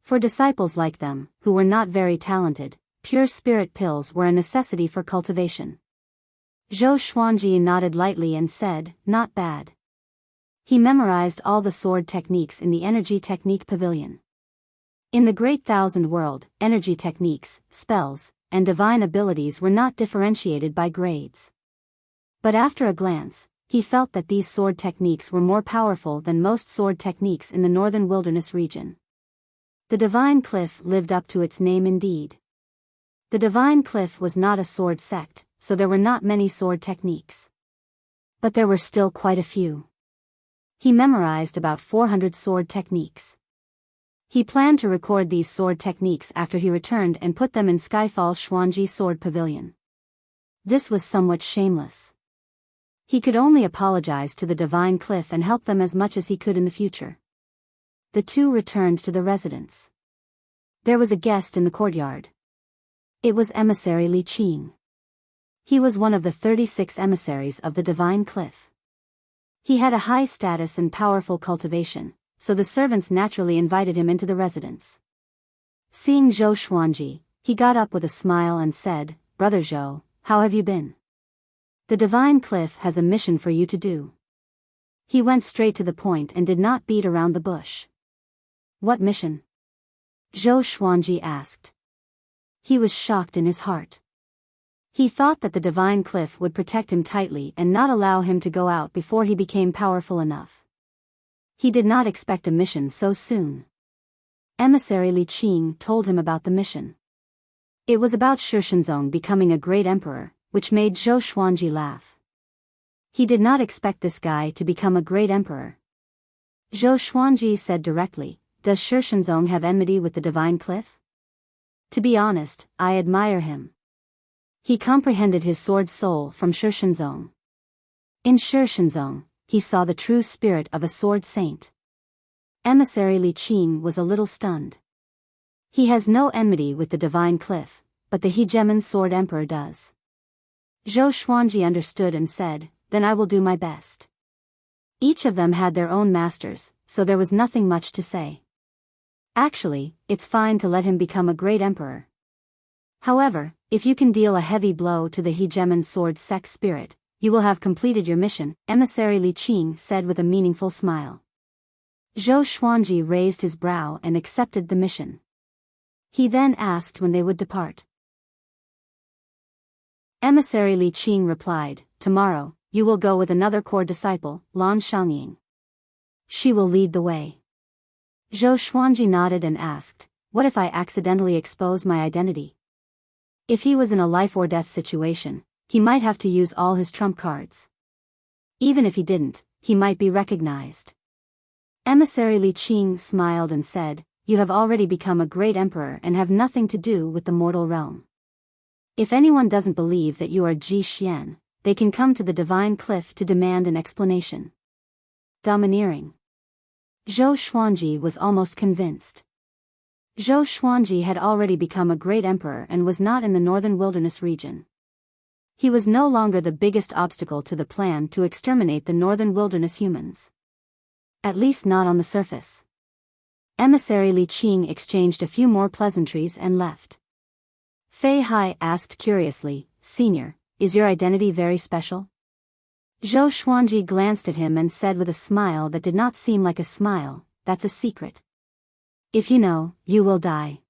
For disciples like them, who were not very talented, pure spirit pills were a necessity for cultivation. Zhou Xuanji nodded lightly and said, not bad. He memorized all the sword techniques in the Energy Technique Pavilion. In the Great Thousand World, energy techniques, spells, and divine abilities were not differentiated by grades. But after a glance, he felt that these sword techniques were more powerful than most sword techniques in the northern wilderness region. The Divine Cliff lived up to its name indeed. The Divine Cliff was not a sword sect, so there were not many sword techniques. But there were still quite a few. He memorized about 400 sword techniques. He planned to record these sword techniques after he returned and put them in Skyfall's Xuanji Sword Pavilion. This was somewhat shameless. He could only apologize to the Divine Cliff and help them as much as he could in the future. The two returned to the residence. There was a guest in the courtyard. It was Emissary Li Qing. He was one of the 36 emissaries of the Divine Cliff. He had a high status and powerful cultivation, so the servants naturally invited him into the residence. Seeing Zhou Xuanji, he got up with a smile and said, "Brother Zhou, how have you been? The Divine Cliff has a mission for you to do." He went straight to the point and did not beat around the bush. "What mission?" Zhou Xuanji asked. He was shocked in his heart. He thought that the Divine Cliff would protect him tightly and not allow him to go out before he became powerful enough. He did not expect a mission so soon. Emissary Li Qing told him about the mission. It was about Shishenzong becoming a great emperor, which made Zhou Xuanji laugh. He did not expect this guy to become a great emperor. Zhou Xuanji said directly, "Does Shishenzong have enmity with the Divine Cliff?" "To be honest, I admire him. He comprehended his sword soul from Shishenzong. In Shishenzong, he saw the true spirit of a sword saint." Emissary Li Qing was a little stunned. He has no enmity with the Divine Cliff, but the Hegemon Sword Emperor does. Zhou Xuanji understood and said, "Then I will do my best." Each of them had their own masters, so there was nothing much to say. Actually, it's fine to let him become a great emperor. However, if you can deal a heavy blow to the Hegemon Sword Sex spirit, you will have completed your mission, Emissary Li Qing said with a meaningful smile. Zhou Xuanji raised his brow and accepted the mission. He then asked when they would depart. Emissary Li Qing replied, "Tomorrow, you will go with another core disciple, Lan Shangying. She will lead the way." Zhou Xuanji nodded and asked, "What if I accidentally expose my identity?" If he was in a life-or-death situation, he might have to use all his trump cards. Even if he didn't, he might be recognized. Emissary Li Qing smiled and said, "You have already become a great emperor and have nothing to do with the mortal realm. If anyone doesn't believe that you are Ji Xian, they can come to the Divine Cliff to demand an explanation." Domineering. Zhou Xuanji was almost convinced. Zhou Xuanji had already become a great emperor and was not in the northern wilderness region. He was no longer the biggest obstacle to the plan to exterminate the northern wilderness humans. At least not on the surface. Emissary Li Qing exchanged a few more pleasantries and left. Fei Hai asked curiously, "Senior, is your identity very special?" Zhou Xuanji glanced at him and said with a smile that did not seem like a smile, "That's a secret. If you know, you will die."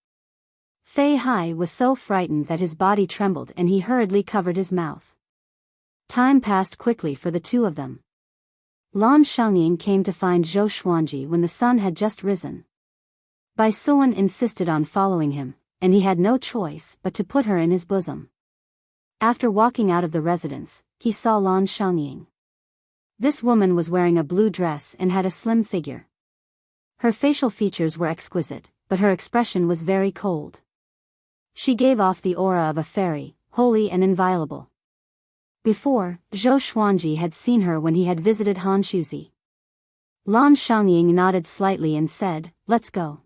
Fei Hai was so frightened that his body trembled and he hurriedly covered his mouth. Time passed quickly for the two of them. Lan Shangying came to find Zhou Xuanji when the sun had just risen. Bai Suan insisted on following him, and he had no choice but to put her in his bosom. After walking out of the residence, he saw Lan Shangying. This woman was wearing a blue dress and had a slim figure. Her facial features were exquisite, but her expression was very cold. She gave off the aura of a fairy, holy and inviolable. Before, Zhou Xuanji had seen her when he had visited Han Shuzi. Lan Shangying nodded slightly and said, "Let's go."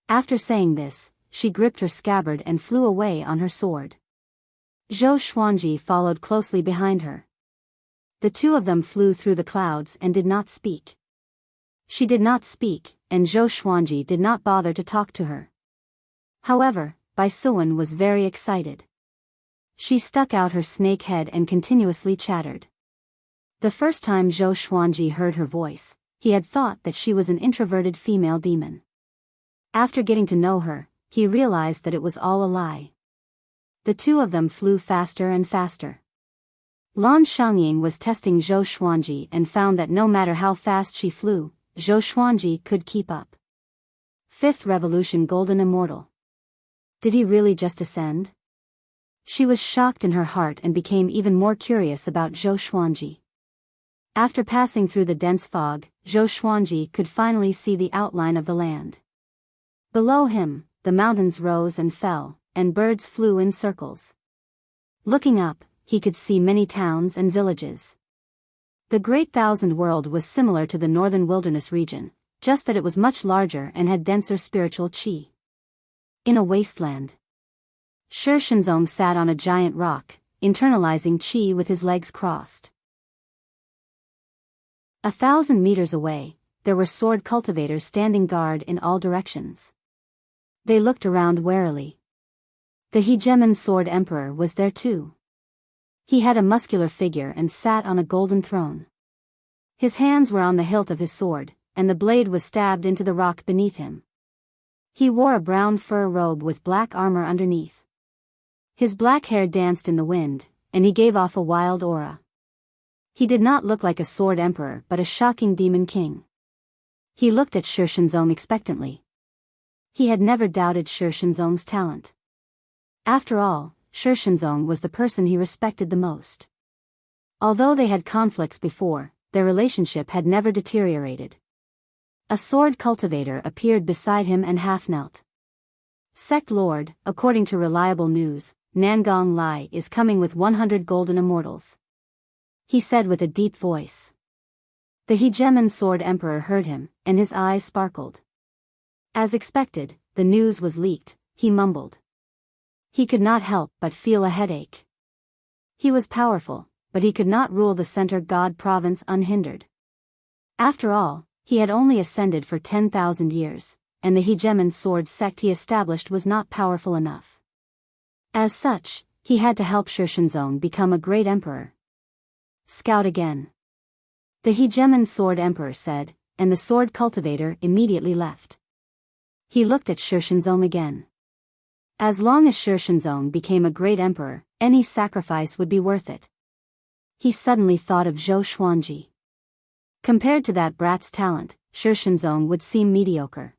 After saying this, she gripped her scabbard and flew away on her sword. Zhou Xuanji followed closely behind her. The two of them flew through the clouds and did not speak. She did not speak, and Zhou Xuanji did not bother to talk to her. However, Bai Suan was very excited. She stuck out her snake head and continuously chattered. The first time Zhou Xuanji heard her voice, he had thought that she was an introverted female demon. After getting to know her, he realized that it was all a lie. The two of them flew faster and faster. Lan Shangying was testing Zhou Xuanji and found that no matter how fast she flew, Zhou Xuanji could keep up. Fifth Revolution Golden Immortal. Did he really just ascend? She was shocked in her heart and became even more curious about Zhou Xuanji. After passing through the dense fog, Zhou Xuanji could finally see the outline of the land. Below him, the mountains rose and fell, and birds flew in circles. Looking up, he could see many towns and villages. The Great Thousand World was similar to the northern wilderness region, just that it was much larger and had denser spiritual qi. In a wasteland, Shi Shenzong sat on a giant rock, internalizing qi with his legs crossed. 1,000 meters away, there were sword cultivators standing guard in all directions. They looked around warily. The hegemon sword emperor was there too. He had a muscular figure and sat on a golden throne. His hands were on the hilt of his sword, and the blade was stabbed into the rock beneath him. He wore a brown fur robe with black armor underneath. His black hair danced in the wind, and he gave off a wild aura. He did not look like a sword emperor but a shocking demon king. He looked at Shi Shenzong expectantly. He had never doubted Shi Shenzong's talent. After all, Shi Shenzong was the person he respected the most. Although they had conflicts before, their relationship had never deteriorated. A sword cultivator appeared beside him and half-knelt. Sect Lord, according to reliable news, Nangong Lai is coming with 100 golden immortals, he said with a deep voice. The hegemon sword emperor heard him, and his eyes sparkled. As expected, the news was leaked, he mumbled. He could not help but feel a headache. He was powerful, but he could not rule the Center God province unhindered. After all, he had only ascended for 10,000 years, and the hegemon sword sect he established was not powerful enough. As such, he had to help Shi Shenzong become a great emperor. Scout again, the hegemon sword emperor said, and the sword cultivator immediately left. He looked at Shi Shenzong again. As long as Shi Shenzong became a great emperor, any sacrifice would be worth it. He suddenly thought of Zhou Xuanji. Compared to that brat's talent, Shi Shenzong would seem mediocre.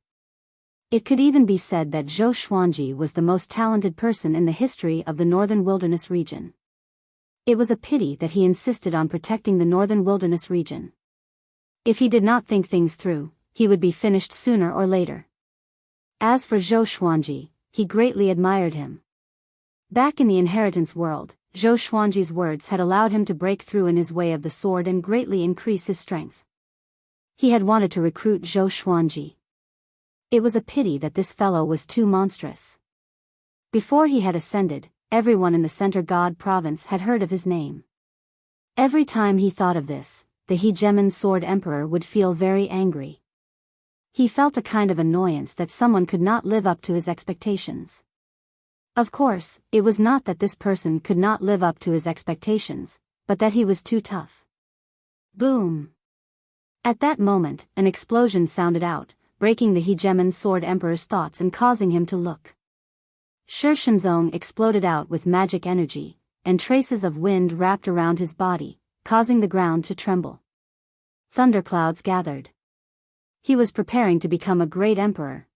It could even be said that Zhou Xuanji was the most talented person in the history of the northern wilderness region. It was a pity that he insisted on protecting the northern wilderness region. If he did not think things through, he would be finished sooner or later. As for Zhou Xuanji, he greatly admired him. Back in the inheritance world, Zhou Xuanji's words had allowed him to break through in his way of the sword and greatly increase his strength. He had wanted to recruit Zhou Xuanji. It was a pity that this fellow was too monstrous. Before he had ascended, everyone in the Center God province had heard of his name. Every time he thought of this, the hegemon sword emperor would feel very angry. He felt a kind of annoyance that someone could not live up to his expectations. Of course, it was not that this person could not live up to his expectations, but that he was too tough. Boom! At that moment, an explosion sounded out, breaking the hegemon sword emperor's thoughts and causing him to look. Shi Shenzong exploded out with magic energy, and traces of wind wrapped around his body, causing the ground to tremble. Thunderclouds gathered. He was preparing to become a great emperor.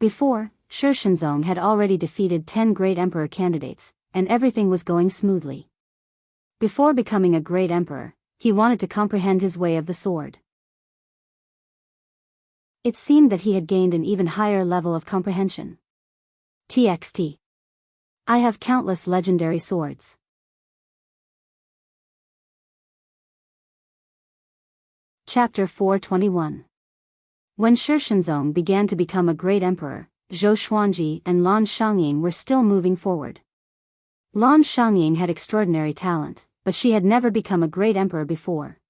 Before, Shi Shenzong had already defeated 10 great emperor candidates, and everything was going smoothly. Before becoming a great emperor, he wanted to comprehend his way of the sword. It seemed that he had gained an even higher level of comprehension. TXT. I have countless legendary swords. Chapter 421. When Shi Shenzong began to become a great emperor, Zhou Xuanji and Lan Xiangying were still moving forward. Lan Xiangying had extraordinary talent, but she had never become a great emperor before.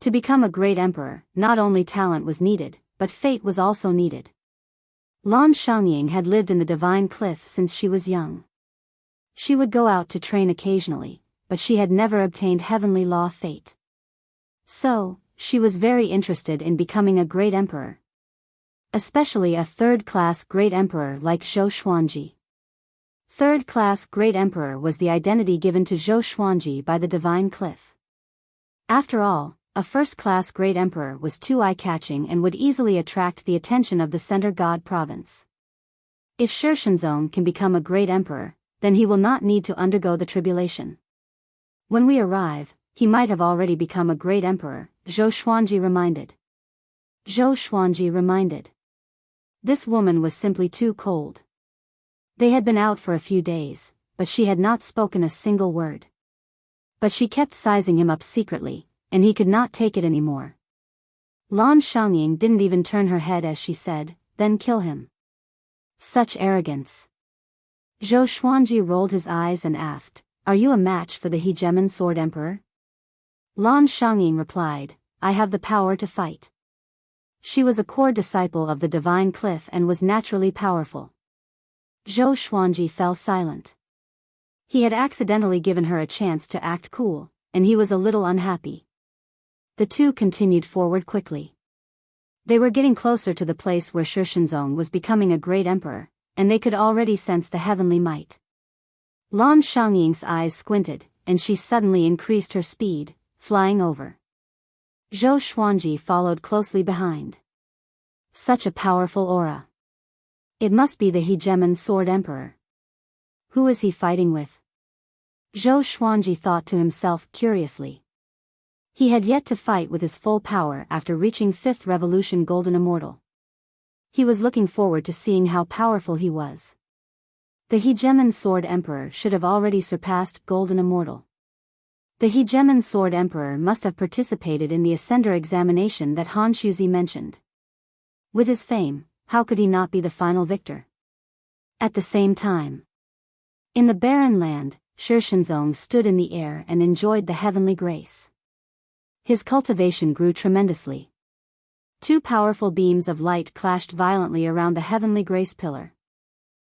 To become a great emperor, not only talent was needed, but fate was also needed. Lan Xiangying had lived in the Divine Cliff since she was young. She would go out to train occasionally, but she had never obtained heavenly law fate. So, she was very interested in becoming a great emperor. Especially a third-class great emperor like Zhou Xuanji. Third-class great emperor was the identity given to Zhou Xuanji by the Divine Cliff. After all, a first-class great emperor was too eye-catching and would easily attract the attention of the Center God province. If Shi Shenzong can become a great emperor, then he will not need to undergo the tribulation. When we arrive, he might have already become a great emperor, Zhou Xuanji reminded. Zhou Xuanji reminded. This woman was simply too cold. They had been out for a few days, but she had not spoken a single word. But she kept sizing him up secretly, and he could not take it anymore. Lan Xiangying didn't even turn her head as she said, "Then kill him." Such arrogance. Zhou Xuanji rolled his eyes and asked, "Are you a match for the hegemon sword emperor?" Lan Xiangying replied, "I have the power to fight." She was a core disciple of the divine cliff and was naturally powerful. Zhou Xuanji fell silent. He had accidentally given her a chance to act cool, and he was a little unhappy. The two continued forward quickly. They were getting closer to the place where Shishenzong was becoming a great emperor, and they could already sense the heavenly might. Lan Xiangying's eyes squinted, and she suddenly increased her speed, flying over. Zhou Xuanji followed closely behind. Such a powerful aura. It must be the hegemon sword emperor. Who is he fighting with? Zhou Xuanji thought to himself curiously. He had yet to fight with his full power after reaching 5th Revolution Golden Immortal. He was looking forward to seeing how powerful he was. The hegemon sword emperor should have already surpassed Golden Immortal. The hegemon sword emperor must have participated in the Ascender examination that Han Shuzi mentioned. With his fame, how could he not be the final victor? At the same time, in the barren land, Shishenzong stood in the air and enjoyed the heavenly grace. His cultivation grew tremendously. 2 powerful beams of light clashed violently around the heavenly grace pillar.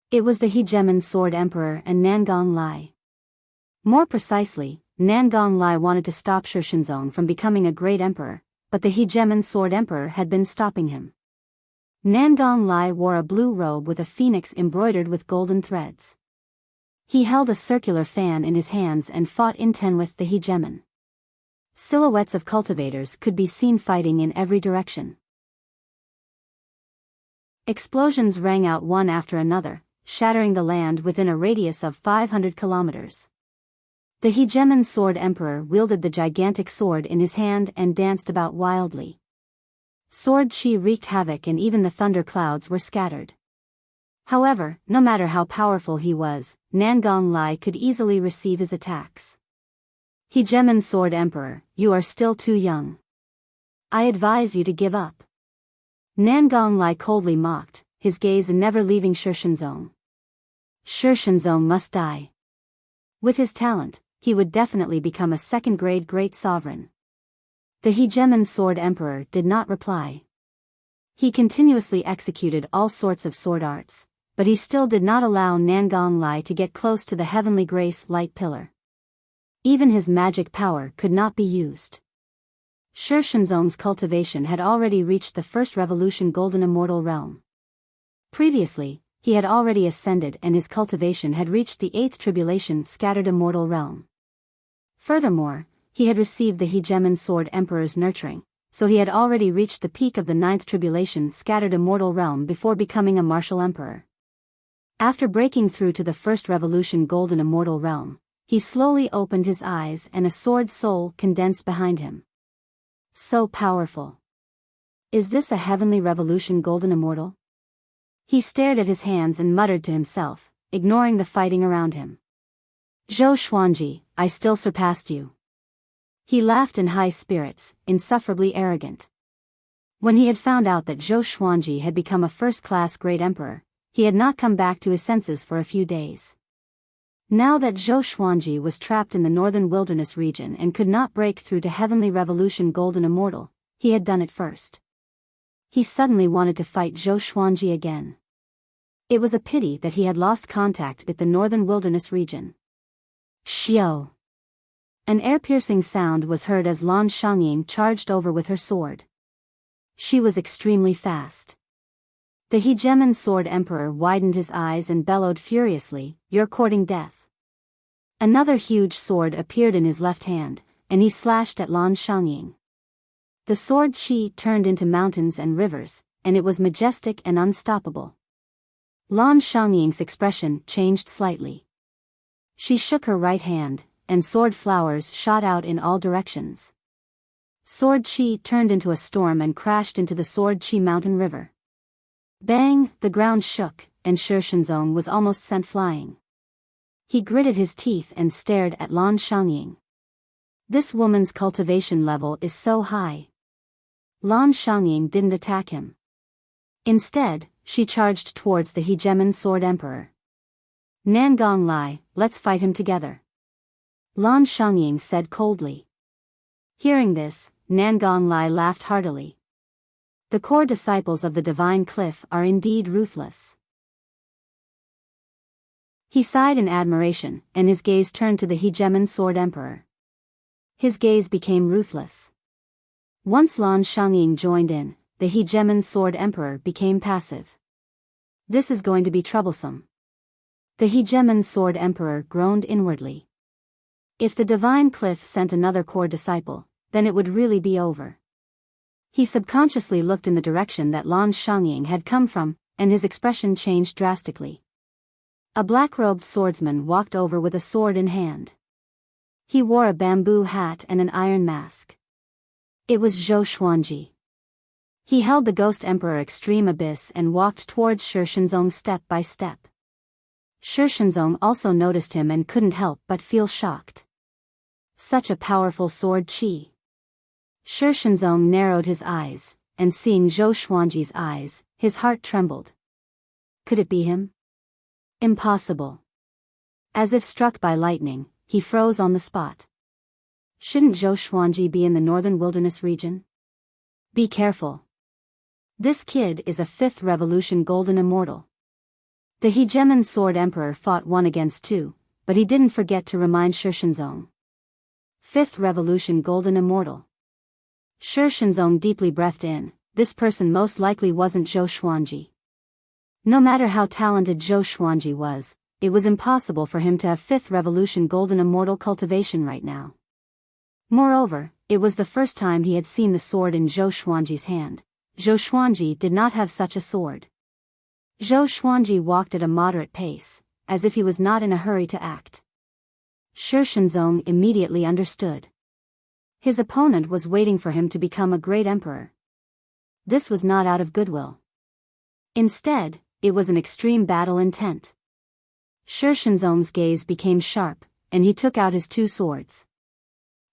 It was the hegemon sword emperor and Nangong Lai. More precisely, Nangong Lai wanted to stop Shishenzong from becoming a great emperor, but the hegemon sword emperor had been stopping him. Nangong Lai wore a blue robe with a phoenix embroidered with golden threads. He held a circular fan in his hands and fought in ten with the hegemon. Silhouettes of cultivators could be seen fighting in every direction. Explosions rang out one after another, shattering the land within a radius of 500 kilometers. The hegemon sword emperor wielded the gigantic sword in his hand and danced about wildly. Sword chi wreaked havoc and even the thunder clouds were scattered. However, no matter how powerful he was, Nangong Lai could easily receive his attacks. Hegemon sword emperor, you are still too young. I advise you to give up. Nangong Lai coldly mocked, his gaze never leaving Shishenzong. Shishenzong must die. With his talent, he would definitely become a second-grade great sovereign. The hegemon sword emperor did not reply. He continuously executed all sorts of sword arts, but he still did not allow Nangong Lai to get close to the heavenly grace light pillar. Even his magic power could not be used. Shishenzong's cultivation had already reached the 1st Revolution Golden Immortal realm. Previously, he had already ascended and his cultivation had reached the 8th Tribulation Scattered Immortal realm. Furthermore, he had received the hegemon sword emperor's nurturing, so he had already reached the peak of the 9th Tribulation Scattered Immortal realm before becoming a martial emperor. After breaking through to the 1st Revolution Golden Immortal realm, he slowly opened his eyes and a sword soul condensed behind him. So powerful. Is this a heavenly revolution Golden Immortal? He stared at his hands and muttered to himself, ignoring the fighting around him. Zhou Xuanji, I still surpassed you. He laughed in high spirits, insufferably arrogant. When he had found out that Zhou Xuanji had become a first-class great emperor, he had not come back to his senses for a few days. Now that Zhou Xuanji was trapped in the northern wilderness region and could not break through to Heavenly Revolution Golden Immortal, he had done it first. He suddenly wanted to fight Zhou Xuanji again. It was a pity that he had lost contact with the northern wilderness region. Xiao! An air-piercing sound was heard as Lan Xiangying charged over with her sword. She was extremely fast. The hegemon sword emperor widened his eyes and bellowed furiously, "You're courting death." Another huge sword appeared in his left hand, and he slashed at Lan Xiangying. The sword chi turned into mountains and rivers, and it was majestic and unstoppable. Lan Xiangying's expression changed slightly. She shook her right hand, and sword flowers shot out in all directions. Sword Chi turned into a storm and crashed into the Sword Chi mountain river. Bang, the ground shook, and Shi Shenzong was almost sent flying. He gritted his teeth and stared at Lan Xiangying. This woman's cultivation level is so high. Lan Xiangying didn't attack him. Instead, she charged towards the Hegemon Sword Emperor. Nangong Lai, let's fight him together. Lan Xiangying said coldly. Hearing this, Nangong Lai laughed heartily. The core disciples of the Divine Cliff are indeed ruthless. He sighed in admiration, and his gaze turned to the Hegemon Sword Emperor. His gaze became ruthless. Once Lan Xiangying joined in, the Hegemon Sword Emperor became passive. This is going to be troublesome. The Hegemon Sword Emperor groaned inwardly. If the Divine Cliff sent another core disciple, then it would really be over. He subconsciously looked in the direction that Lan Xiangying had come from, and his expression changed drastically. A black-robed swordsman walked over with a sword in hand. He wore a bamboo hat and an iron mask. It was Zhou Xuanji. He held the Ghost Emperor Extreme Abyss and walked towards Shi Shenzong step by step. Shi Shenzong also noticed him and couldn't help but feel shocked. Such a powerful sword chi. Shi Shenzong narrowed his eyes, and seeing Zhou Xuanji's eyes, his heart trembled. Could it be him? Impossible. As if struck by lightning, he froze on the spot. Shouldn't Zhou Xuanji be in the northern wilderness region? Be careful. This kid is a 5th Revolution Golden Immortal. The Hegemon Sword Emperor fought 1 against 2, but he didn't forget to remind Shi Shenzong. 5th Revolution Golden Immortal. Shi Shenzong deeply breathed in. This person most likely wasn't Zhou Xuanji. No matter how talented Zhou Xuanji was, it was impossible for him to have 5th Revolution Golden Immortal cultivation right now. Moreover, it was the first time he had seen the sword in Zhou Xuanji's hand. Zhou Xuanji did not have such a sword. Zhou Xuanji walked at a moderate pace, as if he was not in a hurry to act. Shi Shenzong immediately understood. His opponent was waiting for him to become a great emperor. This was not out of goodwill. Instead, it was an extreme battle intent. Shi Shenzong's gaze became sharp, and he took out his 2 swords.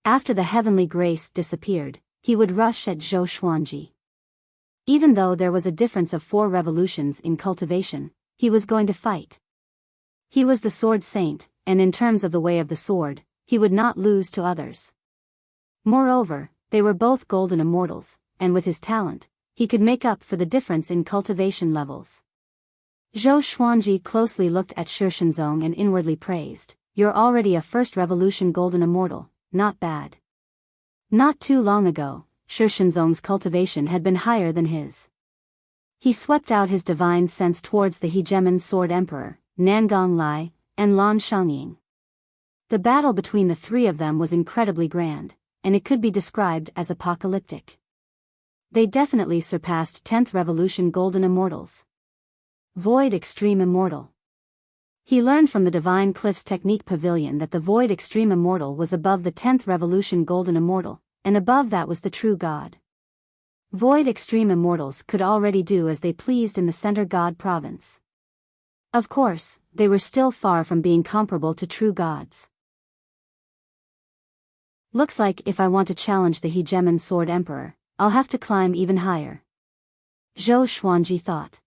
After the heavenly grace disappeared, he would rush at Zhou Xuanji. Even though there was a difference of 4 revolutions in cultivation, he was going to fight. He was the sword saint, and in terms of the way of the sword, he would not lose to others. Moreover, they were both golden immortals, and with his talent, he could make up for the difference in cultivation levels. Zhou Xuanji closely looked at Shi Shenzong and inwardly praised, "You're already a 1st Revolution Golden Immortal, not bad." Not too long ago, Shi Shenzong's cultivation had been higher than his. He swept out his divine sense towards the Hegemon Sword Emperor, Nangong Lai, and Lan Xiangying. The battle between the 3 of them was incredibly grand, and it could be described as apocalyptic. They definitely surpassed 10th Revolution Golden Immortals. Void Extreme Immortal. He learned from the Divine Cliff's Technique Pavilion that the Void Extreme Immortal was above the 10th Revolution Golden Immortal, and above that was the true God. Void Extreme Immortals could already do as they pleased in the Center God province. Of course, they were still far from being comparable to true gods. Looks like if I want to challenge the Hegemon Sword Emperor, I'll have to climb even higher. Zhou Xuanji thought.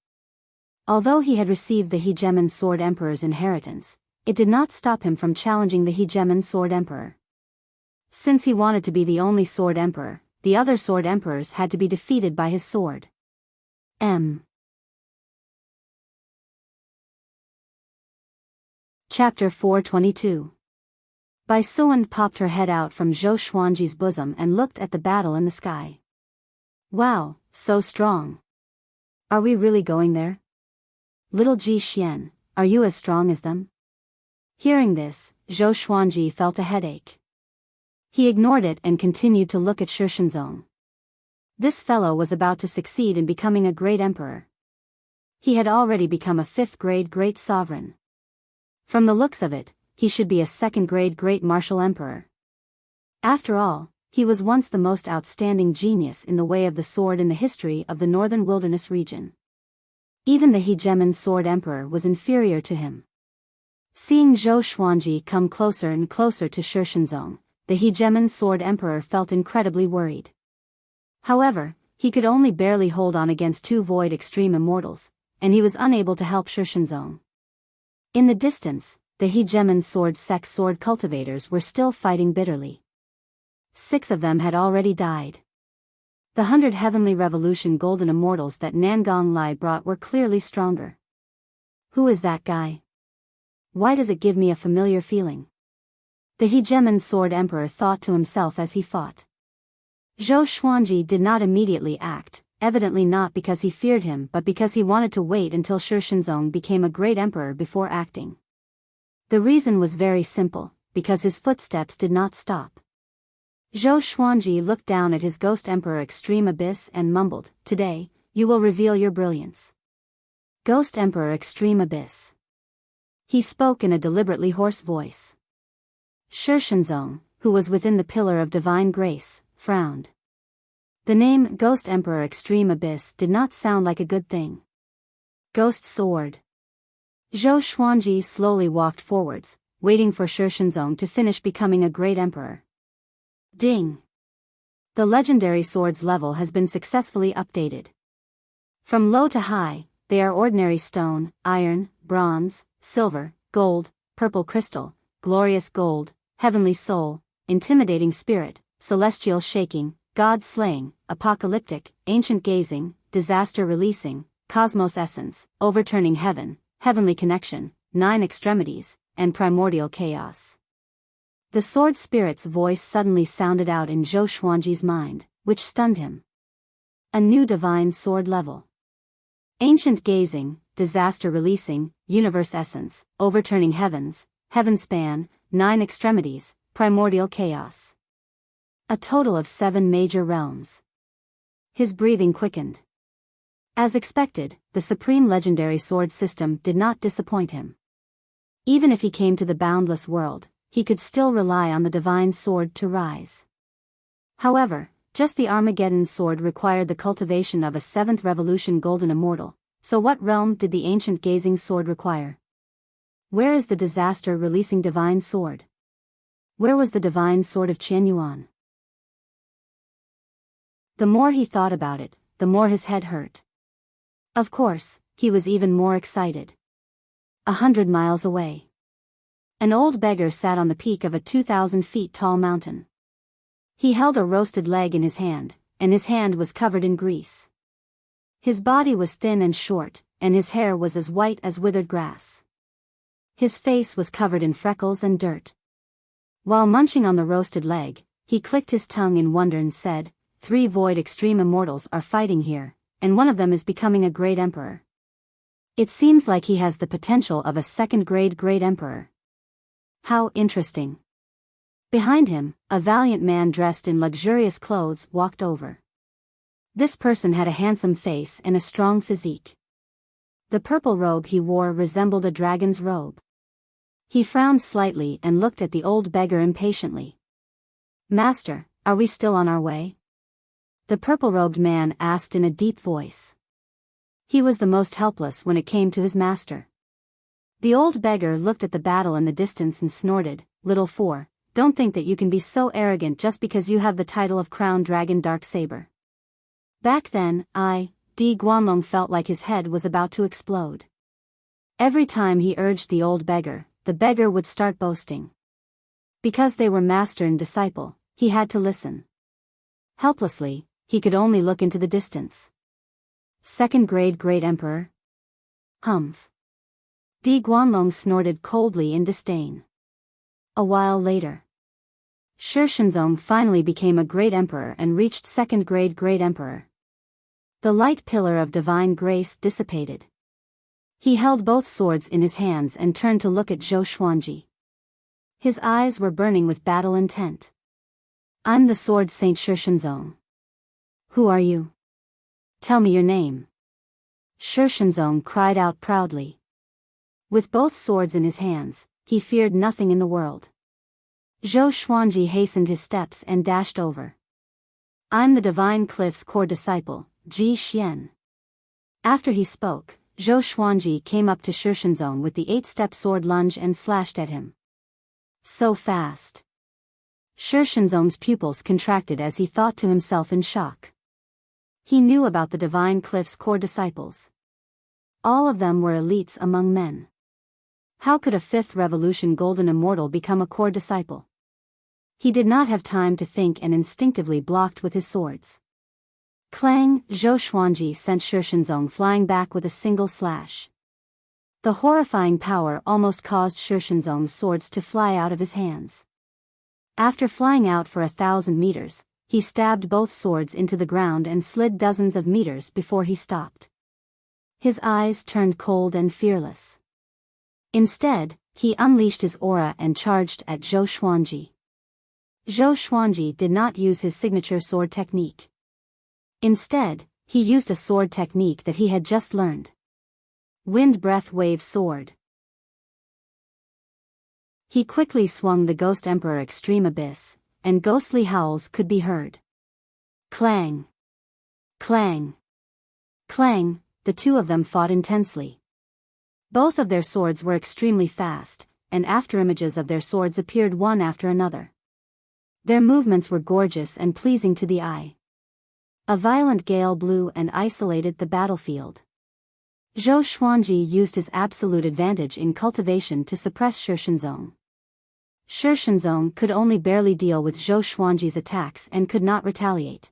Although he had received the Hegemon Sword Emperor's inheritance, it did not stop him from challenging the Hegemon Sword Emperor. Since he wanted to be the only Sword Emperor, the other Sword Emperors had to be defeated by his sword. Chapter 422. Bai Suan popped her head out from Zhou Xuanji's bosom and looked at the battle in the sky. Wow, so strong. Are we really going there? Little Ji Xian, are you as strong as them? Hearing this, Zhou Xuanji felt a headache. He ignored it and continued to look at Shi Shenzong. This fellow was about to succeed in becoming a great emperor. He had already become a 5th grade great sovereign. From the looks of it, he should be a second-grade great martial emperor. After all, he was once the most outstanding genius in the way of the sword in the history of the northern wilderness region. Even the hegemon sword emperor was inferior to him. Seeing Zhou Xuanji come closer and closer to Shi Shenzong, the hegemon sword emperor felt incredibly worried. However, he could only barely hold on against two void extreme immortals, and he was unable to help Shi Shenzong. In the distance, the hegemon sword sect sword cultivators were still fighting bitterly. 6 of them had already died. The 100 Heavenly Revolution golden immortals that Nangong Lai brought were clearly stronger. Who is that guy? Why does it give me a familiar feeling? The hegemon sword emperor thought to himself as he fought. Zhou Xuanji did not immediately act, evidently not because he feared him but because he wanted to wait until Shi Shenzong became a great emperor before acting. The reason was very simple, because his footsteps did not stop. Zhou Xuanji looked down at his ghost emperor Extreme Abyss and mumbled, "Today, you will reveal your brilliance." Ghost Emperor Extreme Abyss. He spoke in a deliberately hoarse voice. Shi Shenzong, who was within the pillar of divine grace, frowned. The name Ghost Emperor Extreme Abyss did not sound like a good thing. Ghost Sword. Zhou Xuanji slowly walked forwards, waiting for Shi Shenzong to finish becoming a great emperor. Ding! The legendary sword's level has been successfully updated. From low to high, they are ordinary stone, iron, bronze, silver, gold, purple crystal, glorious gold, heavenly soul, intimidating spirit, celestial shaking, god slaying, apocalyptic, ancient gazing, disaster releasing, cosmos essence, overturning heaven, heavenly connection, 9 extremities, and primordial chaos. The sword spirit's voice suddenly sounded out in Zhou Xuanji's mind, which stunned him. A new divine sword level. Ancient gazing, disaster releasing, universe essence, overturning heavens, heaven span, 9 extremities, primordial chaos. A total of 7 major realms. His breathing quickened. As expected, the supreme legendary sword system did not disappoint him. Even if he came to the boundless world, he could still rely on the divine sword to rise. However, just the Armageddon sword required the cultivation of a 7th revolution golden immortal, so what realm did the ancient gazing sword require? Where is the disaster releasing divine sword? Where was the divine sword of Qian Yuan? The more he thought about it, the more his head hurt. Of course, he was even more excited. 100 miles away. An old beggar sat on the peak of a 2,000 feet tall mountain. He held a roasted leg in his hand, and his hand was covered in grease. His body was thin and short, and his hair was as white as withered grass. His face was covered in freckles and dirt. While munching on the roasted leg, he clicked his tongue in wonder and said, 3 void extreme immortals are fighting here, and one of them is becoming a great emperor. It seems like he has the potential of a second-grade great emperor. How interesting. Behind him, a valiant man dressed in luxurious clothes walked over. This person had a handsome face and a strong physique. The purple robe he wore resembled a dragon's robe. He frowned slightly and looked at the old beggar impatiently. "Master, are we still on our way?" The purple-robed man asked in a deep voice. He was the most helpless when it came to his master. The old beggar looked at the battle in the distance and snorted, "Little fool, don't think that you can be so arrogant just because you have the title of Crown Dragon Darksaber." Back then, Di Guanlong felt like his head was about to explode. Every time he urged the old beggar, the beggar would start boasting. Because they were master and disciple, he had to listen. Helplessly, he could only look into the distance. Second-grade great emperor? Humph. Di Guanlong snorted coldly in disdain. A while later, Shi Shenzong finally became a great emperor and reached second-grade great emperor. The light pillar of divine grace dissipated. He held both swords in his hands and turned to look at Zhou Xuanji. His eyes were burning with battle intent. "I'm the Sword Saint Shi Shenzong." "Who are you? Tell me your name." Shi Shenzong cried out proudly. With both swords in his hands, he feared nothing in the world. Zhou Xuanji hastened his steps and dashed over. I'm the Divine Cliff's core disciple, Ji Xian. After he spoke, Zhou Xuanji came up to Shishenzong with the 8-step sword lunge and slashed at him. So fast. Shishenzong's pupils contracted as he thought to himself in shock. He knew about the Divine Cliff's core disciples. All of them were elites among men. How could a 5th revolution golden immortal become a core disciple? He did not have time to think and instinctively blocked with his swords. Clang! Zhou Xuanji sent Shishenzong flying back with a single slash. The horrifying power almost caused Shishenzong's swords to fly out of his hands. After flying out for 1,000 meters, he stabbed both swords into the ground and slid dozens of meters before he stopped. His eyes turned cold and fearless. Instead, he unleashed his aura and charged at Zhou Xuanji. Zhou Xuanji did not use his signature sword technique. Instead, he used a sword technique that he had just learned. Wind Breath Wave Sword. He quickly swung the Ghost Emperor Extreme Abyss, and ghostly howls could be heard. Clang! Clang! Clang! The two of them fought intensely. Both of their swords were extremely fast, and afterimages of their swords appeared one after another. Their movements were gorgeous and pleasing to the eye. A violent gale blew and isolated the battlefield. Zhou Xuanji used his absolute advantage in cultivation to suppress Shishenzong. Shishenzong could only barely deal with Zhou Xuanji's attacks and could not retaliate.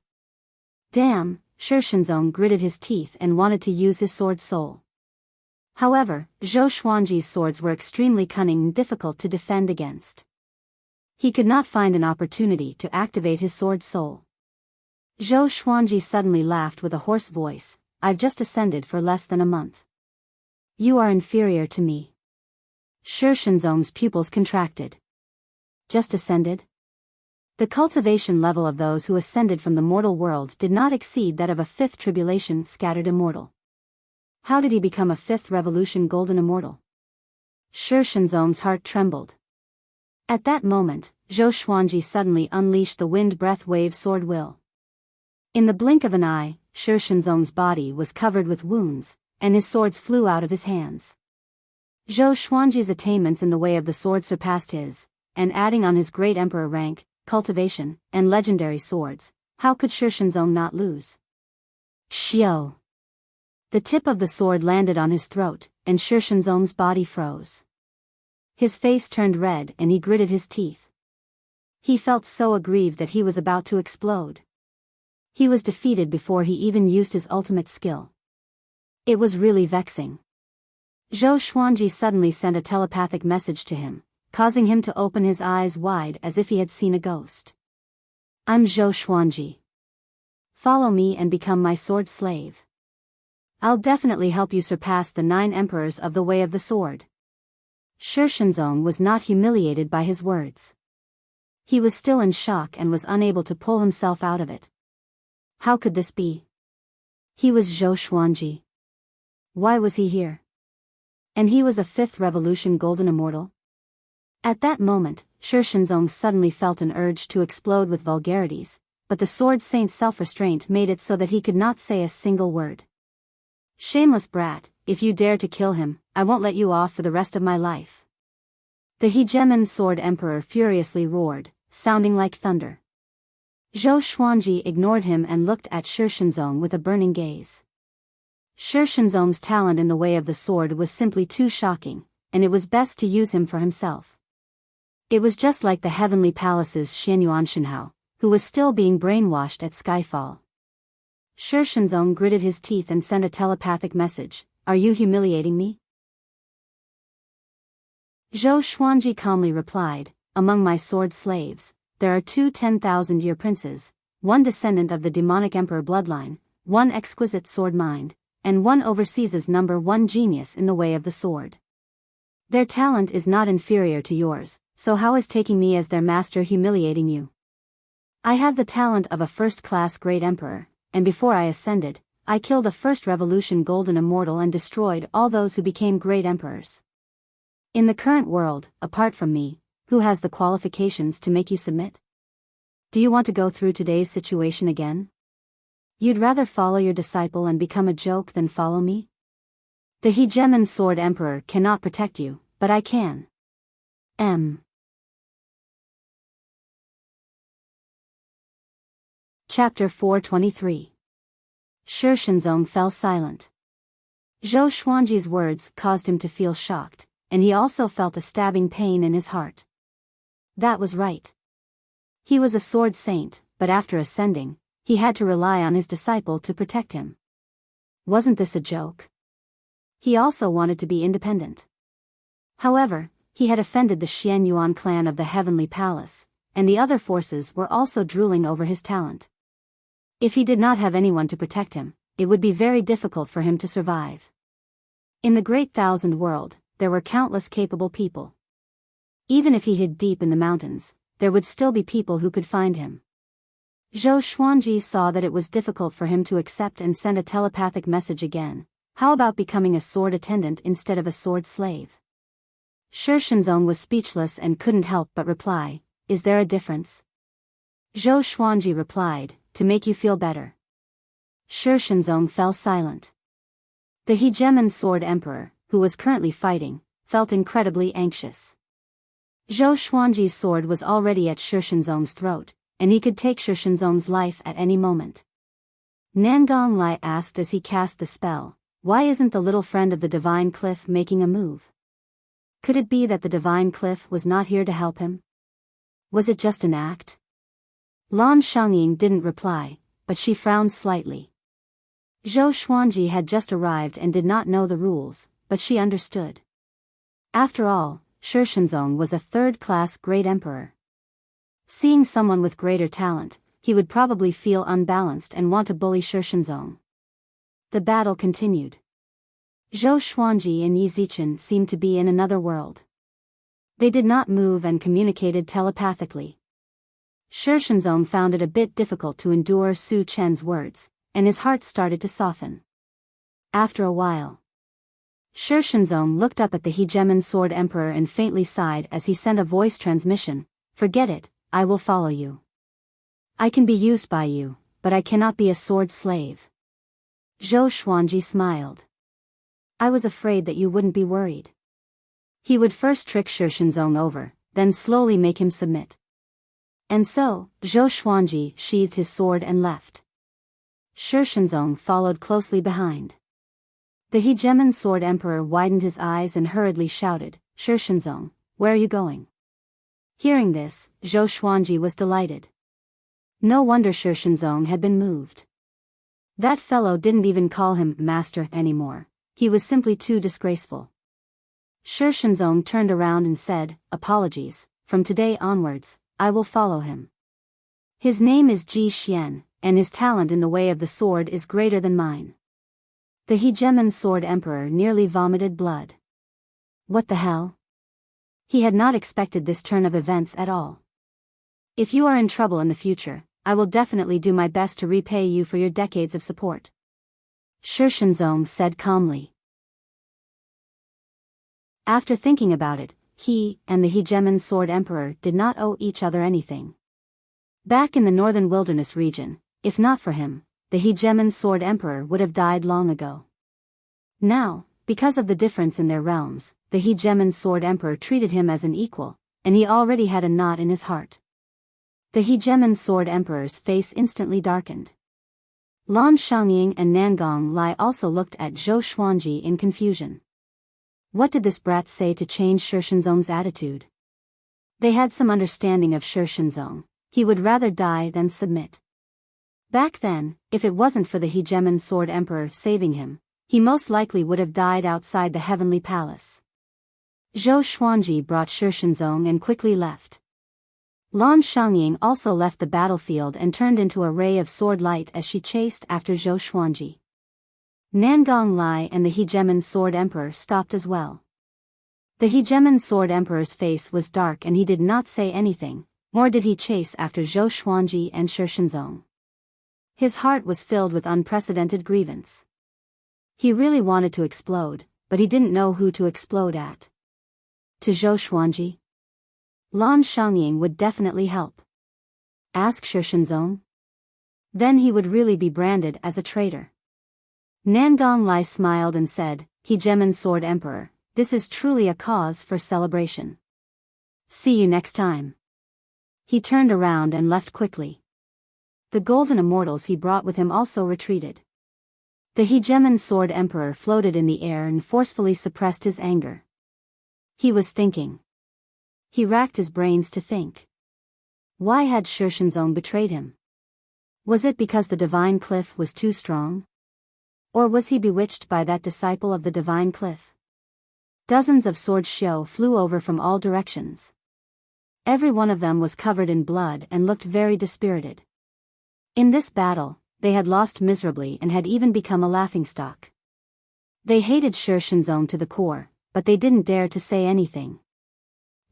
Damn! Shishenzong gritted his teeth and wanted to use his sword soul. However, Zhou Xuanji's swords were extremely cunning and difficult to defend against. He could not find an opportunity to activate his sword soul. Zhou Xuanji suddenly laughed with a hoarse voice. I've just ascended for less than a month. You are inferior to me. Shishenzong's pupils contracted. Just ascended? The cultivation level of those who ascended from the mortal world did not exceed that of a 5th tribulation scattered immortal. How did he become a 5th revolution golden immortal? Shishenzong's heart trembled. At that moment, Zhou Xuanji suddenly unleashed the Wind Breath Wave Sword Will. In the blink of an eye, Shishenzong's body was covered with wounds, and his swords flew out of his hands. Zhou Xuanji's attainments in the way of the sword surpassed his, and adding on his great emperor rank, cultivation, and legendary swords, how could Shishenzong not lose? Xiao! The tip of the sword landed on his throat, and Shishenzong's body froze. His face turned red and he gritted his teeth. He felt so aggrieved that he was about to explode. He was defeated before he even used his ultimate skill. It was really vexing. Zhou Xuanji suddenly sent a telepathic message to him, causing him to open his eyes wide as if he had seen a ghost. I'm Zhou Xuanji. Follow me and become my sword slave. I'll definitely help you surpass the 9 emperors of the Way of the Sword. Shishenzong was not humiliated by his words. He was still in shock and was unable to pull himself out of it. How could this be? He was Zhou Xuanji. Why was he here? And he was a 5th revolution golden immortal? At that moment, Shishenzong suddenly felt an urge to explode with vulgarities, but the sword saint's self-restraint made it so that he could not say a single word. Shameless brat, if you dare to kill him, I won't let you off for the rest of my life. The Hegemon Sword Emperor furiously roared, sounding like thunder. Zhou Xuanji ignored him and looked at Shishenzong with a burning gaze. Shishenzong's talent in the way of the sword was simply too shocking, and it was best to use him for himself. It was just like the Heavenly Palace's Xianyuan Shenhao, who was still being brainwashed at Skyfall. Shishenzong gritted his teeth and sent a telepathic message, Are you humiliating me? Zhou Xuanji calmly replied, Among my sword slaves, there are 2 10,000-year princes, 1 descendant of the demonic emperor bloodline, 1 exquisite sword mind, and 1 overseas' number 1 genius in the way of the sword. Their talent is not inferior to yours, so how is taking me as their master humiliating you? I have the talent of a first-class great emperor, and before I ascended, I killed a 1st revolution golden immortal and destroyed all those who became great emperors. In the current world, apart from me, who has the qualifications to make you submit? Do you want to go through today's situation again? You'd rather follow your disciple and become a joke than follow me? The Hegemon Sword Emperor cannot protect you, but I can. Chapter 423. Shi Shenzong fell silent. Zhou Xuanji's words caused him to feel shocked, and he also felt a stabbing pain in his heart. That was right. He was a sword saint, but after ascending, he had to rely on his disciple to protect him. Wasn't this a joke? He also wanted to be independent. However, he had offended the Xianyuan clan of the Heavenly Palace, and the other forces were also drooling over his talent. If he did not have anyone to protect him, it would be very difficult for him to survive. In the Great Thousand World, there were countless capable people. Even if he hid deep in the mountains, there would still be people who could find him. Zhou Xuanji saw that it was difficult for him to accept and send a telepathic message again. How about becoming a sword attendant instead of a sword slave? Shi Shenzong was speechless and couldn't help but reply, "Is there a difference?" Zhou Xuanji replied, "To make you feel better." Shi Shenzong fell silent. The Hegemon Sword Emperor, who was currently fighting, felt incredibly anxious. Zhou Xuanji's sword was already at Shi Shenzong's throat, and he could take Shi Shenzong's life at any moment. Nangong Lai asked as he cast the spell, "Why isn't the little friend of the Divine Cliff making a move? Could it be that the Divine Cliff was not here to help him? Was it just an act?" Lan Shangying didn't reply, but she frowned slightly. Zhou Xuanji had just arrived and did not know the rules, but she understood. After all, Shi Shenzong was a third-class great emperor. Seeing someone with greater talent, he would probably feel unbalanced and want to bully Shi Shenzong. The battle continued. Zhou Xuanji and Yi Zichen seemed to be in another world. They did not move and communicated telepathically. Shi Shenzong found it a bit difficult to endure Su Chen's words, and his heart started to soften. After a while, Shi Shenzong looked up at the Hegemon Sword Emperor and faintly sighed as he sent a voice transmission, "Forget it, I will follow you. I can be used by you, but I cannot be a sword slave." Zhou Xuanji smiled. "I was afraid that you wouldn't be worried." He would first trick Shi Shenzong over, then slowly make him submit. And so, Zhou Xuanji sheathed his sword and left. Shi Shenzong followed closely behind. The Hegemon Sword Emperor widened his eyes and hurriedly shouted, "Shi Shenzong, where are you going?" Hearing this, Zhou Xuanji was delighted. No wonder Shi Shenzong had been moved. That fellow didn't even call him master anymore, he was simply too disgraceful. Shi Shenzong turned around and said, "Apologies, from today onwards, I will follow him. His name is Ji Xian, and his talent in the way of the sword is greater than mine." The Hegemon Sword Emperor nearly vomited blood. What the hell? He had not expected this turn of events at all. "If you are in trouble in the future, I will definitely do my best to repay you for your decades of support," Shi Shenzong said calmly. After thinking about it, he and the Hegemon Sword Emperor did not owe each other anything. Back in the northern wilderness region, if not for him, the Hegemon Sword Emperor would have died long ago. Now, because of the difference in their realms, the Hegemon Sword Emperor treated him as an equal, and he already had a knot in his heart. The Hegemon Sword Emperor's face instantly darkened. Lan Shangying and Nangong Lai also looked at Zhou Xuanji in confusion. What did this brat say to change Shi Shenzong's attitude? They had some understanding of Shi Shenzong. He would rather die than submit. Back then, if it wasn't for the Hegemon Sword Emperor saving him, he most likely would have died outside the Heavenly Palace. Zhou Xuanji brought Shi Shenzong and quickly left. Lan Shangying also left the battlefield and turned into a ray of sword light as she chased after Zhou Xuanji. Nangong Lai and the Hegemon Sword Emperor stopped as well. The Hegemon Sword Emperor's face was dark and he did not say anything, nor did he chase after Zhou Xuanji and Shi Shenzong. His heart was filled with unprecedented grievance. He really wanted to explode, but he didn't know who to explode at. To Zhou Xuanji? Lan Xiangying would definitely help. Ask Shishenzong? Then he would really be branded as a traitor. Nangong Lai smiled and said, Hegemon Sword Emperor, this is truly a cause for celebration. See you next time. He turned around and left quickly. The golden immortals he brought with him also retreated. The Hegemon Sword Emperor floated in the air and forcefully suppressed his anger. He was thinking. He racked his brains to think. Why had Shishenzong betrayed him? Was it because the divine cliff was too strong? Or was he bewitched by that disciple of the divine cliff? Dozens of sword xiao flew over from all directions. Every one of them was covered in blood and looked very dispirited. In this battle, they had lost miserably and had even become a laughingstock. They hated Shishenzong to the core, but they didn't dare to say anything.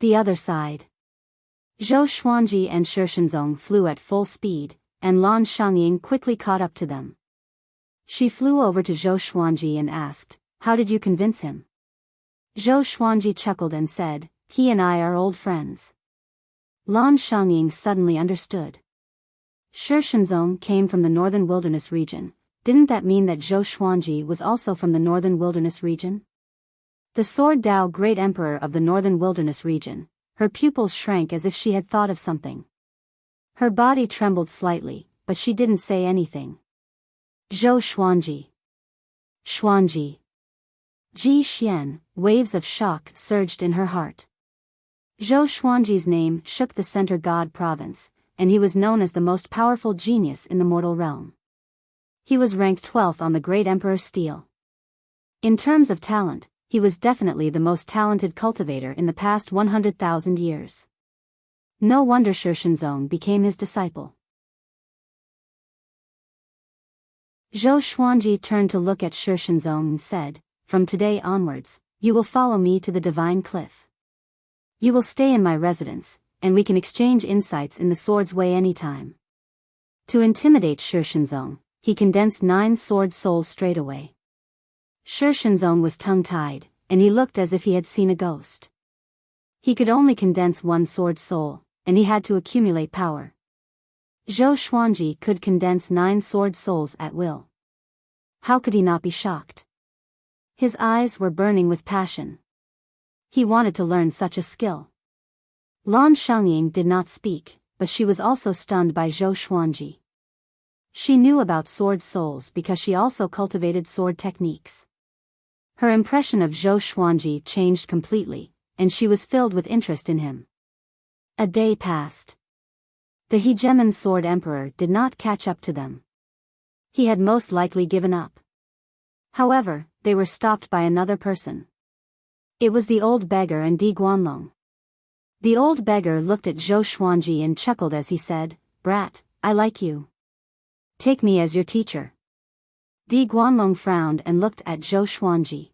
The other side. Zhou Xuanji and Shishenzong flew at full speed, and Lan Xiangying quickly caught up to them. She flew over to Zhou Xuanji and asked, How did you convince him? Zhou Xuanji chuckled and said, He and I are old friends. Lan Xiangying suddenly understood. Shishenzong came from the northern wilderness region. Didn't that mean that Zhou Xuanji was also from the northern wilderness region? The Sword Dao Great Emperor of the northern wilderness region. Her pupils shrank as if she had thought of something. Her body trembled slightly, but she didn't say anything. Zhou Xuanji. Xuanji. Ji Xian, waves of shock surged in her heart. Zhou Xuanji's name shook the Center God province, and he was known as the most powerful genius in the mortal realm. He was ranked 12th on the Great Emperor's stele. In terms of talent, he was definitely the most talented cultivator in the past 100,000 years. No wonder Shishenzong became his disciple. Zhou Xuanji turned to look at Shishenzong and said, From today onwards, you will follow me to the divine cliff. You will stay in my residence, and we can exchange insights in the sword's way anytime. To intimidate Shishenzong, he condensed 9 sword souls straight away. Shishenzong was tongue-tied, and he looked as if he had seen a ghost. He could only condense 1 sword soul, and he had to accumulate power. Zhou Xuanji could condense 9 sword souls at will. How could he not be shocked? His eyes were burning with passion. He wanted to learn such a skill. Lan Xiangying did not speak, but she was also stunned by Zhou Xuanji. She knew about sword souls because she also cultivated sword techniques. Her impression of Zhou Xuanji changed completely, and she was filled with interest in him. A day passed. The Hegemon Sword Emperor did not catch up to them. He had most likely given up. However, they were stopped by another person. It was the old beggar and Di Guanlong. The old beggar looked at Zhou Xuanji and chuckled as he said, Brat, I like you. Take me as your teacher. Di Guanlong frowned and looked at Zhou Xuanji.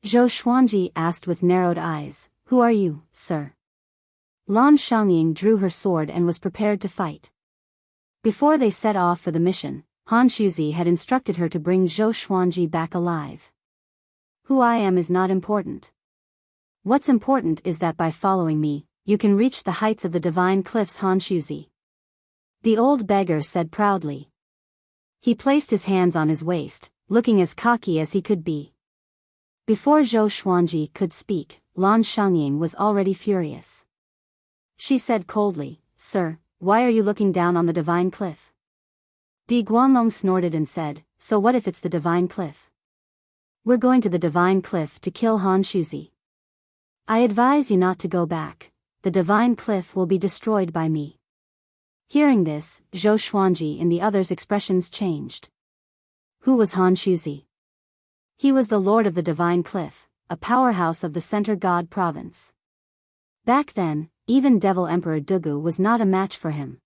Zhou Xuanji asked with narrowed eyes, Who are you, sir? Lan Xiangying drew her sword and was prepared to fight. Before they set off for the mission, Han Shuzi had instructed her to bring Zhou Xuanji back alive. Who I am is not important. What's important is that by following me, you can reach the heights of the divine cliffs, Han Shuzi. The old beggar said proudly. He placed his hands on his waist, looking as cocky as he could be. Before Zhou Xuanji could speak, Lan Xiangying was already furious. She said coldly, Sir, why are you looking down on the divine cliff? Di Guanlong snorted and said, So what if it's the divine cliff? We're going to the divine cliff to kill Han Shuzi. I advise you not to go back. The divine cliff will be destroyed by me. Hearing this, Zhou Xuanji and the others' expressions changed. Who was Han Shuzi? He was the lord of the divine cliff, a powerhouse of the Center God province. Back then, even Devil Emperor Dugu was not a match for him.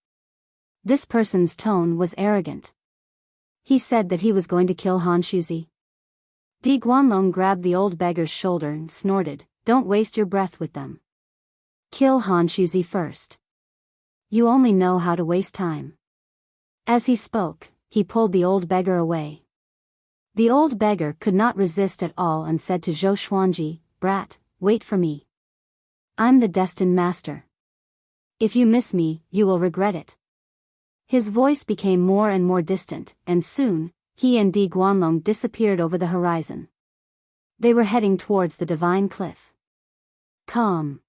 This person's tone was arrogant. He said that he was going to kill Han Shuzi. Di Guanlong grabbed the old beggar's shoulder and snorted, Don't waste your breath with them. Kill Han Shuzi first. You only know how to waste time. As he spoke, he pulled the old beggar away. The old beggar could not resist at all and said to Zhou Xuanji, Brat, wait for me. I'm the destined master. If you miss me, you will regret it. His voice became more and more distant, and soon, he and Di Guanlong disappeared over the horizon. They were heading towards the divine cliff. Calm.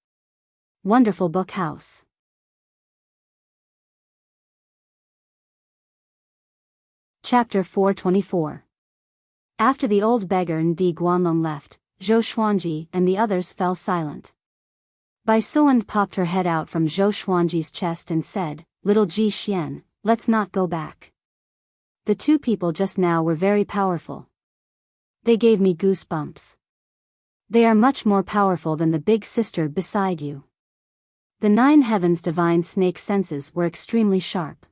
Wonderful book house. Chapter 424. After the old beggar and Di Guanlong left, Zhou Xuanji and the others fell silent. Bai Suan popped her head out from Zhou Xuanji's chest and said, "Little Ji Xian, let's not go back. The two people just now were very powerful. They gave me goosebumps. They are much more powerful than the big sister beside you." The 9 heavens divine snake senses were extremely sharp.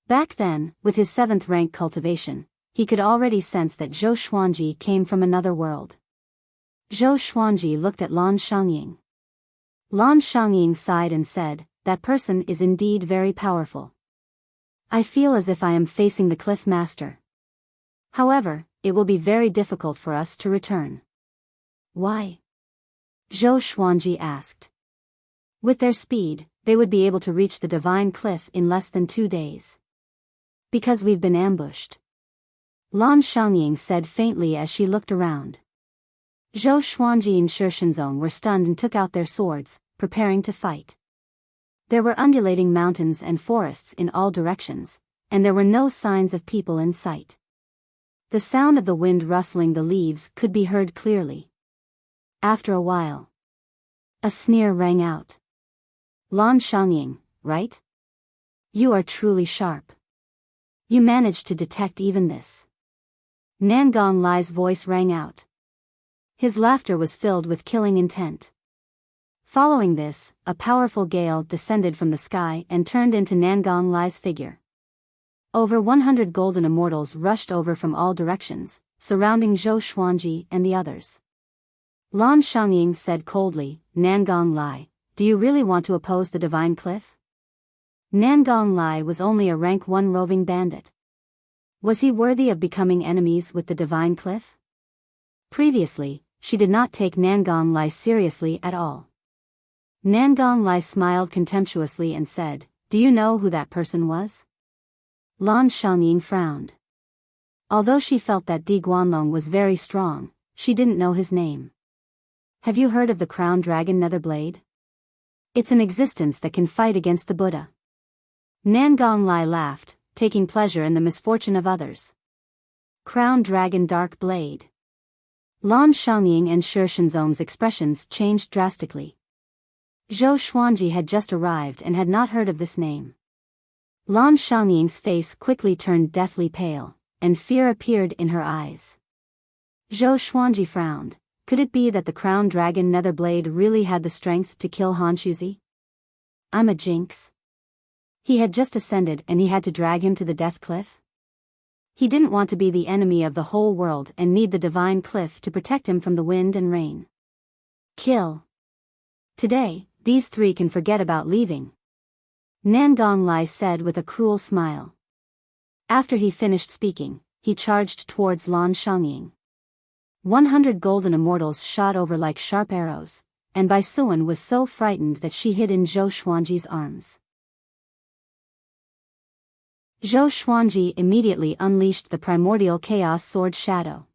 Back then, with his 7th rank cultivation, he could already sense that Zhou Xuanji came from another world. Zhou Xuanji looked at Lan Shangying. Lan Shangying sighed and said, "That person is indeed very powerful. I feel as if I am facing the cliff master. However, it will be very difficult for us to return." "Why?" Zhou Xuanji asked. With their speed, they would be able to reach the divine cliff in less than 2 days. "Because we've been ambushed," Lan Shangying said faintly as she looked around. Zhou Xuanji and Shi Shenzong were stunned and took out their swords, preparing to fight. There were undulating mountains and forests in all directions, and there were no signs of people in sight. The sound of the wind rustling the leaves could be heard clearly. After a while, a sneer rang out. "Lan Shangying, right? You are truly sharp. You managed to detect even this." Nangong Lai's voice rang out. His laughter was filled with killing intent. Following this, a powerful gale descended from the sky and turned into Nangong Lai's figure. Over 100 golden immortals rushed over from all directions, surrounding Zhou Xuanji and the others. Lan Shangying said coldly, "Nangong Lai, do you really want to oppose the divine cliff?" Nangong Lai was only a rank 1 roving bandit. Was he worthy of becoming enemies with the divine cliff? Previously, she did not take Nangong Lai seriously at all. Nangong Lai smiled contemptuously and said, "Do you know who that person was?" Lan Shangying frowned. Although she felt that Di Guanlong was very strong, she didn't know his name. "Have you heard of the crown dragon Netherblade? It's an existence that can fight against the Buddha." Nangong Lai laughed, taking pleasure in the misfortune of others. "Crown dragon dark blade." Lan Shangying and Shi Shenzong's expressions changed drastically. Zhou Xuanji had just arrived and had not heard of this name. Lan Shangying's face quickly turned deathly pale, and fear appeared in her eyes. Zhou Xuanji frowned. Could it be that the crown dragon Netherblade really had the strength to kill Han Shuzi? "I'm a jinx." He had just ascended and he had to drag him to the death cliff? He didn't want to be the enemy of the whole world and need the divine cliff to protect him from the wind and rain. Kill. Today, these 3 can forget about leaving, Nangong Lai said with a cruel smile. After he finished speaking, he charged towards Lan Shangying. 100 golden immortals shot over like sharp arrows, and Bai Suan was so frightened that she hid in Zhou Xuanji's arms. Zhou Xuanji immediately unleashed the primordial chaos sword shadow.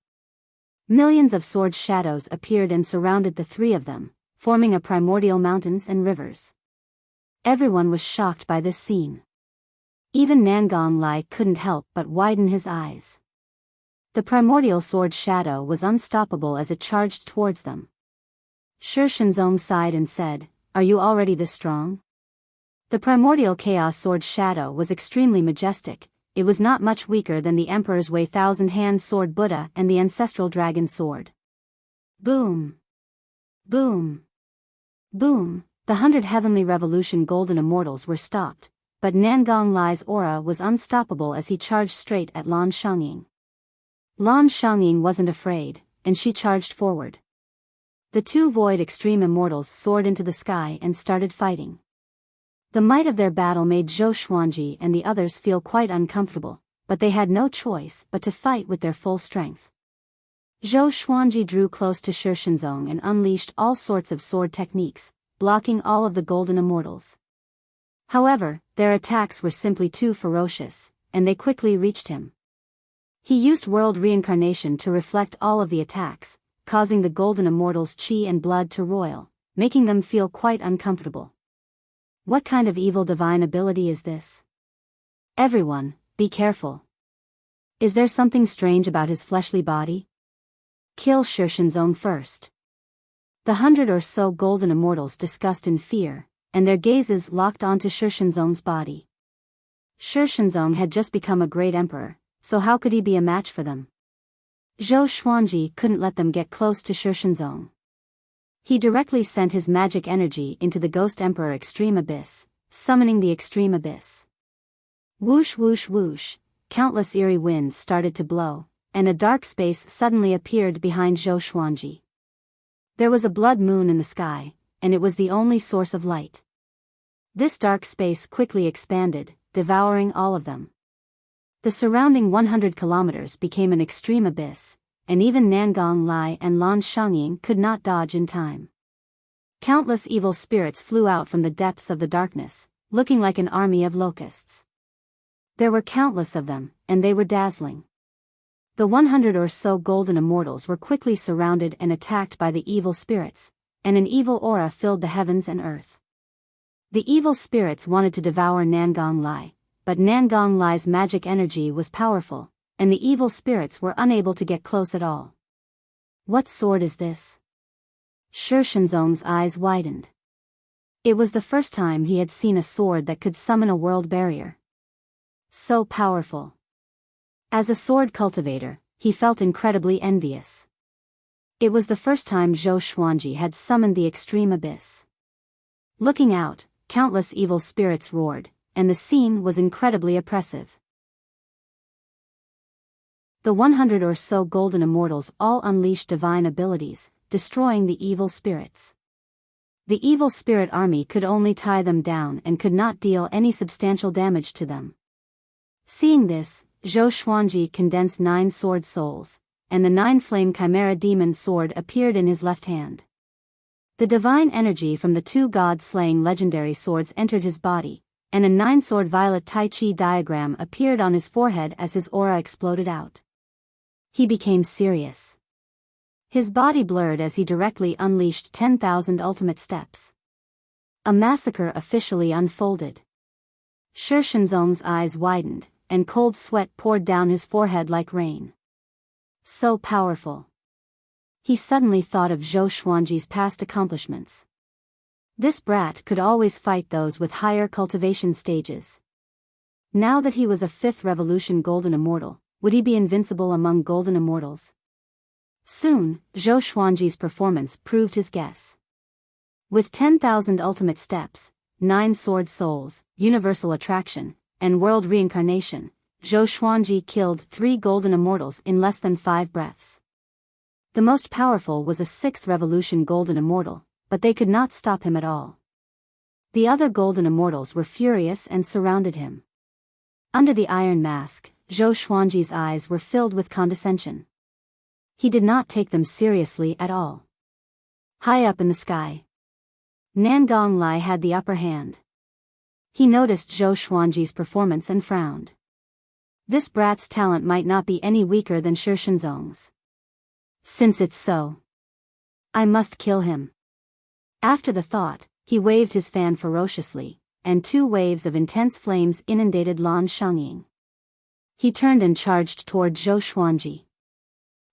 Millions of sword shadows appeared and surrounded the 3 of them, forming a primordial mountains and rivers. Everyone was shocked by this scene. Even Nangong Lai couldn't help but widen his eyes. The primordial sword shadow was unstoppable as it charged towards them. Shi Shenzong sighed and said, "Are you already this strong?" The primordial chaos sword shadow was extremely majestic. It was not much weaker than the Emperor's Way thousand-hand sword Buddha and the ancestral dragon sword. Boom! Boom! Boom! The 100 heavenly revolution golden immortals were stopped, but Nangong Lai's aura was unstoppable as he charged straight at Lan Shangying. Lan Shangying wasn't afraid, and she charged forward. The 2 void extreme immortals soared into the sky and started fighting. The might of their battle made Zhou Xuanji and the others feel quite uncomfortable, but they had no choice but to fight with their full strength. Zhou Xuanji drew close to Shi Shenzong and unleashed all sorts of sword techniques, blocking all of the golden immortals. However, their attacks were simply too ferocious, and they quickly reached him. He used world reincarnation to reflect all of the attacks, causing the golden immortals' chi and blood to roil, making them feel quite uncomfortable. What kind of evil divine ability is this? Everyone, be careful. Is there something strange about his fleshly body? Kill Shirshinzong first. The 100 or so golden immortals discussed in fear, and their gazes locked onto Shirshinzong's body. Shirshinzong had just become a great emperor, so how could he be a match for them? Zhou Xuanji couldn't let them get close to Shirshinzong. He directly sent his magic energy into the Ghost Emperor Extreme Abyss, summoning the Extreme Abyss. Whoosh whoosh whoosh, countless eerie winds started to blow, and a dark space suddenly appeared behind Zhou Xuanji. There was a blood moon in the sky, and it was the only source of light. This dark space quickly expanded, devouring all of them. The surrounding 100 kilometers became an extreme abyss, and even Nangong Lai and Lan Shangying could not dodge in time. Countless evil spirits flew out from the depths of the darkness, looking like an army of locusts. There were countless of them, and they were dazzling. The 100 or so golden immortals were quickly surrounded and attacked by the evil spirits, and an evil aura filled the heavens and earth. The evil spirits wanted to devour Nangong Lai, but Nangong Lai's magic energy was powerful, and the evil spirits were unable to get close at all. What sword is this? Shirshinzong's eyes widened. It was the first time he had seen a sword that could summon a world barrier. So powerful. As a sword cultivator, he felt incredibly envious. It was the first time Zhou Xuanji had summoned the Extreme Abyss. Looking out, countless evil spirits roared, and the scene was incredibly oppressive. The 100 or so golden immortals all unleashed divine abilities, destroying the evil spirits. The evil spirit army could only tie them down and could not deal any substantial damage to them. Seeing this, Zhou Xuanji condensed 9 sword souls, and the 9-flame chimera demon sword appeared in his left hand. The divine energy from the 2 god-slaying legendary swords entered his body, and a 9-sword violet Tai Chi diagram appeared on his forehead as his aura exploded out. He became serious. His body blurred as he directly unleashed 10,000 ultimate steps. A massacre officially unfolded. Shirshinzong's eyes widened, and cold sweat poured down his forehead like rain. So powerful. He suddenly thought of Zhou Xuanji's past accomplishments. This brat could always fight those with higher cultivation stages. Now that he was a 5th revolution golden immortal, would he be invincible among golden immortals? Soon, Zhou Xuanji's performance proved his guess. With 10,000 ultimate steps, 9 sword souls, universal attraction, and world reincarnation, Zhou Xuanji killed 3 golden immortals in less than 5 breaths. The most powerful was a 6th revolution golden immortal, but they could not stop him at all. The other golden immortals were furious and surrounded him. Under the iron mask, Zhou Xuanji's eyes were filled with condescension. He did not take them seriously at all. High up in the sky, Nangong Lai had the upper hand. He noticed Zhou Xuanji's performance and frowned. This brat's talent might not be any weaker than Shirshinzong's. Since it's so, I must kill him. After the thought, he waved his fan ferociously, and 2 waves of intense flames inundated Lan Shangying. He turned and charged toward Zhou Xuanji.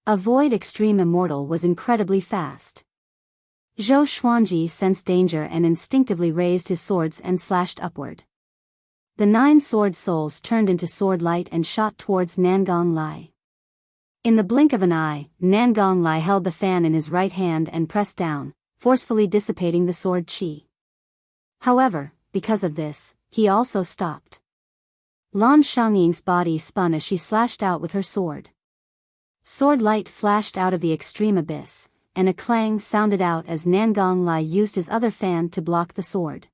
A void extreme immortal was incredibly fast. Zhou Xuanji sensed danger and instinctively raised his swords and slashed upward. The 9 sword souls turned into sword light and shot towards Nangong Lai. In the blink of an eye, Nangong Lai held the fan in his right hand and pressed down, forcefully dissipating the sword chi. However, because of this, he also stopped. Lan Shangying's body spun as she slashed out with her sword. Sword light flashed out of the extreme abyss, and a clang sounded out as Nangong Lai used his other fan to block the sword.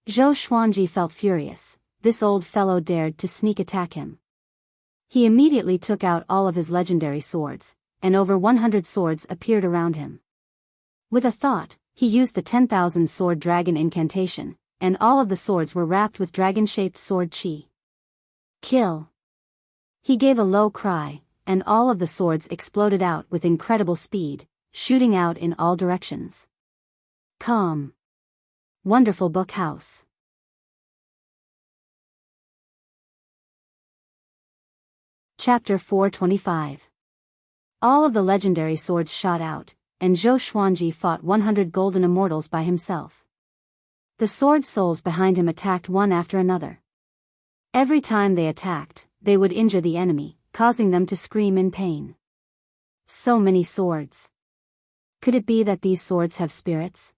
Zhou Xuanji felt furious. This old fellow dared to sneak attack him. He immediately took out all of his legendary swords, and over 100 swords appeared around him. With a thought, he used the 10,000 sword dragon incantation, and all of the swords were wrapped with dragon-shaped sword chi. Kill! He gave a low cry, and all of the swords exploded out with incredible speed, shooting out in all directions. Calm. Wonderful book house. Chapter 425. All of the legendary swords shot out, and Zhou Xuanji fought 100 golden immortals by himself. The sword souls behind him attacked one after another. Every time they attacked, they would injure the enemy, causing them to scream in pain. So many swords. Could it be that these swords have spirits?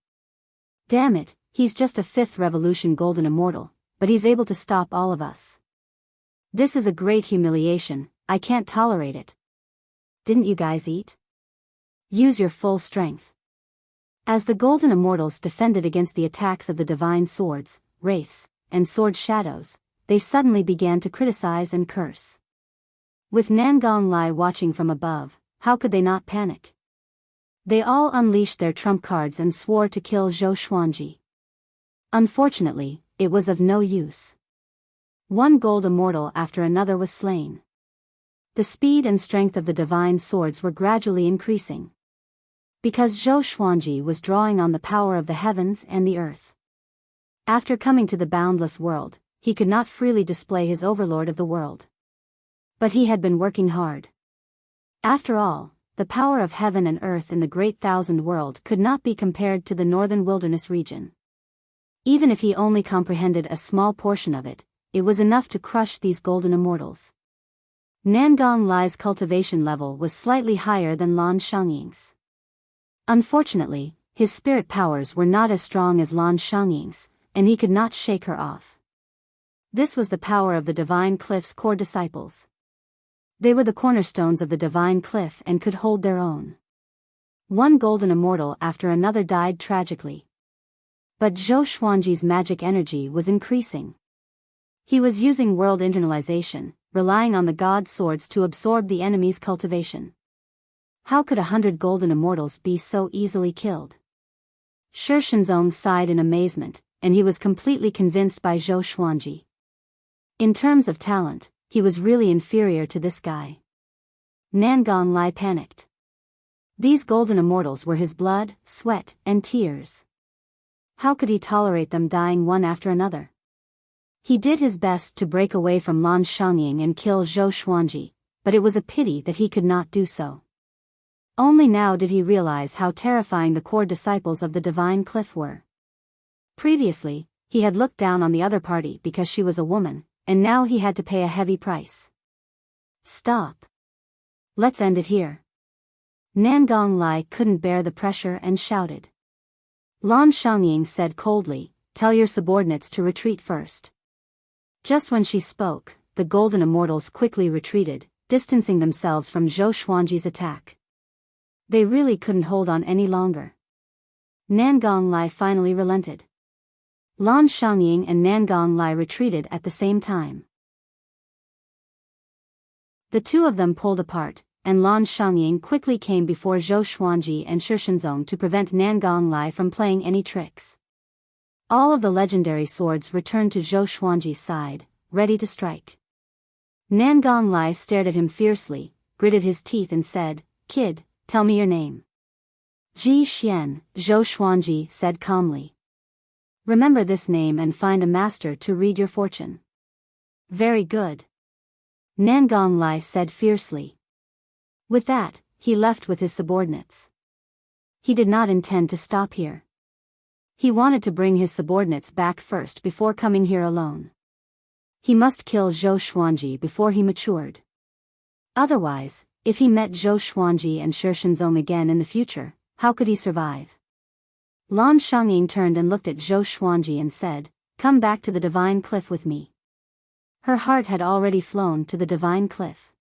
Damn it, he's just a 5th revolution golden immortal, but he's able to stop all of us. This is a great humiliation, I can't tolerate it. Didn't you guys eat? Use your full strength. As the golden immortals defended against the attacks of the divine swords, wraiths, and sword shadows, they suddenly began to criticize and curse. With Nangong Lai watching from above, how could they not panic? They all unleashed their trump cards and swore to kill Zhou Xuanji. Unfortunately, it was of no use. One gold immortal after another was slain. The speed and strength of the divine swords were gradually increasing. Because Zhou Xuanji was drawing on the power of the heavens and the earth. After coming to the boundless world, he could not freely display his overlord of the world. But he had been working hard. After all, the power of heaven and earth in the great thousand world could not be compared to the northern wilderness region. Even if he only comprehended a small portion of it, it was enough to crush these golden immortals. Nangong Lai's cultivation level was slightly higher than Lan Shangying's. Unfortunately, his spirit powers were not as strong as Lan Shangying's, and he could not shake her off. This was the power of the Divine Cliff's core disciples. They were the cornerstones of the Divine Cliff and could hold their own. One golden immortal after another died tragically. But Zhou Xuanji's magic energy was increasing. He was using world internalization, relying on the god swords to absorb the enemy's cultivation. How could 100 golden immortals be so easily killed? Shi Shenzong sighed in amazement, and he was completely convinced by Zhou Xuanji. In terms of talent, he was really inferior to this guy. Nangong Lai panicked. These golden immortals were his blood, sweat, and tears. How could he tolerate them dying one after another? He did his best to break away from Lan Shangying and kill Zhou Xuanji, but it was a pity that he could not do so. Only now did he realize how terrifying the core disciples of the Divine Cliff were. Previously, he had looked down on the other party because she was a woman, and now he had to pay a heavy price. Stop. Let's end it here. Nangong Lai couldn't bear the pressure and shouted. Lan Shangying said coldly, "Tell your subordinates to retreat first." Just when she spoke, the golden immortals quickly retreated, distancing themselves from Zhou Xuanji's attack. They really couldn't hold on any longer. Nangong Lai finally relented. Lan Shangying and Nangong Lai retreated at the same time. The two of them pulled apart, and Lan Shangying quickly came before Zhou Xuanji and Shi Shenzong to prevent Nangong Lai from playing any tricks. All of the legendary swords returned to Zhou Xuanji's side, ready to strike. Nangong Lai stared at him fiercely, gritted his teeth and said, "Kid, tell me your name." "Ji Xian," Zhou Xuanji said calmly. "Remember this name and find a master to read your fortune." "Very good," Nangong Lai said fiercely. With that, he left with his subordinates. He did not intend to stop here. He wanted to bring his subordinates back first before coming here alone. He must kill Zhou Xuanji before he matured. Otherwise, if he met Zhou Xuanji and Shi Shenzong again in the future, how could he survive? Lan Shangying turned and looked at Zhou Xuanji and said, "Come back to the Divine Cliff with me." Her heart had already flown to the Divine Cliff.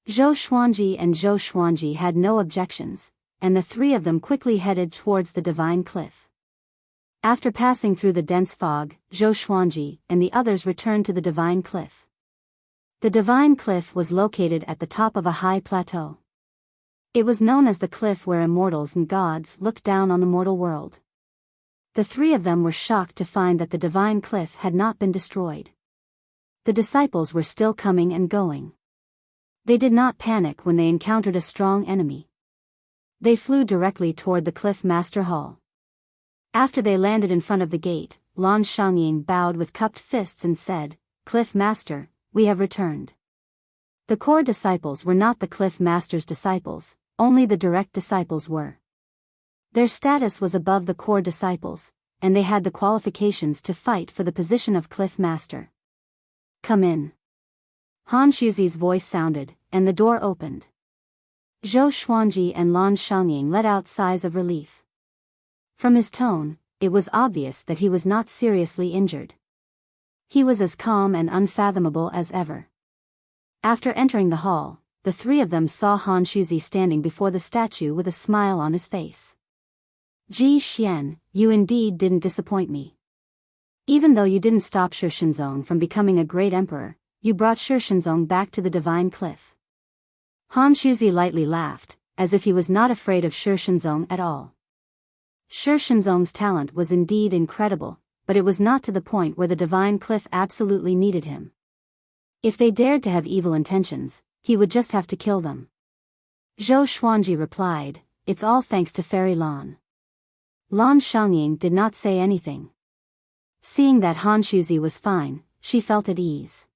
Zhou Xuanji and Zhou Xuanji had no objections, and the three of them quickly headed towards the Divine Cliff. After passing through the dense fog, Zhou Xuanji and the others returned to the Divine Cliff. The Divine Cliff was located at the top of a high plateau. It was known as the cliff where immortals and gods looked down on the mortal world. The three of them were shocked to find that the divine cliff had not been destroyed. The disciples were still coming and going. They did not panic when they encountered a strong enemy. They flew directly toward the Cliff Master Hall. After they landed in front of the gate, Lan Shangyin bowed with cupped fists and said, "Cliff Master, we have returned." The core disciples were not the Cliff Master's disciples, only the direct disciples were. Their status was above the core disciples, and they had the qualifications to fight for the position of Cliff Master. "Come in." Han Shuzi's voice sounded, and the door opened. Zhou Xuanji and Lan Shangyin let out sighs of relief. From his tone, it was obvious that he was not seriously injured. He was as calm and unfathomable as ever. After entering the hall, the three of them saw Han Shuzi standing before the statue with a smile on his face. "Ji Xian, you indeed didn't disappoint me. Even though you didn't stop Shi Shenzong from becoming a great emperor, you brought Shi Shenzong back to the divine cliff." Han Shuzi lightly laughed, as if he was not afraid of Shi Shenzong at all. Shi Shenzong's talent was indeed incredible, but it was not to the point where the divine cliff absolutely needed him. If they dared to have evil intentions, he would just have to kill them. Zhou Xuanji replied, "It's all thanks to Fairy Lan." Lan Shangyin did not say anything. Seeing that Han Shuzi was fine, she felt at ease.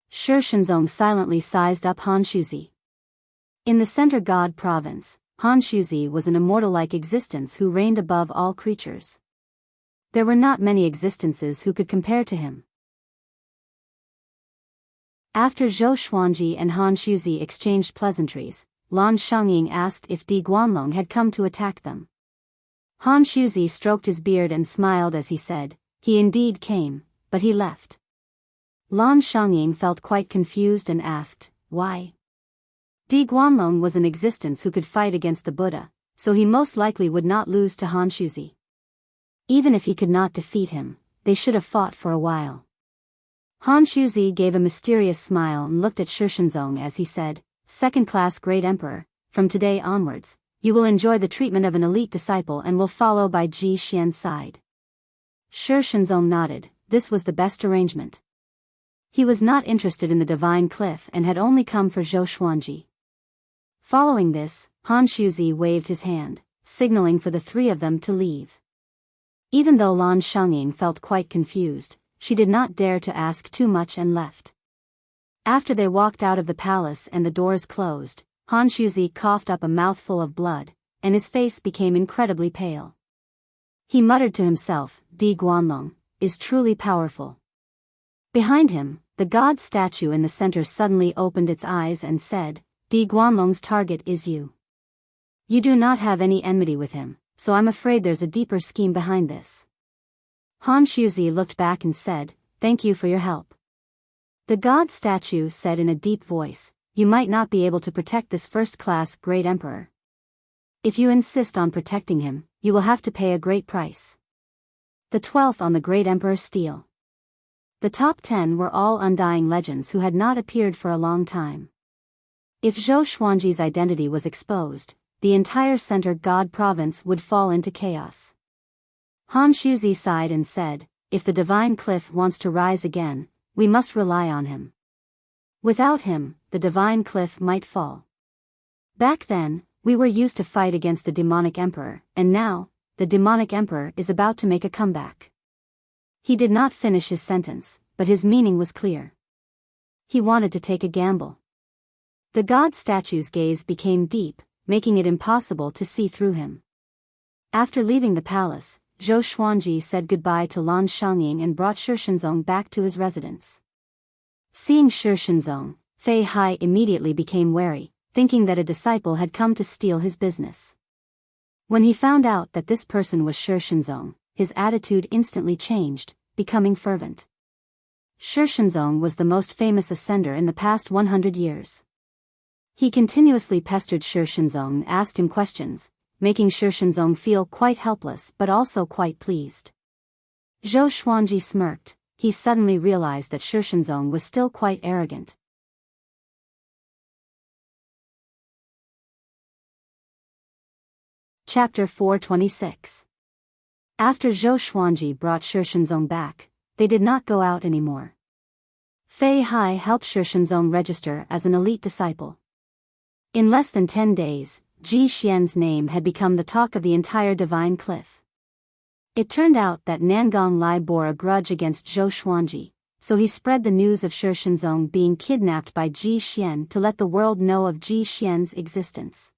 Shi Shenzong silently sized up Han Shuzi. In the Center God province, Han Shuzi was an immortal-like existence who reigned above all creatures. There were not many existences who could compare to him. After Zhou Xuanji and Han Shuzi exchanged pleasantries, Lan Shangyin asked if Di Guanlong had come to attack them. Han Shuzi stroked his beard and smiled as he said, "He indeed came, but he left." Lan Shangyin felt quite confused and asked, "Why?" Di Guanlong was an existence who could fight against the Buddha, so he most likely would not lose to Han Shuzi. Even if he could not defeat him, they should have fought for a while. Han Shuzi gave a mysterious smile and looked at Shi Shenzong as he said, "Second-class Great Emperor, from today onwards, you will enjoy the treatment of an elite disciple and will follow by Ji Xian's side." Shi Shenzong nodded. This was the best arrangement. He was not interested in the divine cliff and had only come for Zhou Xuanji. Following this, Han Shuzi waved his hand, signaling for the three of them to leave. Even though Lan Shangyin felt quite confused, she did not dare to ask too much and left. After they walked out of the palace and the doors closed, Han Shuzi coughed up a mouthful of blood, and his face became incredibly pale. He muttered to himself, "Di Guanlong is truly powerful." Behind him, the god statue in the center suddenly opened its eyes and said, "Di Guanlong's target is you. You do not have any enmity with him, so I'm afraid there's a deeper scheme behind this." Han Shuzi looked back and said, "Thank you for your help." The god statue said in a deep voice, "You might not be able to protect this first-class great emperor. If you insist on protecting him, you will have to pay a great price." The 12th on the great emperor's stele. The top 10 were all undying legends who had not appeared for a long time. If Zhou Xuanji's identity was exposed, the entire Center God province would fall into chaos. Han Shuzi sighed and said, "If the divine cliff wants to rise again, we must rely on him. Without him, the divine cliff might fall. Back then, we were used to fight against the demonic emperor, and now, the demonic emperor is about to make a comeback." He did not finish his sentence, but his meaning was clear. He wanted to take a gamble. The god statue's gaze became deep, making it impossible to see through him. After leaving the palace, Zhou Xuanji said goodbye to Lan Shangyin and brought Shi Shenzong back to his residence. Seeing Shi Shenzong, Fei Hai immediately became wary, thinking that a disciple had come to steal his business. When he found out that this person was Shi Shenzong, his attitude instantly changed, becoming fervent. Shi Shenzong was the most famous ascender in the past 100 years. He continuously pestered Shi Shenzong and asked him questions, making Shi Shenzong feel quite helpless but also quite pleased. Zhou Xuanji smirked. He suddenly realized that Shi Shenzong was still quite arrogant. Chapter 426. After Zhou Xuanji brought Shi Shenzong back, they did not go out anymore. Fei Hai helped Shi Shenzong register as an elite disciple. In less than 10 days, Ji Xian's name had become the talk of the entire Divine Cliff. It turned out that Nangong Lai bore a grudge against Zhou Xuanji, so he spread the news of Shi Shenzong being kidnapped by Ji Xian to let the world know of Ji Xian's existence.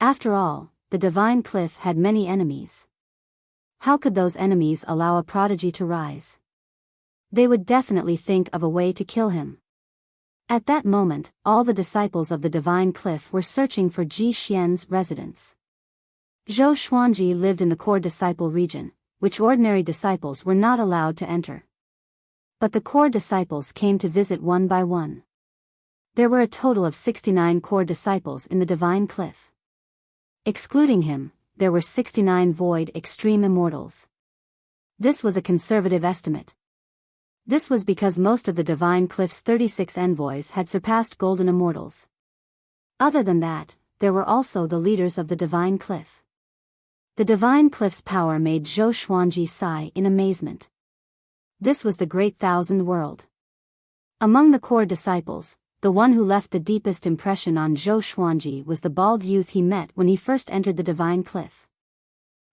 After all, the Divine Cliff had many enemies. How could those enemies allow a prodigy to rise? They would definitely think of a way to kill him. At that moment, all the disciples of the Divine Cliff were searching for Ji Xian's residence. Zhou Xuanji lived in the core disciple region, which ordinary disciples were not allowed to enter. But the core disciples came to visit one by one. There were a total of 69 core disciples in the Divine Cliff. Excluding him, there were 69 void extreme immortals. This was a conservative estimate. This was because most of the Divine Cliff's 36 envoys had surpassed golden immortals. Other than that, there were also the leaders of the Divine Cliff. The Divine Cliff's power made Zhou Xuanji sigh in amazement. This was the Great Thousand World. Among the core disciples, the one who left the deepest impression on Zhou Xuanji was the bald youth he met when he first entered the Divine Cliff.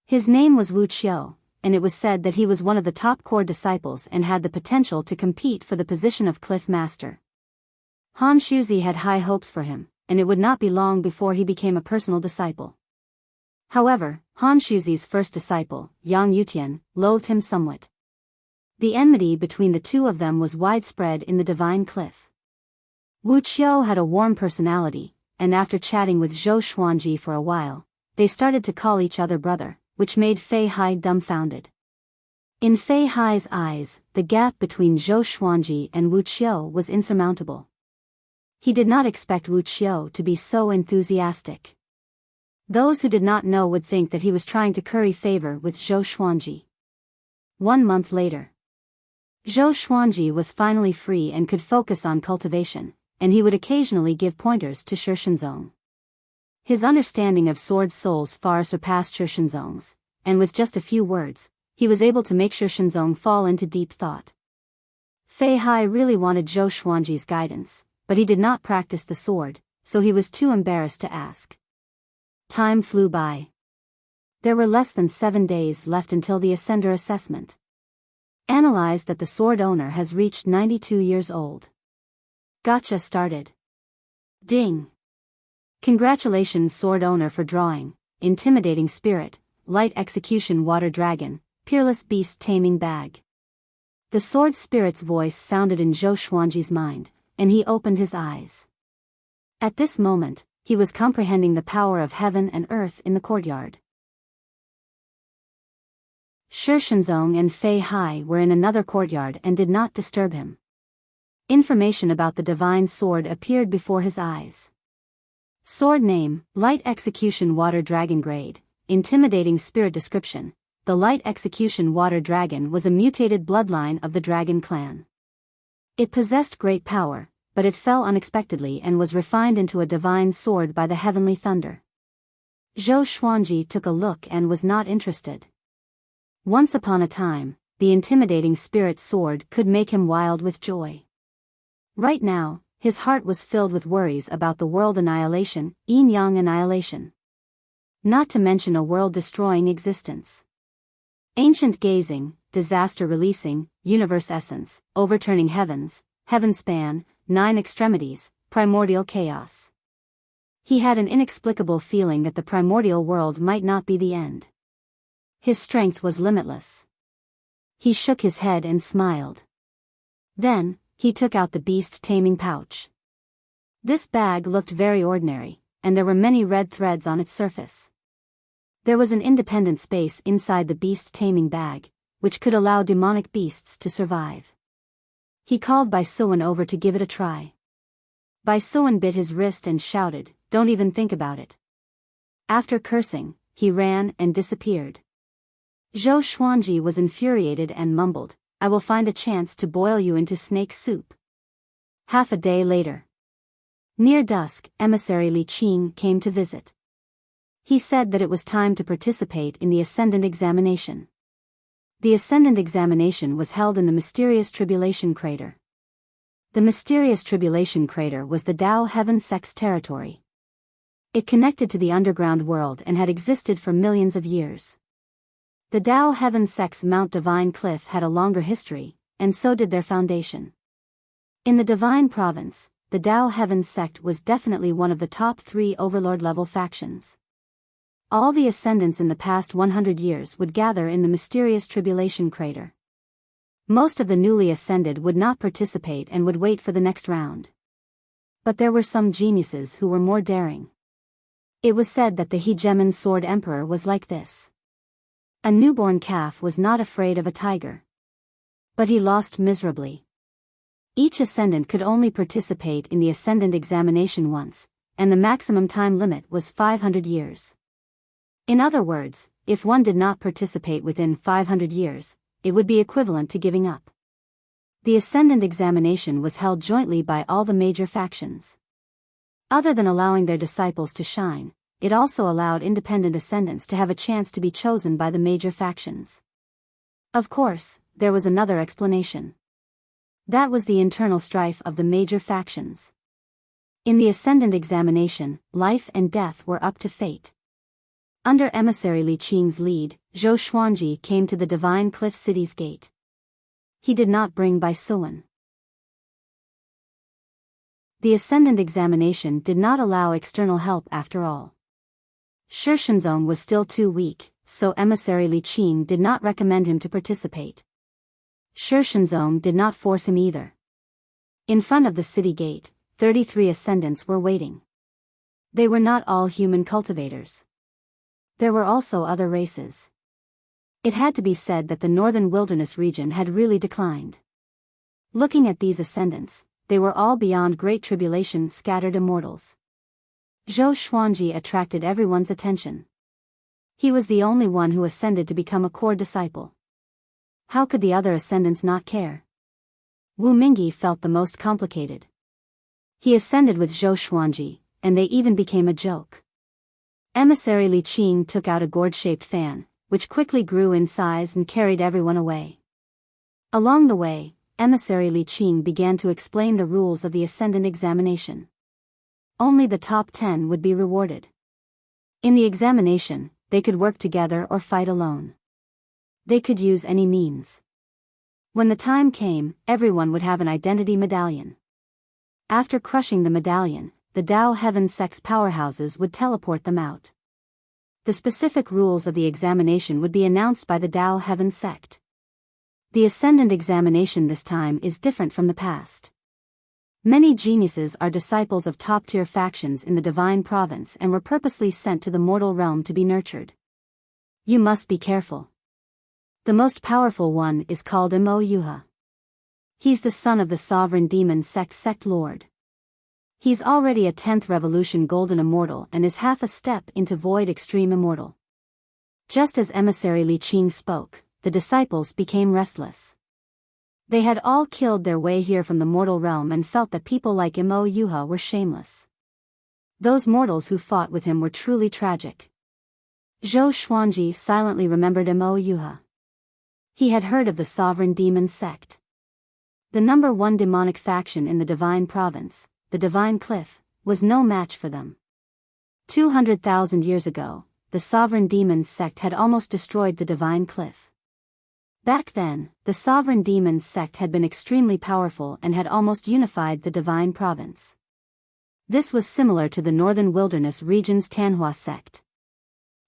His name was Wuxia, and it was said that he was one of the top core disciples and had the potential to compete for the position of Cliff Master. Han Shuzi had high hopes for him, and it would not be long before he became a personal disciple. However, Han Shuzi's first disciple, Yang Yutian, loathed him somewhat. The enmity between the two of them was widespread in the Divine Cliff. Wu Qiu had a warm personality, and after chatting with Zhou Xuanji for a while, they started to call each other brother, which made Fei Hai dumbfounded. In Fei Hai's eyes, the gap between Zhou Xuanji and Wu Qiu was insurmountable. He did not expect Wu Qiu to be so enthusiastic. Those who did not know would think that he was trying to curry favor with Zhou Xuanji. 1 month later, Zhou Xuanji was finally free and could focus on cultivation, and he would occasionally give pointers to Shi Shenzong. His understanding of sword souls far surpassed Shi Shenzong's, and with just a few words, he was able to make Shi Shenzong fall into deep thought. Fei Hai really wanted Zhou Xuanji's guidance, but he did not practice the sword, so he was too embarrassed to ask. Time flew by. There were less than 7 days left until the Ascender assessment. Analyze that the sword owner has reached 92 years old. Gotcha started. Ding. Congratulations sword owner for drawing, intimidating spirit, light execution water dragon, peerless beast taming bag. The sword spirit's voice sounded in Zhou Xuanji's mind, and he opened his eyes. At this moment, he was comprehending the power of heaven and earth in the courtyard. Shi Shenzong and Fei Hai were in another courtyard and did not disturb him. Information about the divine sword appeared before his eyes. Sword name, Light Execution Water Dragon grade, intimidating spirit description. The Light Execution Water Dragon was a mutated bloodline of the Dragon clan. It possessed great power, but it fell unexpectedly and was refined into a divine sword by the heavenly thunder. Zhou Xuanji took a look and was not interested. Once upon a time, the intimidating spirit sword could make him wild with joy. Right now, his heart was filled with worries about the world annihilation, yin-yang annihilation. Not to mention a world-destroying existence. Ancient gazing, disaster releasing, universe essence, overturning heavens, heaven span, 9 extremities, primordial chaos. He had an inexplicable feeling that the primordial world might not be the end. His strength was limitless. He shook his head and smiled. Then, he took out the beast-taming pouch. This bag looked very ordinary, and there were many red threads on its surface. There was an independent space inside the beast-taming bag, which could allow demonic beasts to survive. He called Bai Suan over to give it a try. Bai Suan bit his wrist and shouted, "Don't even think about it." After cursing, he ran and disappeared. Zhou Xuanji was infuriated and mumbled, "I will find a chance to boil you into snake soup." Half a day later. Near dusk, emissary Li Qing came to visit. He said that it was time to participate in the Ascendant Examination. The Ascendant Examination was held in the mysterious Tribulation Crater. The mysterious Tribulation Crater was the Tao Heaven Sect's territory. It connected to the underground world and had existed for millions of years. The Tao Heaven Sect's Mount Divine Cliff had a longer history, and so did their foundation. In the Divine Province, the Tao Heaven Sect was definitely one of the top 3 overlord-level factions. All the ascendants in the past 100 years would gather in the mysterious Tribulation Crater. Most of the newly ascended would not participate and would wait for the next round. But there were some geniuses who were more daring. It was said that the Hegemon Sword Emperor was like this. A newborn calf was not afraid of a tiger. But he lost miserably. Each ascendant could only participate in the Ascendant Examination once, and the maximum time limit was 500 years. In other words, if one did not participate within 500 years, it would be equivalent to giving up. The Ascendant Examination was held jointly by all the major factions. Other than allowing their disciples to shine, it also allowed independent ascendants to have a chance to be chosen by the major factions. Of course, there was another explanation. That was the internal strife of the major factions. In the Ascendant Examination, life and death were up to fate. Under emissary Li Qing's lead, Zhou Xuanji came to the Divine Cliff City's gate. He did not bring Bai Suan. The Ascendant Examination did not allow external help after all. Shi Shenzong was still too weak, so emissary Li Qing did not recommend him to participate. Shi Shenzong did not force him either. In front of the city gate, 33 ascendants were waiting. They were not all human cultivators. There were also other races. It had to be said that the northern wilderness region had really declined. Looking at these ascendants, they were all beyond great tribulation scattered immortals. Zhou Xuanji attracted everyone's attention. He was the only one who ascended to become a core disciple. How could the other ascendants not care? Wu Mingyi felt the most complicated. He ascended with Zhou Xuanji, and they even became a joke. Emissary Li Qing took out a gourd-shaped fan, which quickly grew in size and carried everyone away. Along the way, emissary Li Qing began to explain the rules of the Ascendant Examination. Only the top 10 would be rewarded. In the examination, they could work together or fight alone. They could use any means. When the time came, everyone would have an identity medallion. After crushing the medallion, the Tao Heaven Sect's powerhouses would teleport them out. The specific rules of the examination would be announced by the Tao Heaven Sect. The Ascendant Examination this time is different from the past. Many geniuses are disciples of top-tier factions in the Divine Province and were purposely sent to the mortal realm to be nurtured. You must be careful. The most powerful one is called Mo Yuha. He's the son of the Sovereign Demon Sect Lord. He's already a 10th Revolution Golden Immortal and is half a step into Void Extreme Immortal. Just as emissary Li Qing spoke, the disciples became restless. They had all killed their way here from the mortal realm and felt that people like Mo Yuha were shameless. Those mortals who fought with him were truly tragic. Zhou Xuanji silently remembered Mo Yuha. He had heard of the Sovereign Demon Sect. The number 1 demonic faction in the Divine Province, the Divine Cliff, was no match for them. 200,000 years ago, the Sovereign Demons Sect had almost destroyed the Divine Cliff. Back then, the Sovereign Demons Sect had been extremely powerful and had almost unified the Divine Province. This was similar to the Northern Wilderness region's Tanhua Sect.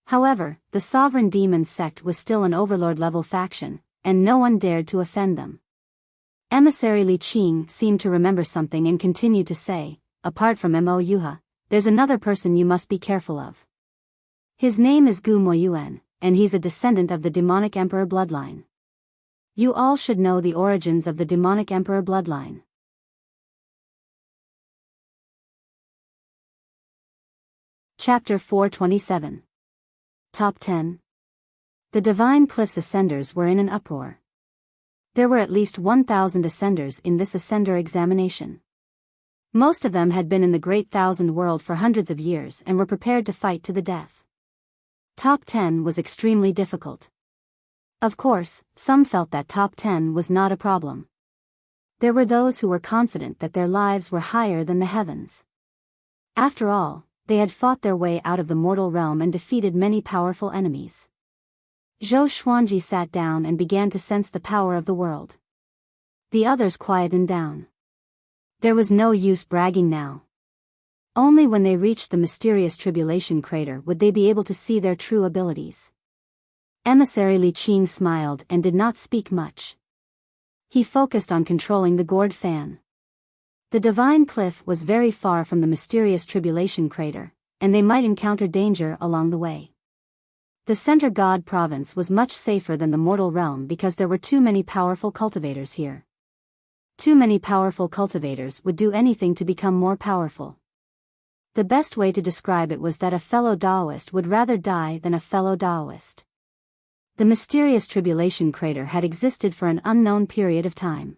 However, the Sovereign Demons Sect was still an overlord-level faction, and no one dared to offend them. Emissary Li Qing seemed to remember something and continued to say, apart from Mo Yuha, there's another person you must be careful of. His name is Gu Moyuan, and he's a descendant of the Demonic Emperor bloodline. You all should know the origins of the Demonic Emperor bloodline. Chapter 427. Top 10. The Divine Cliff's Ascenders were in an uproar. There were at least 1,000 ascenders in this ascender examination. Most of them had been in the Great Thousand World for hundreds of years and were prepared to fight to the death. Top 10 was extremely difficult. Of course, some felt that top 10 was not a problem. There were those who were confident that their lives were higher than the heavens. After all, they had fought their way out of the mortal realm and defeated many powerful enemies. Zhou Xuanji sat down and began to sense the power of the world. The others quietened down. There was no use bragging now. Only when they reached the mysterious tribulation crater would they be able to see their true abilities. Emissary Li Qing smiled and did not speak much. He focused on controlling the gourd fan. The divine cliff was very far from the mysterious tribulation crater, and they might encounter danger along the way. The Center God province was much safer than the mortal realm because there were too many powerful cultivators here. Too many powerful cultivators would do anything to become more powerful. The best way to describe it was that a fellow Daoist would rather die than a fellow Daoist. The mysterious tribulation crater had existed for an unknown period of time.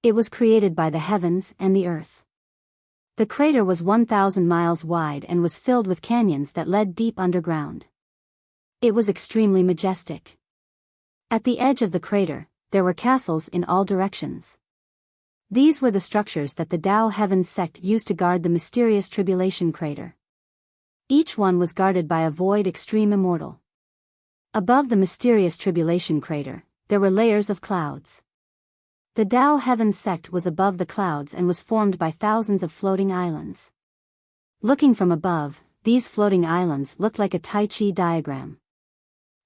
It was created by the heavens and the earth. The crater was 1,000 miles wide and was filled with canyons that led deep underground. It was extremely majestic. At the edge of the crater, there were castles in all directions. These were the structures that the Dao Heaven sect used to guard the mysterious tribulation crater. Each one was guarded by a void extreme immortal. Above the mysterious tribulation crater, there were layers of clouds. The Dao Heaven sect was above the clouds and was formed by thousands of floating islands. Looking from above, these floating islands looked like a Tai Chi diagram.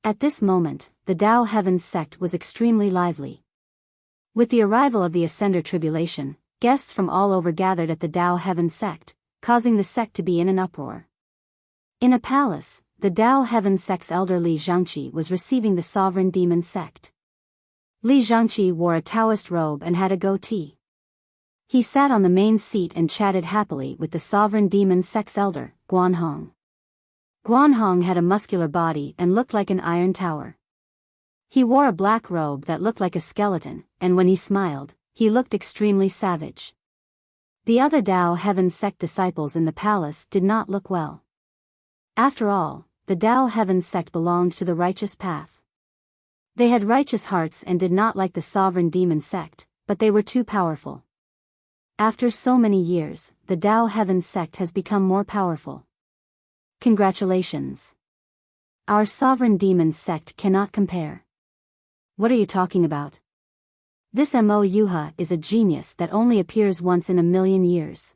At this moment, the Dao Heaven sect was extremely lively. With the arrival of the Ascender tribulation, guests from all over gathered at the Dao Heaven sect, causing the sect to be in an uproar. In a palace, the Dao Heaven sect's elder Li Zhangqi was receiving the sovereign demon sect. Li Zhangqi wore a Taoist robe and had a goatee. He sat on the main seat and chatted happily with the sovereign demon sect's elder, Guanhong. Guanhong had a muscular body and looked like an iron tower. He wore a black robe that looked like a skeleton, and when he smiled, he looked extremely savage. The other Dao Heaven sect disciples in the palace did not look well. After all, the Dao Heaven sect belonged to the righteous path. They had righteous hearts and did not like the sovereign demon sect, but they were too powerful. After so many years, the Dao Heaven sect has become more powerful. Congratulations. Our sovereign demon sect cannot compare. What are you talking about? This Mo Yuha is a genius that only appears once in a million years.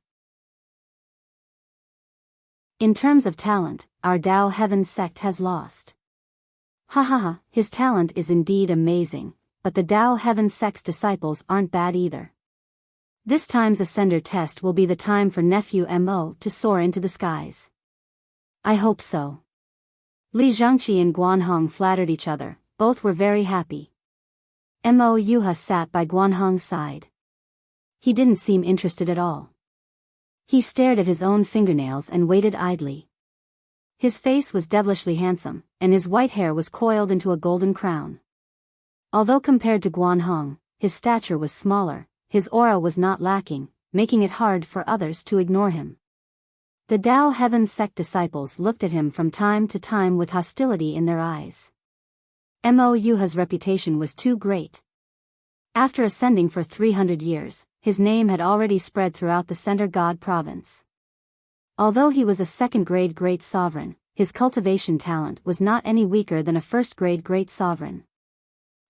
In terms of talent, our Dao Heaven sect has lost. Ha ha ha, his talent is indeed amazing, but the Dao Heaven sect's disciples aren't bad either. This time's Ascender test will be the time for nephew Mo to soar into the skies. I hope so. Li Zhangqi and Guanhong flattered each other, both were very happy. Mo Yuha sat by Guanhong's side. He didn't seem interested at all. He stared at his own fingernails and waited idly. His face was devilishly handsome, and his white hair was coiled into a golden crown. Although compared to Guanhong, his stature was smaller, his aura was not lacking, making it hard for others to ignore him. The Dao Heaven sect disciples looked at him from time to time with hostility in their eyes. Mo Yuha's reputation was too great. After ascending for 300 years, his name had already spread throughout the Center God province. Although he was a second-grade great sovereign, his cultivation talent was not any weaker than a first-grade great sovereign.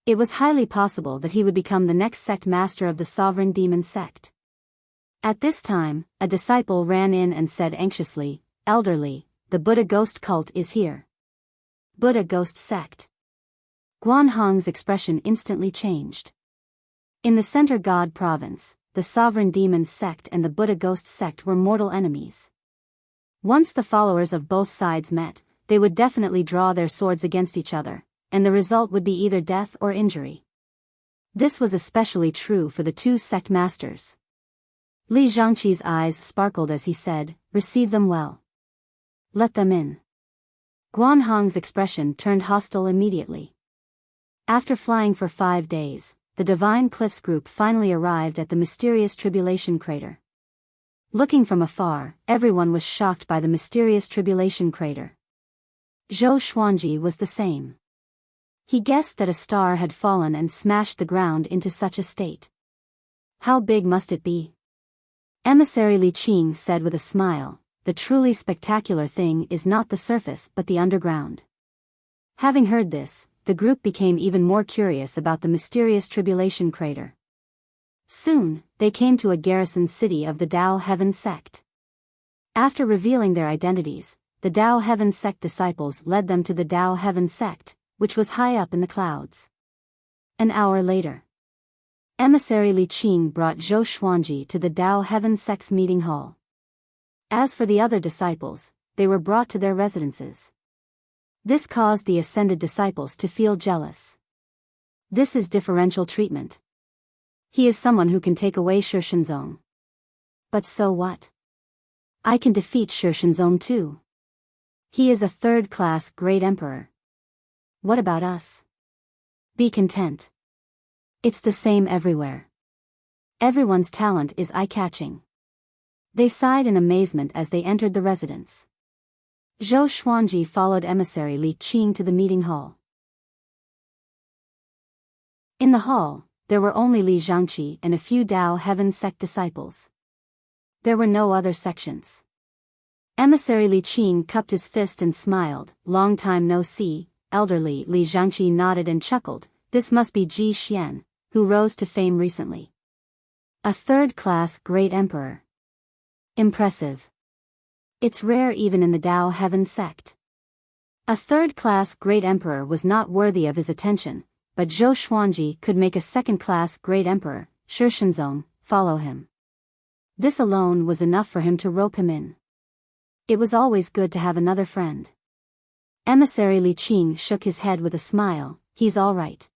It was highly possible that he would become the next sect master of the sovereign demon sect. At this time, a disciple ran in and said anxiously, "Elderly, the Buddha ghost cult is here." Buddha ghost sect. Guanhong's expression instantly changed. In the Center God province, the sovereign demon sect and the Buddha ghost sect were mortal enemies. Once the followers of both sides met, they would definitely draw their swords against each other, and the result would be either death or injury. This was especially true for the two sect masters. Li Zhangqi's eyes sparkled as he said, "Receive them well. Let them in." Guanhong's expression turned hostile immediately. After flying for 5 days, the Divine Cliffs group finally arrived at the mysterious tribulation crater. Looking from afar, everyone was shocked by the mysterious tribulation crater. Zhou Xuanji was the same. He guessed that a star had fallen and smashed the ground into such a state. How big must it be? Emissary Li Qing said with a smile, the truly spectacular thing is not the surface but the underground. Having heard this, the group became even more curious about the mysterious tribulation crater. Soon, they came to a garrison city of the Dao Heaven sect. After revealing their identities, the Dao Heaven sect disciples led them to the Dao Heaven sect, which was high up in the clouds. An hour later, Emissary Li Qing brought Zhou Xuanji to the Dao Heaven sect's meeting hall. As for the other disciples, they were brought to their residences. This caused the ascended disciples to feel jealous. This is differential treatment. He is someone who can take away Shishenzong. But so what? I can defeat Shishenzong too. He is a third-class great emperor. What about us? Be content. It's the same everywhere. Everyone's talent is eye-catching. They sighed in amazement as they entered the residence. Zhou Xuanji followed Emissary Li Qing to the meeting hall. In the hall, there were only Li Zhangqi and a few Dao Heaven sect disciples. There were no other sections. Emissary Li Qing cupped his fist and smiled. Long time no see. Elderly Li Zhangqi nodded and chuckled. This must be Ji Xian, who rose to fame recently. A third-class great emperor. Impressive. It's rare even in the Dao Heaven sect. A third-class great emperor was not worthy of his attention, but Zhou Xuanji could make a second-class great emperor, Shishenzong, follow him. This alone was enough for him to rope him in. It was always good to have another friend. Emissary Li Qing shook his head with a smile. He's all right.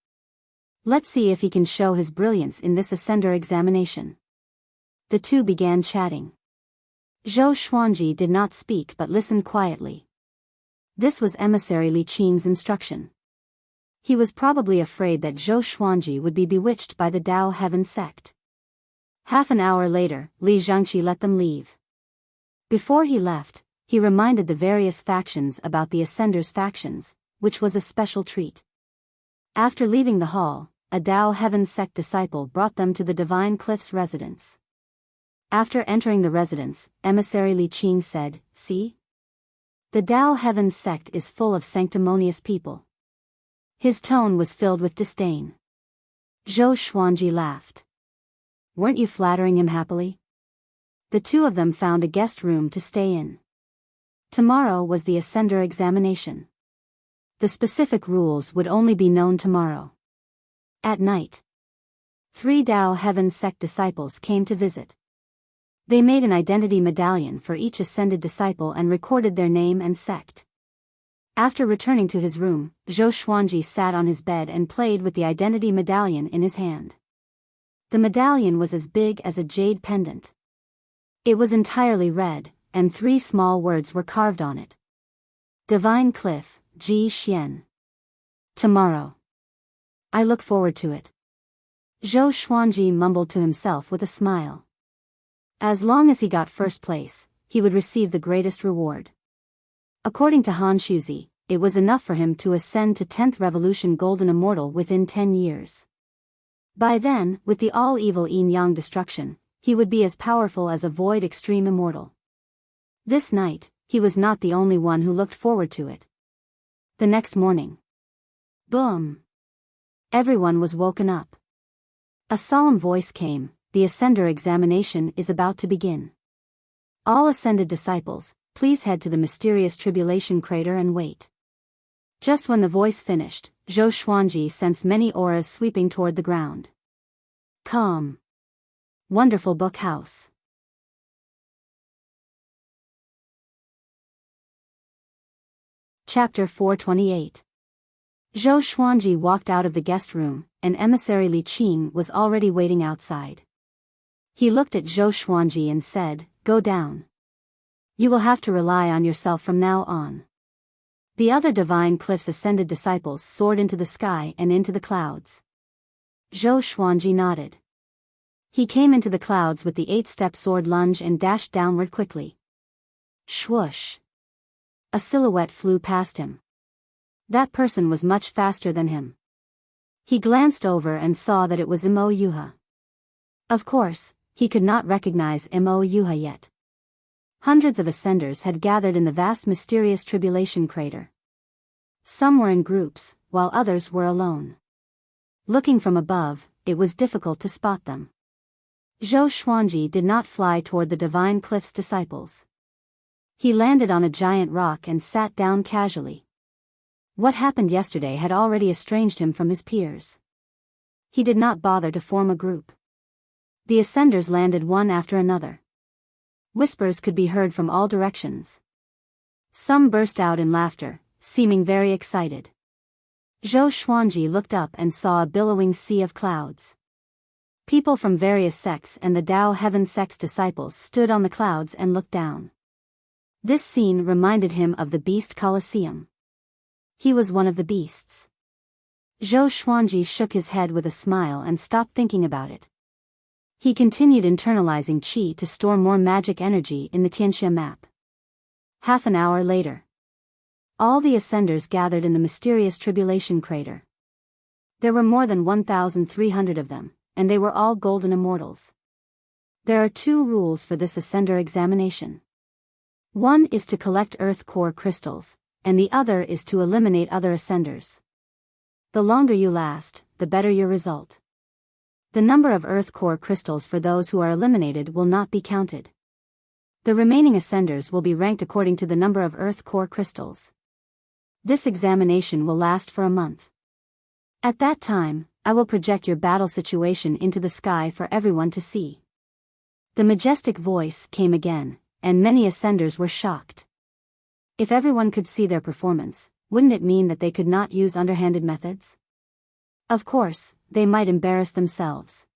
Let's see if he can show his brilliance in this ascender examination. The two began chatting. Zhou Xuanji did not speak but listened quietly. This was Emissary Li Qing's instruction. He was probably afraid that Zhou Xuanji would be bewitched by the Dao Heaven sect. Half an hour later, Li Zhangqi let them leave. Before he left, he reminded the various factions about the Ascender's factions, which was a special treat. After leaving the hall, a Dao Heaven sect disciple brought them to the Divine Cliff's residence. After entering the residence, Emissary Li Qing said, "See? The Dao Heaven sect is full of sanctimonious people." His tone was filled with disdain. Zhou Xuanji laughed. Weren't you flattering him happily? The two of them found a guest room to stay in. Tomorrow was the Ascender examination. The specific rules would only be known tomorrow. At night, 3 Dao Heaven sect disciples came to visit. They made an identity medallion for each ascended disciple and recorded their name and sect. After returning to his room, Zhou Xuanji sat on his bed and played with the identity medallion in his hand. The medallion was as big as a jade pendant. It was entirely red, and 3 small words were carved on it. Divine Cliff, Ji Xian. Tomorrow. I look forward to it. Zhou Xuanji mumbled to himself with a smile. As long as he got first place, he would receive the greatest reward. According to Han Shuzi, it was enough for him to ascend to 10th Revolution Golden Immortal within 10 years. By then, with the all-evil yin-yang destruction, he would be as powerful as a Void Extreme Immortal. This night, he was not the only one who looked forward to it. The next morning. Boom! Everyone was woken up. A solemn voice came, the Ascender examination is about to begin. All ascended disciples, please head to the mysterious tribulation crater and wait. Just when the voice finished, Zhou Xuanji sensed many auras sweeping toward the ground. Calm. Wonderful book house. Chapter 428. Zhou Xuanji walked out of the guest room, and Emissary Li Qing was already waiting outside. He looked at Zhou Xuanji and said, "Go down. You will have to rely on yourself from now on." The other Divine Cliff's ascended disciples soared into the sky and into the clouds. Zhou Xuanji nodded. He came into the clouds with the 8-step sword lunge and dashed downward quickly. Swoosh! A silhouette flew past him. That person was much faster than him. He glanced over and saw that it was Mo Yuha. Of course, he could not recognize Mo Yuha yet. Hundreds of ascenders had gathered in the vast mysterious tribulation crater. Some were in groups, while others were alone. Looking from above, it was difficult to spot them. Zhou Xuanji did not fly toward the Divine Cliff's disciples. He landed on a giant rock and sat down casually. What happened yesterday had already estranged him from his peers. He did not bother to form a group. The ascenders landed one after another. Whispers could be heard from all directions. Some burst out in laughter, seeming very excited. Zhou Xuanji looked up and saw a billowing sea of clouds. People from various sects and the Tao Heaven sect's disciples stood on the clouds and looked down. This scene reminded him of the Beast Colosseum. He was one of the beasts. Zhou Xuanji shook his head with a smile and stopped thinking about it. He continued internalizing qi to store more magic energy in the Tianxia map. Half an hour later, all the ascenders gathered in the mysterious tribulation crater. There were more than 1,300 of them, and they were all golden immortals. There are 2 rules for this ascender examination. One is to collect earth core crystals, and the other is to eliminate other ascenders. The longer you last, the better your result. The number of earth core crystals for those who are eliminated will not be counted. The remaining ascenders will be ranked according to the number of earth core crystals. This examination will last for a month. At that time, I will project your battle situation into the sky for everyone to see. The majestic voice came again, and many ascenders were shocked. If everyone could see their performance, wouldn't it mean that they could not use underhanded methods? Of course, they might embarrass themselves.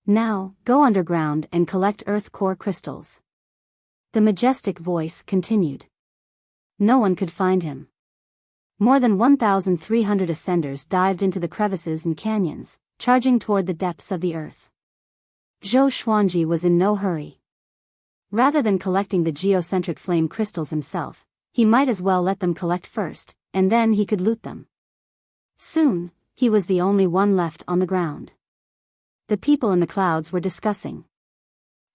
Now, go underground and collect earth core crystals. The majestic voice continued. No one could find him. More than 1,300 ascenders dived into the crevices and canyons, charging toward the depths of the earth. Zhou Xuanji was in no hurry. Rather than collecting the geocentric flame crystals himself, he might as well let them collect first, and then he could loot them. Soon, he was the only one left on the ground. The people in the clouds were discussing.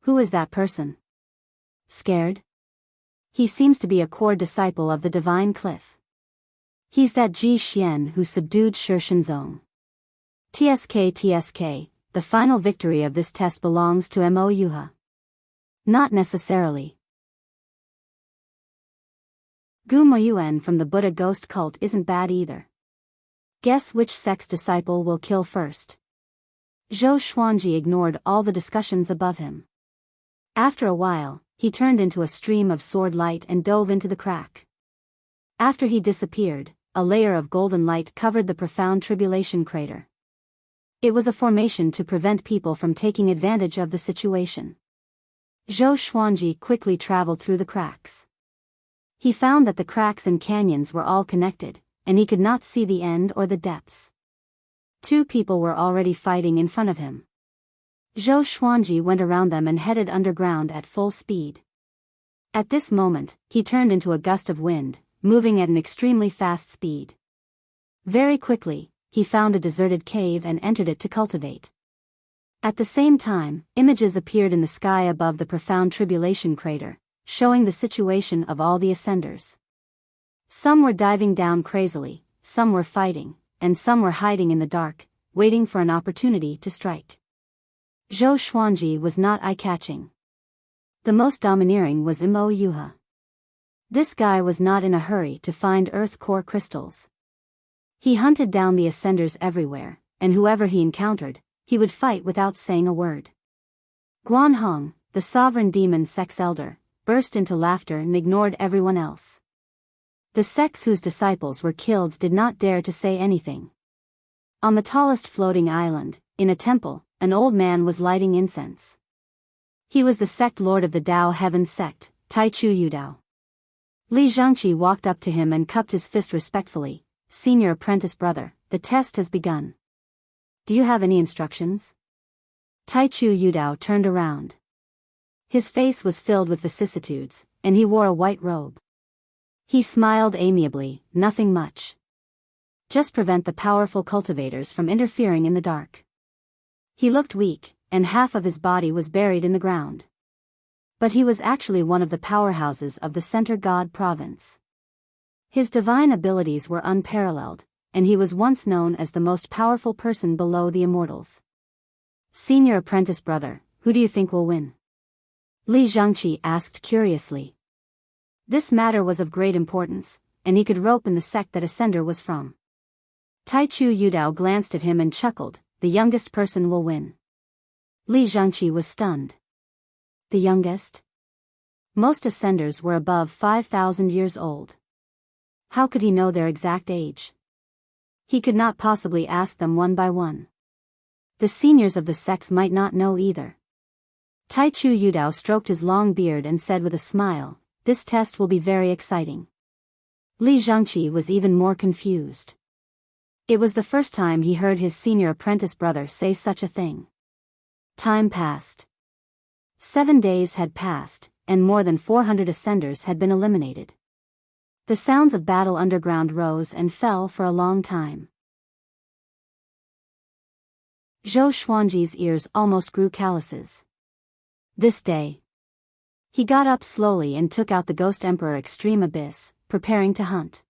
Who is that person? Scared? He seems to be a core disciple of the Divine Cliff. He's that Ji Xian who subdued Shi Shenzong. TSK, the final victory of this test belongs to Mo Yuha. Not necessarily. Gu Moyuan from the Buddha ghost cult isn't bad either. Guess which sect's disciple will kill first? Zhou Xuanji ignored all the discussions above him. After a while, he turned into a stream of sword light and dove into the crack. After he disappeared, a layer of golden light covered the profound tribulation crater. It was a formation to prevent people from taking advantage of the situation. Zhou Xuanji quickly traveled through the cracks. He found that the cracks and canyons were all connected, and he could not see the end or the depths. 2 people were already fighting in front of him. Zhou Xuanji went around them and headed underground at full speed. At this moment, he turned into a gust of wind, moving at an extremely fast speed. Very quickly, he found a deserted cave and entered it to cultivate. At the same time, images appeared in the sky above the profound tribulation crater, showing the situation of all the ascenders. Some were diving down crazily, some were fighting, and some were hiding in the dark, waiting for an opportunity to strike. Zhou Xuanji was not eye-catching. The most domineering was Mo Yuha. This guy was not in a hurry to find earth core crystals. He hunted down the ascenders everywhere, and whoever he encountered, he would fight without saying a word. Guanhong, the sovereign demon sect's elder, burst into laughter and ignored everyone else. The sects whose disciples were killed did not dare to say anything. On the tallest floating island, in a temple, an old man was lighting incense. He was the sect lord of the Tao Heaven sect, Taichu Yudao. Li Zhangqi walked up to him and cupped his fist respectfully. Senior apprentice brother, the test has begun. Do you have any instructions? Taichu Yudao turned around. His face was filled with vicissitudes, and he wore a white robe. He smiled amiably, nothing much. Just prevent the powerful cultivators from interfering in the dark. He looked weak, and half of his body was buried in the ground. But he was actually one of the powerhouses of the Center God province. His divine abilities were unparalleled, and he was once known as the most powerful person below the immortals. Senior apprentice brother, who do you think will win? Li Zhangqi asked curiously. This matter was of great importance, and he could rope in the sect that Ascender was from. Taichu Yudao glanced at him and chuckled, the youngest person will win. Li Zhangqi was stunned. The youngest? Most Ascenders were above 5,000 years old. How could he know their exact age? He could not possibly ask them one by one. The seniors of the sects might not know either. Taichu Yudao stroked his long beard and said with a smile, this test will be very exciting. Li Zhangqi was even more confused. It was the first time he heard his senior apprentice brother say such a thing. Time passed. 7 days had passed, and more than 400 Ascenders had been eliminated. The sounds of battle underground rose and fell for a long time. Zhou Xuanji's ears almost grew calluses. This day. He got up slowly and took out the Ghost Emperor Extreme Abyss, preparing to hunt.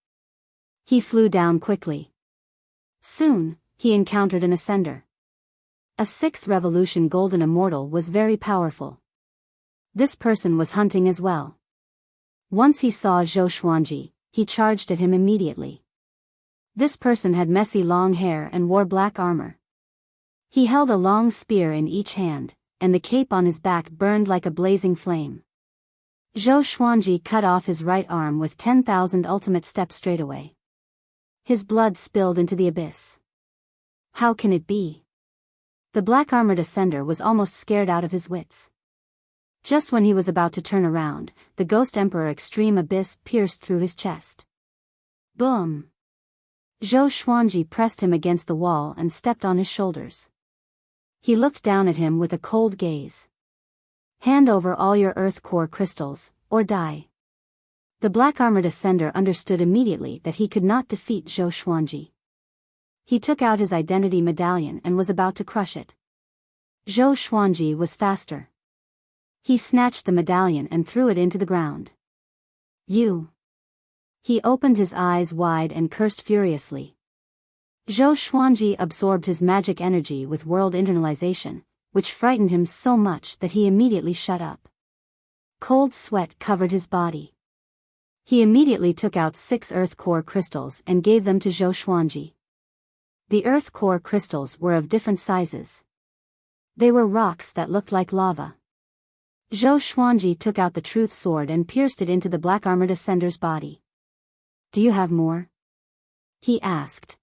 He flew down quickly. Soon, he encountered an Ascender. A 6th Revolution Golden Immortal was very powerful. This person was hunting as well. Once he saw Zhou Xuanji, he charged at him immediately. This person had messy long hair and wore black armor. He held a long spear in each hand, and the cape on his back burned like a blazing flame. Zhou Xuanji cut off his right arm with 10,000 ultimate steps straightaway. His blood spilled into the abyss. How can it be? The black-armored Ascender was almost scared out of his wits. Just when he was about to turn around, the Ghost Emperor Extreme Abyss pierced through his chest. Boom! Zhou Xuanji pressed him against the wall and stepped on his shoulders. He looked down at him with a cold gaze. Hand over all your earth core crystals, or die. The black-armored Ascender understood immediately that he could not defeat Zhou Xuanji. He took out his identity medallion and was about to crush it. Zhou Xuanji was faster. He snatched the medallion and threw it into the ground. You! He opened his eyes wide and cursed furiously. Zhou Xuanji absorbed his magic energy with world internalization, which frightened him so much that he immediately shut up. Cold sweat covered his body. He immediately took out 6 earth core crystals and gave them to Zhou Xuanji. The earth core crystals were of different sizes. They were rocks that looked like lava. Zhou Xuanji took out the truth sword and pierced it into the black-armored Ascender's body. Do you have more? He asked.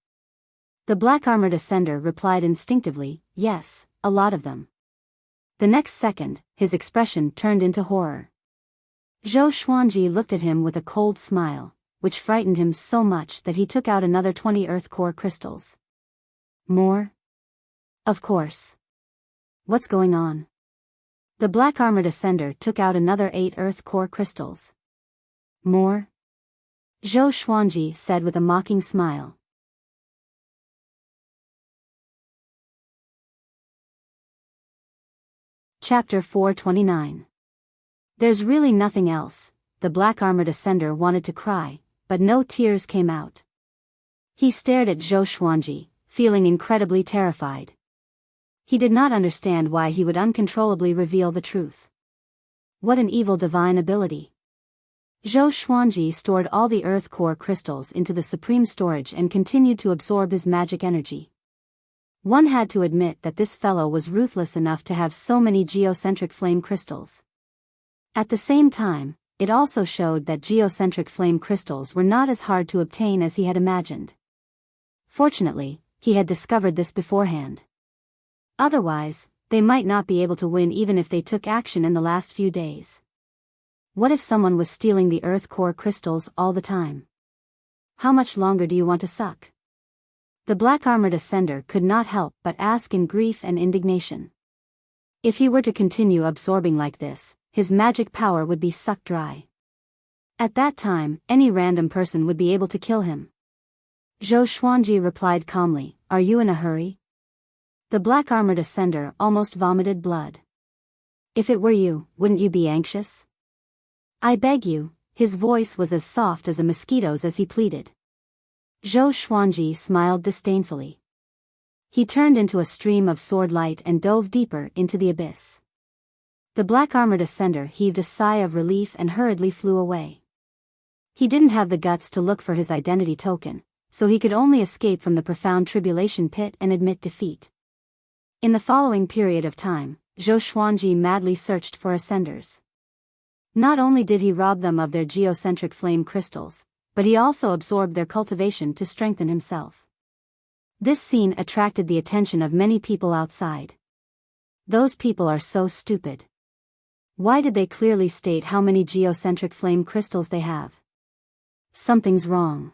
The black-armored Ascender replied instinctively, yes, a lot of them. The next second, his expression turned into horror. Zhou Xuanji looked at him with a cold smile, which frightened him so much that he took out another 20 earth core crystals. More? Of course. What's going on? The black-armored Ascender took out another 8 earth core crystals. More? Zhou Xuanji said with a mocking smile. Chapter 429. There's really nothing else. The black-armored Ascender wanted to cry, but no tears came out. He stared at Zhou Xuanji, feeling incredibly terrified. He did not understand why he would uncontrollably reveal the truth. What an evil divine ability. Zhou Xuanji stored all the earth core crystals into the supreme storage and continued to absorb his magic energy. One had to admit that this fellow was ruthless enough to have so many geocentric flame crystals. At the same time, it also showed that geocentric flame crystals were not as hard to obtain as he had imagined. Fortunately, he had discovered this beforehand. Otherwise, they might not be able to win even if they took action in the last few days. What if someone was stealing the earth core crystals all the time? How much longer do you want to suck? The black-armored Ascender could not help but ask in grief and indignation. If he were to continue absorbing like this, his magic power would be sucked dry. At that time, any random person would be able to kill him. Zhou Xuanji replied calmly, "Are you in a hurry?" The black-armored ascender almost vomited blood. "If it were you, wouldn't you be anxious? I beg you." His voice was as soft as a mosquito's as he pleaded. Zhou Xuanji smiled disdainfully. He turned into a stream of sword light and dove deeper into the abyss. The black-armored ascender heaved a sigh of relief and hurriedly flew away. He didn't have the guts to look for his identity token, so he could only escape from the profound tribulation pit and admit defeat. In the following period of time, Zhou Xuanji madly searched for ascenders. Not only did he rob them of their geocentric flame crystals, but he also absorbed their cultivation to strengthen himself. This scene attracted the attention of many people outside. Those people are so stupid. Why did they clearly state how many geocentric flame crystals they have? Something's wrong.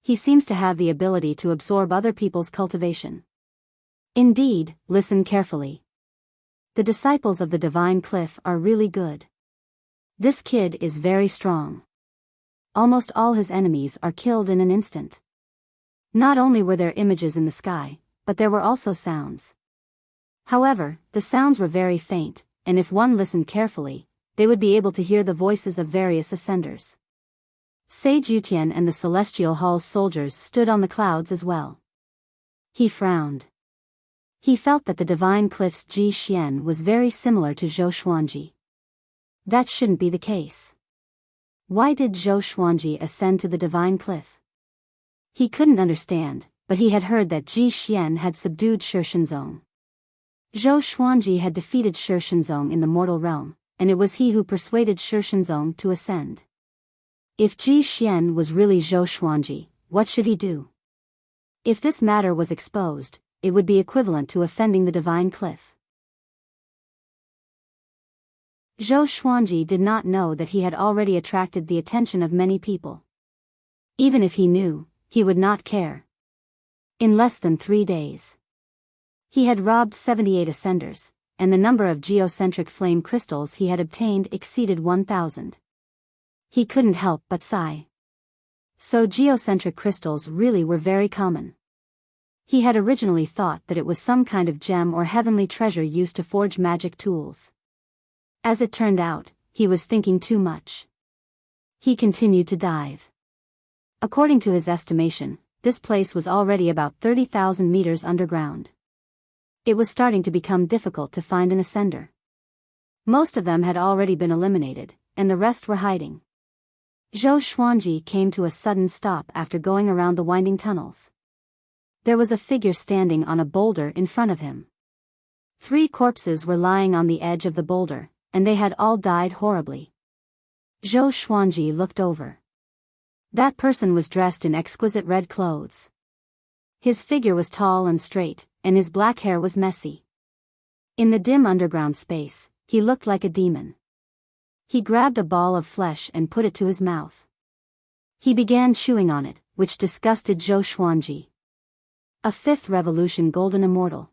He seems to have the ability to absorb other people's cultivation. Indeed, listen carefully. The disciples of the Divine Cliff are really good. This kid is very strong. Almost all his enemies are killed in an instant. Not only were there images in the sky, but there were also sounds. However, the sounds were very faint, and if one listened carefully, they would be able to hear the voices of various ascenders. Sage Yutian and the Celestial Hall's soldiers stood on the clouds as well. He frowned. He felt that the Divine Cliff's Ji Xian was very similar to Zhou Xuanji. That shouldn't be the case. Why did Zhou Xuanji ascend to the Divine Cliff? He couldn't understand, but he had heard that Ji Xian had subdued Shi Shenzong. Zhou Xuanji had defeated Shi Shenzong in the mortal realm, and it was he who persuaded Shi Shenzong to ascend. If Ji Xian was really Zhou Xuanji, what should he do? If this matter was exposed, it would be equivalent to offending the Divine Cliff. Zhou Xuanji did not know that he had already attracted the attention of many people. Even if he knew, he would not care. In less than 3 days, he had robbed 78 ascenders, and the number of geocentric flame crystals he had obtained exceeded 1,000. He couldn't help but sigh. So geocentric crystals really were very common. He had originally thought that it was some kind of gem or heavenly treasure used to forge magic tools. As it turned out, he was thinking too much. He continued to dive. According to his estimation, this place was already about 30,000 meters underground. It was starting to become difficult to find an ascender. Most of them had already been eliminated, and the rest were hiding. Zhou Xuanji came to a sudden stop after going around the winding tunnels. There was a figure standing on a boulder in front of him. 3 corpses were lying on the edge of the boulder, and they had all died horribly. Zhou Xuanji looked over. That person was dressed in exquisite red clothes. His figure was tall and straight, and his black hair was messy. In the dim underground space, he looked like a demon. He grabbed a ball of flesh and put it to his mouth. He began chewing on it, which disgusted Zhou Xuanji. A 5th revolution golden immortal.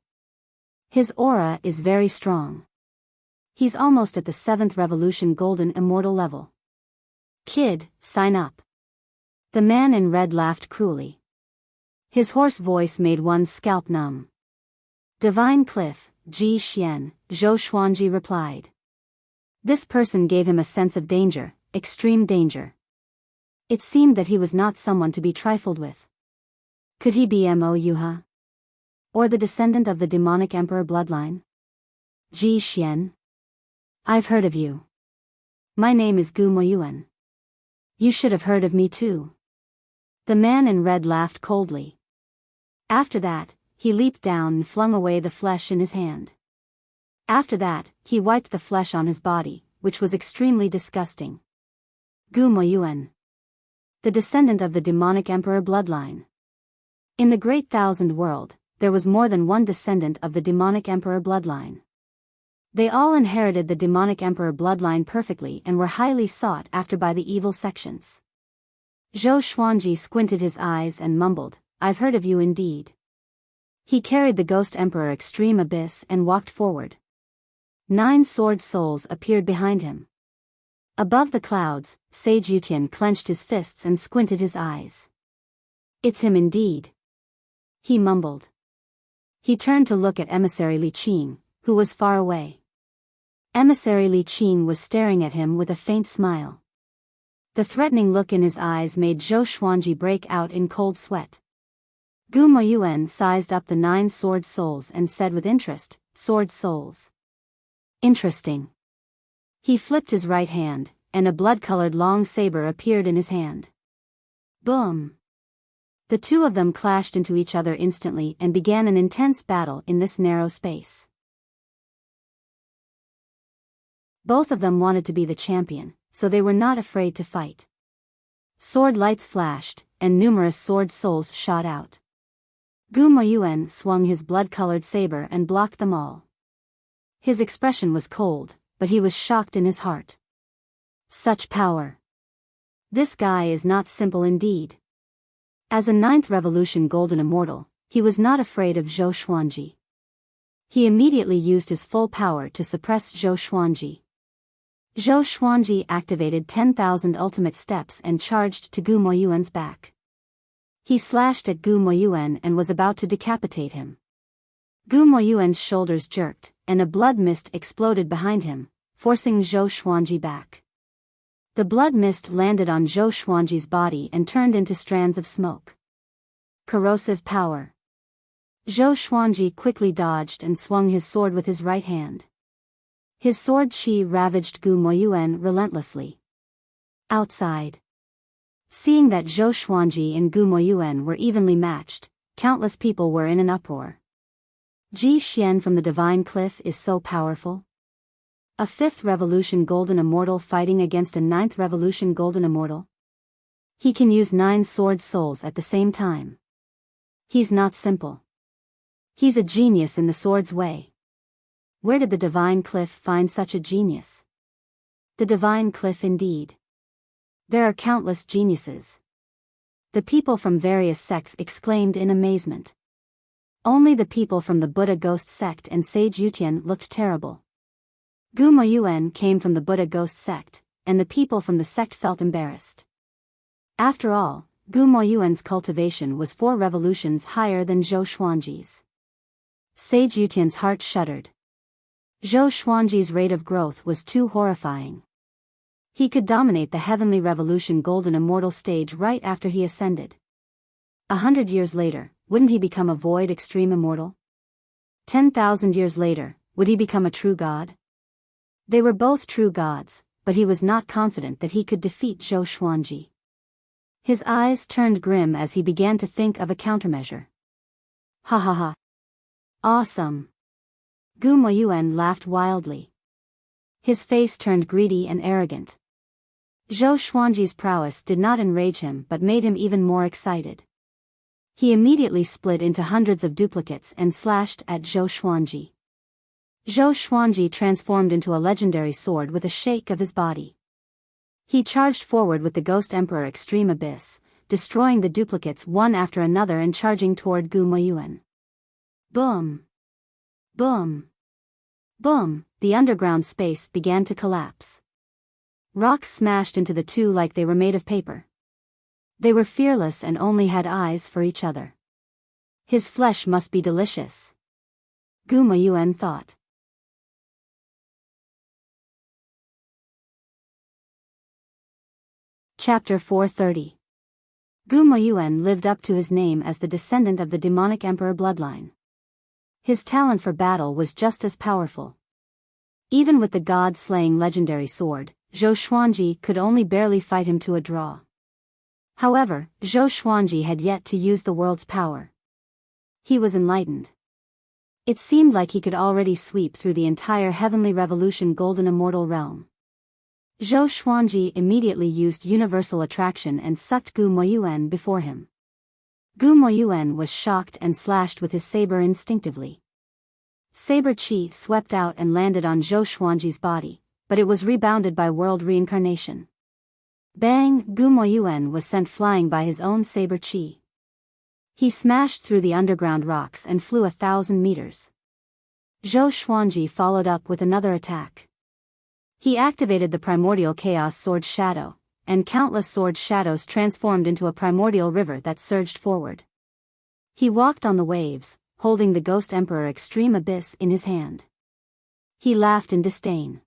His aura is very strong. He's almost at the 7th revolution golden immortal level. Kid, sign up. The man in red laughed cruelly. His hoarse voice made one's scalp numb. Divine Cliff, Ji Xian, Zhou Xuanji replied. This person gave him a sense of danger, extreme danger. It seemed that he was not someone to be trifled with. Could he be Mo Yuha? Or the descendant of the demonic emperor bloodline? Ji Xian? I've heard of you. My name is Gu Moyuan. You should have heard of me too. The man in red laughed coldly. After that, he leaped down and flung away the flesh in his hand. After that, he wiped the flesh on his body, which was extremely disgusting. Gu Moyuan. The descendant of the demonic emperor bloodline. In the Great Thousand World, there was more than one descendant of the demonic emperor bloodline. They all inherited the demonic emperor bloodline perfectly and were highly sought after by the evil sections. Zhou Xuanji squinted his eyes and mumbled, I've heard of you indeed. He carried the ghost emperor Extreme Abyss and walked forward. 9 sword souls appeared behind him. Above the clouds, Sage Yutian clenched his fists and squinted his eyes. It's him indeed, he mumbled. He turned to look at Emissary Li Qing, who was far away. Emissary Li Qing was staring at him with a faint smile. The threatening look in his eyes made Zhou Xuanji break out in cold sweat. Gu Moyuan sized up the 9 sword souls and said with interest, "Sword souls. Interesting." He flipped his right hand, and a blood-colored long saber appeared in his hand. Boom! The two of them clashed into each other instantly and began an intense battle in this narrow space. Both of them wanted to be the champion, so they were not afraid to fight. Sword lights flashed, and numerous sword souls shot out. Gu Moyuan swung his blood-colored saber and blocked them all. His expression was cold, but he was shocked in his heart. Such power! This guy is not simple indeed. As a 9th Revolution Golden Immortal, he was not afraid of Zhou Xuanji. He immediately used his full power to suppress Zhou Xuanji. Zhou Xuanji activated 10,000 ultimate steps and charged to Gu Moyuan's back. He slashed at Gu Moyuan and was about to decapitate him. Gu Moyuan's shoulders jerked, and a blood mist exploded behind him, forcing Zhou Xuanji back. The blood mist landed on Zhou Xuanji's body and turned into strands of smoke. Corrosive power. Zhou Xuanji quickly dodged and swung his sword with his right hand. His sword chi ravaged Gu Moyuan relentlessly. Outside. Seeing that Zhou Xuanji and Gu Moyuan were evenly matched, countless people were in an uproar. Ji Xian from the Divine Cliff is so powerful. A 5th Revolution Golden Immortal fighting against a 9th Revolution Golden Immortal? He can use 9 sword souls at the same time. He's not simple. He's a genius in the sword's way. Where did the Divine Cliff find such a genius? The Divine Cliff indeed. There are countless geniuses. The people from various sects exclaimed in amazement. Only the people from the Buddha Ghost sect and Sage Yutian looked terrible. Gu Moyuan came from the Buddha Ghost sect, and the people from the sect felt embarrassed. After all, Gu Moyuan's cultivation was 4 revolutions higher than Zhou Xuanji's. Sage Yutian's heart shuddered. Zhou Xuanji's rate of growth was too horrifying. He could dominate the Heavenly Revolution Golden Immortal stage right after he ascended. 100 years later, wouldn't he become a Void Extreme Immortal? 10,000 years later, would he become a true god? They were both true gods, but he was not confident that he could defeat Zhou Xuanji. His eyes turned grim as he began to think of a countermeasure. Ha ha ha. Awesome. Gu Moyuan laughed wildly. His face turned greedy and arrogant. Zhou Xuanji's prowess did not enrage him but made him even more excited. He immediately split into hundreds of duplicates and slashed at Zhou Xuanji. Zhou Xuanji transformed into a legendary sword with a shake of his body. He charged forward with the Ghost Emperor Extreme Abyss, destroying the duplicates one after another and charging toward Gu Moyuan. Boom! Boom! Boom! The underground space began to collapse. Rocks smashed into the two like they were made of paper. They were fearless and only had eyes for each other. His flesh must be delicious. Gu Moyuan thought. Chapter 430. Gu Moyuan lived up to his name as the descendant of the demonic emperor bloodline. His talent for battle was just as powerful. Even with the god-slaying legendary sword, Zhou Xuanji could only barely fight him to a draw. However, Zhou Xuanji had yet to use the world's power. He was enlightened. It seemed like he could already sweep through the entire Heavenly Revolution Golden Immortal realm. Zhou Xuanji immediately used universal attraction and sucked Gu Moyuan before him. Gu Moyuan was shocked and slashed with his saber instinctively. Saber chi swept out and landed on Zhou Xuanji's body, but it was rebounded by world reincarnation. Bang! Gu Moyuan was sent flying by his own saber chi. He smashed through the underground rocks and flew 1,000 meters. Zhou Xuanji followed up with another attack. He activated the primordial chaos sword Shadow, and countless sword shadows transformed into a primordial river that surged forward. He walked on the waves, holding the Ghost Emperor Extreme Abyss in his hand. He laughed in disdain.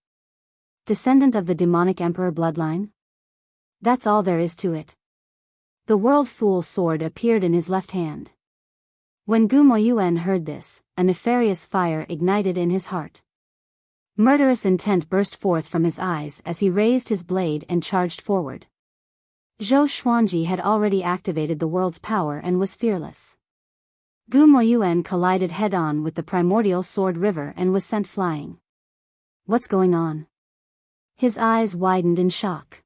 Descendant of the demonic emperor bloodline? That's all there is to it. The World Fool's sword appeared in his left hand. When Gu Moyuan heard this, a nefarious fire ignited in his heart. Murderous intent burst forth from his eyes as he raised his blade and charged forward. Zhou Xuanji had already activated the world's power and was fearless. Gu Moyuan collided head-on with the primordial sword river and was sent flying. What's going on? His eyes widened in shock.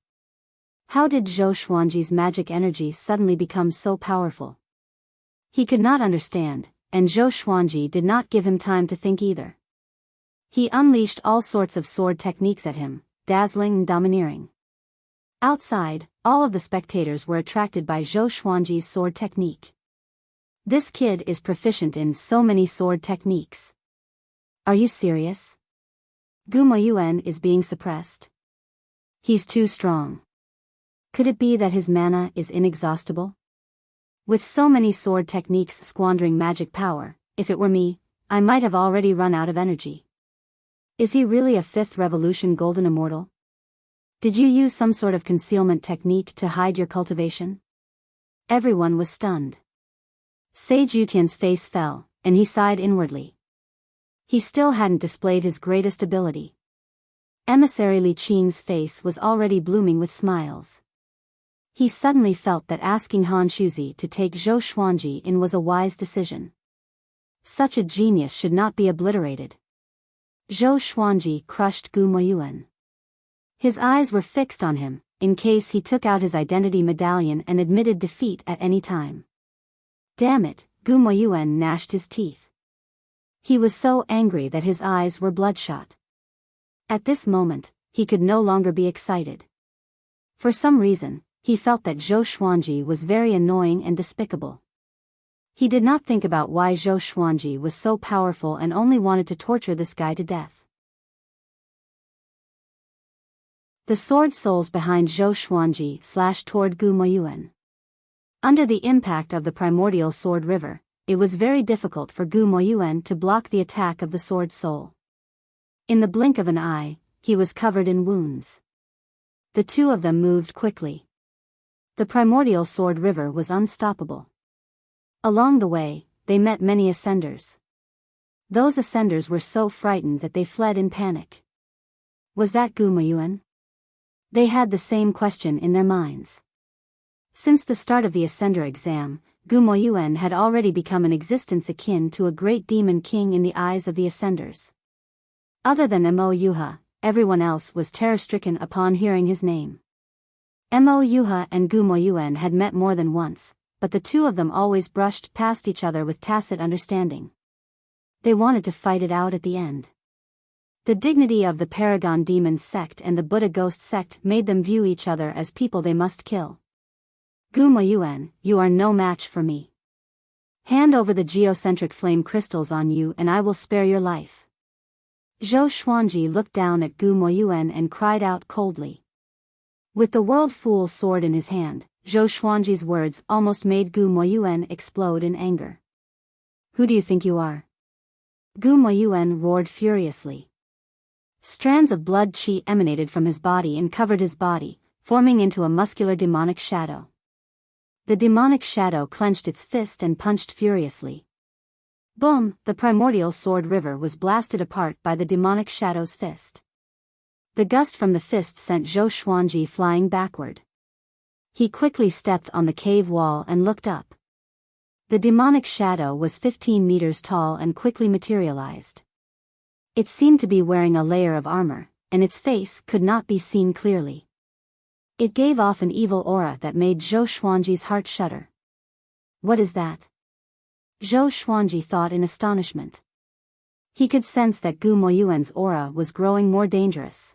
How did Zhou Xuanji's magic energy suddenly become so powerful? He could not understand, and Zhou Xuanji did not give him time to think either. He unleashed all sorts of sword techniques at him, dazzling and domineering. Outside, all of the spectators were attracted by Zhou Xuanji's sword technique. This kid is proficient in so many sword techniques. Are you serious? Gu Moyuan is being suppressed. He's too strong. Could it be that his mana is inexhaustible? With so many sword techniques squandering magic power, if it were me, I might have already run out of energy. Is he really a 5th revolution golden immortal? Did you use some sort of concealment technique to hide your cultivation? Everyone was stunned. Sage Yutian's face fell, and he sighed inwardly. He still hadn't displayed his greatest ability. Emissary Li Qing's face was already blooming with smiles. He suddenly felt that asking Han Shuzi to take Zhou Xuanji in was a wise decision. Such a genius should not be obliterated. Zhou Xuanji crushed Gu Moyuan. His eyes were fixed on him, in case he took out his identity medallion and admitted defeat at any time. Damn it, Gu Moyuan gnashed his teeth. He was so angry that his eyes were bloodshot. At this moment, he could no longer be excited. For some reason, he felt that Zhou Xuanji was very annoying and despicable. He did not think about why Zhou Xuanji was so powerful and only wanted to torture this guy to death. The sword souls behind Zhou Xuanji slashed toward Gu Moyuan. Under the impact of the primordial sword river, it was very difficult for Gu Moyuan to block the attack of the sword soul. In the blink of an eye, he was covered in wounds. The two of them moved quickly. The primordial sword river was unstoppable. Along the way, they met many ascenders. Those ascenders were so frightened that they fled in panic. Was that Gu Moyuan? They had the same question in their minds. Since the start of the ascender exam, Gu Moyuan had already become an existence akin to a great demon king in the eyes of the ascenders. Other than Mo Yuha, everyone else was terror-stricken upon hearing his name. Mo Yuha and Gu Moyuan had met more than once, but the two of them always brushed past each other with tacit understanding. They wanted to fight it out at the end. The dignity of the Paragon Demon sect and the Buddha Ghost sect made them view each other as people they must kill. Gu Moyuan, you are no match for me. Hand over the geocentric flame crystals on you and I will spare your life. Zhou Xuanji looked down at Gu Moyuan and cried out coldly. With the World Fool's sword in his hand, Zhou Xuanji's words almost made Gu Moyuan explode in anger. Who do you think you are? Gu Moyuan roared furiously. Strands of blood qi emanated from his body and covered his body, forming into a muscular demonic shadow. The demonic shadow clenched its fist and punched furiously. Boom! The primordial sword river was blasted apart by the demonic shadow's fist. The gust from the fist sent Zhou Xuanji flying backward. He quickly stepped on the cave wall and looked up. The demonic shadow was 15 meters tall and quickly materialized. It seemed to be wearing a layer of armor, and its face could not be seen clearly. It gave off an evil aura that made Zhou Xuanji's heart shudder. What is that? Zhou Xuanji thought in astonishment. He could sense that Gu Moyuan's aura was growing more dangerous.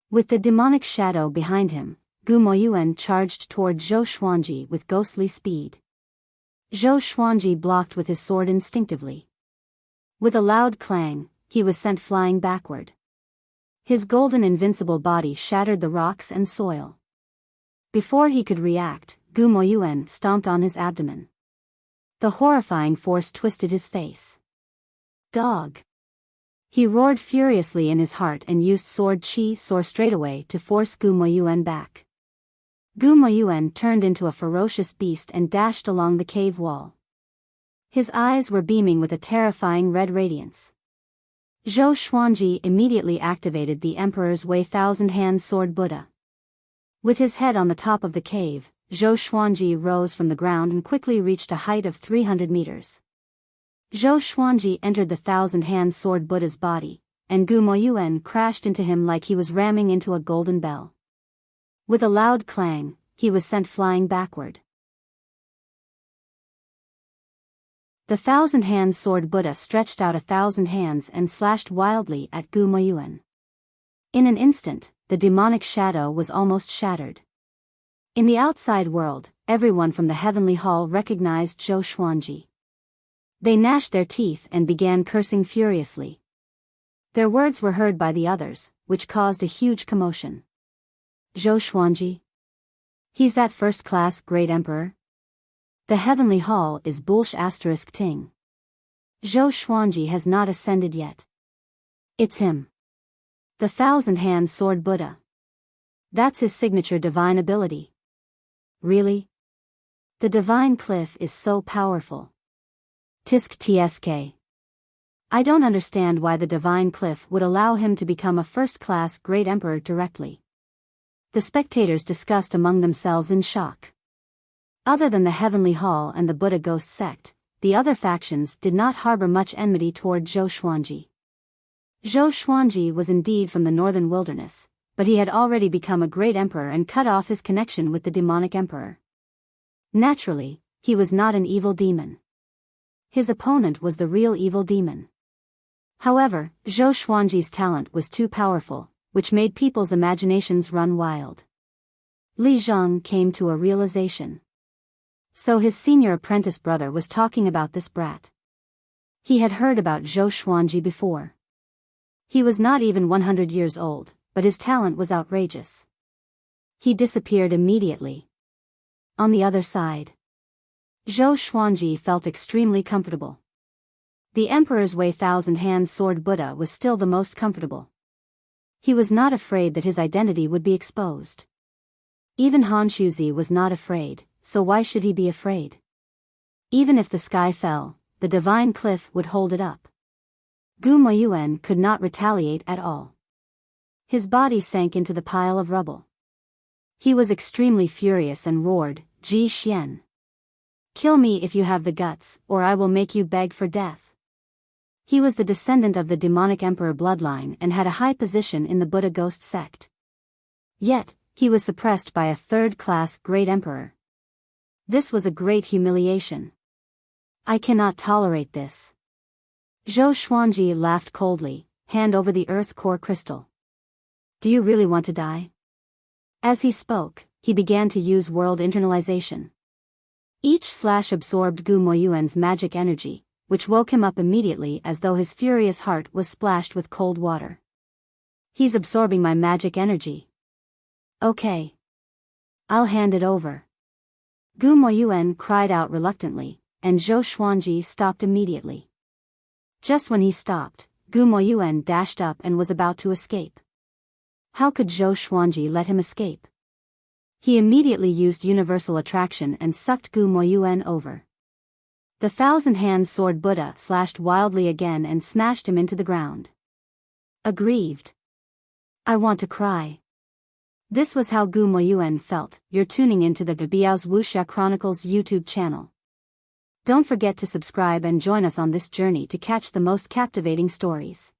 With the demonic shadow behind him, Gu Moyuan charged toward Zhou Xuanji with ghostly speed. Zhou Xuanji blocked with his sword instinctively. With a loud clang, he was sent flying backward. His golden invincible body shattered the rocks and soil. Before he could react, Gu Moyuan stomped on his abdomen. The horrifying force twisted his face. Dog! He roared furiously in his heart and used sword chi soar straightaway to force Gu Moyuan back. Gu Moyuan turned into a ferocious beast and dashed along the cave wall. His eyes were beaming with a terrifying red radiance. Zhou Xuanji immediately activated the Emperor's Wei Thousand-Hand Sword Buddha. With his head on the top of the cave, Zhou Xuanji rose from the ground and quickly reached a height of 300 meters. Zhou Xuanji entered the Thousand-Hand Sword Buddha's body, and Gu Moyuan crashed into him like he was ramming into a golden bell. With a loud clang, he was sent flying backward. The Thousand-Hand Sword Buddha stretched out 1,000 hands and slashed wildly at Gu Moyuan. In an instant, the demonic shadow was almost shattered. In the outside world, everyone from the heavenly hall recognized Zhou Xuanji. They gnashed their teeth and began cursing furiously. Their words were heard by the others, which caused a huge commotion. Zhou Xuanji? He's that first-class great emperor? The heavenly hall is **ting. Zhou Xuanji has not ascended yet. It's him. The Thousand-Hand Sword Buddha. That's his signature divine ability. Really? The divine cliff is so powerful. Tisk tsk. I don't understand why the divine cliff would allow him to become a first-class great emperor directly. The spectators discussed among themselves in shock. Other than the heavenly hall and the Buddha ghost sect, the other factions did not harbor much enmity toward Zhou Xuanji. Zhou Xuanji was indeed from the northern wilderness, but he had already become a great emperor and cut off his connection with the demonic emperor. Naturally, he was not an evil demon. His opponent was the real evil demon. However, Zhou Xuanji's talent was too powerful, which made people's imaginations run wild. Li Zhang came to a realization. So his senior apprentice brother was talking about this brat. He had heard about Zhou Xuanji before. He was not even 100 years old, but his talent was outrageous. He disappeared immediately. On the other side, Zhou Xuanji felt extremely comfortable. The Emperor's Wei Thousand-Hand Sword Buddha was still the most comfortable. He was not afraid that his identity would be exposed. Even Han Shuzi was not afraid, so why should he be afraid? Even if the sky fell, the divine cliff would hold it up. Gu Moyuan could not retaliate at all. His body sank into the pile of rubble. He was extremely furious and roared, "Ji Xian! Kill me if you have the guts, or I will make you beg for death." He was the descendant of the demonic emperor bloodline and had a high position in the Buddha ghost sect. Yet, he was suppressed by a third-class great emperor. This was a great humiliation. I cannot tolerate this. Zhou Xuanji laughed coldly, hand over the earth core crystal. Do you really want to die? As he spoke, he began to use world internalization. Each slash absorbed Gu Moyuan's magic energy, which woke him up immediately as though his furious heart was splashed with cold water. He's absorbing my magic energy. Okay. I'll hand it over. Gu Moyuan cried out reluctantly, and Zhou Xuanji stopped immediately. Just when he stopped, Gu Moyuan dashed up and was about to escape. How could Zhou Xuanji let him escape? He immediately used universal attraction and sucked Gu Moyuan over. The Thousand-Hand Sword Buddha slashed wildly again and smashed him into the ground. Aggrieved. I want to cry. This was how Gu Moyuan felt. You're tuning into the Biyao's Wuxia Chronicles YouTube channel. Don't forget to subscribe and join us on this journey to catch the most captivating stories.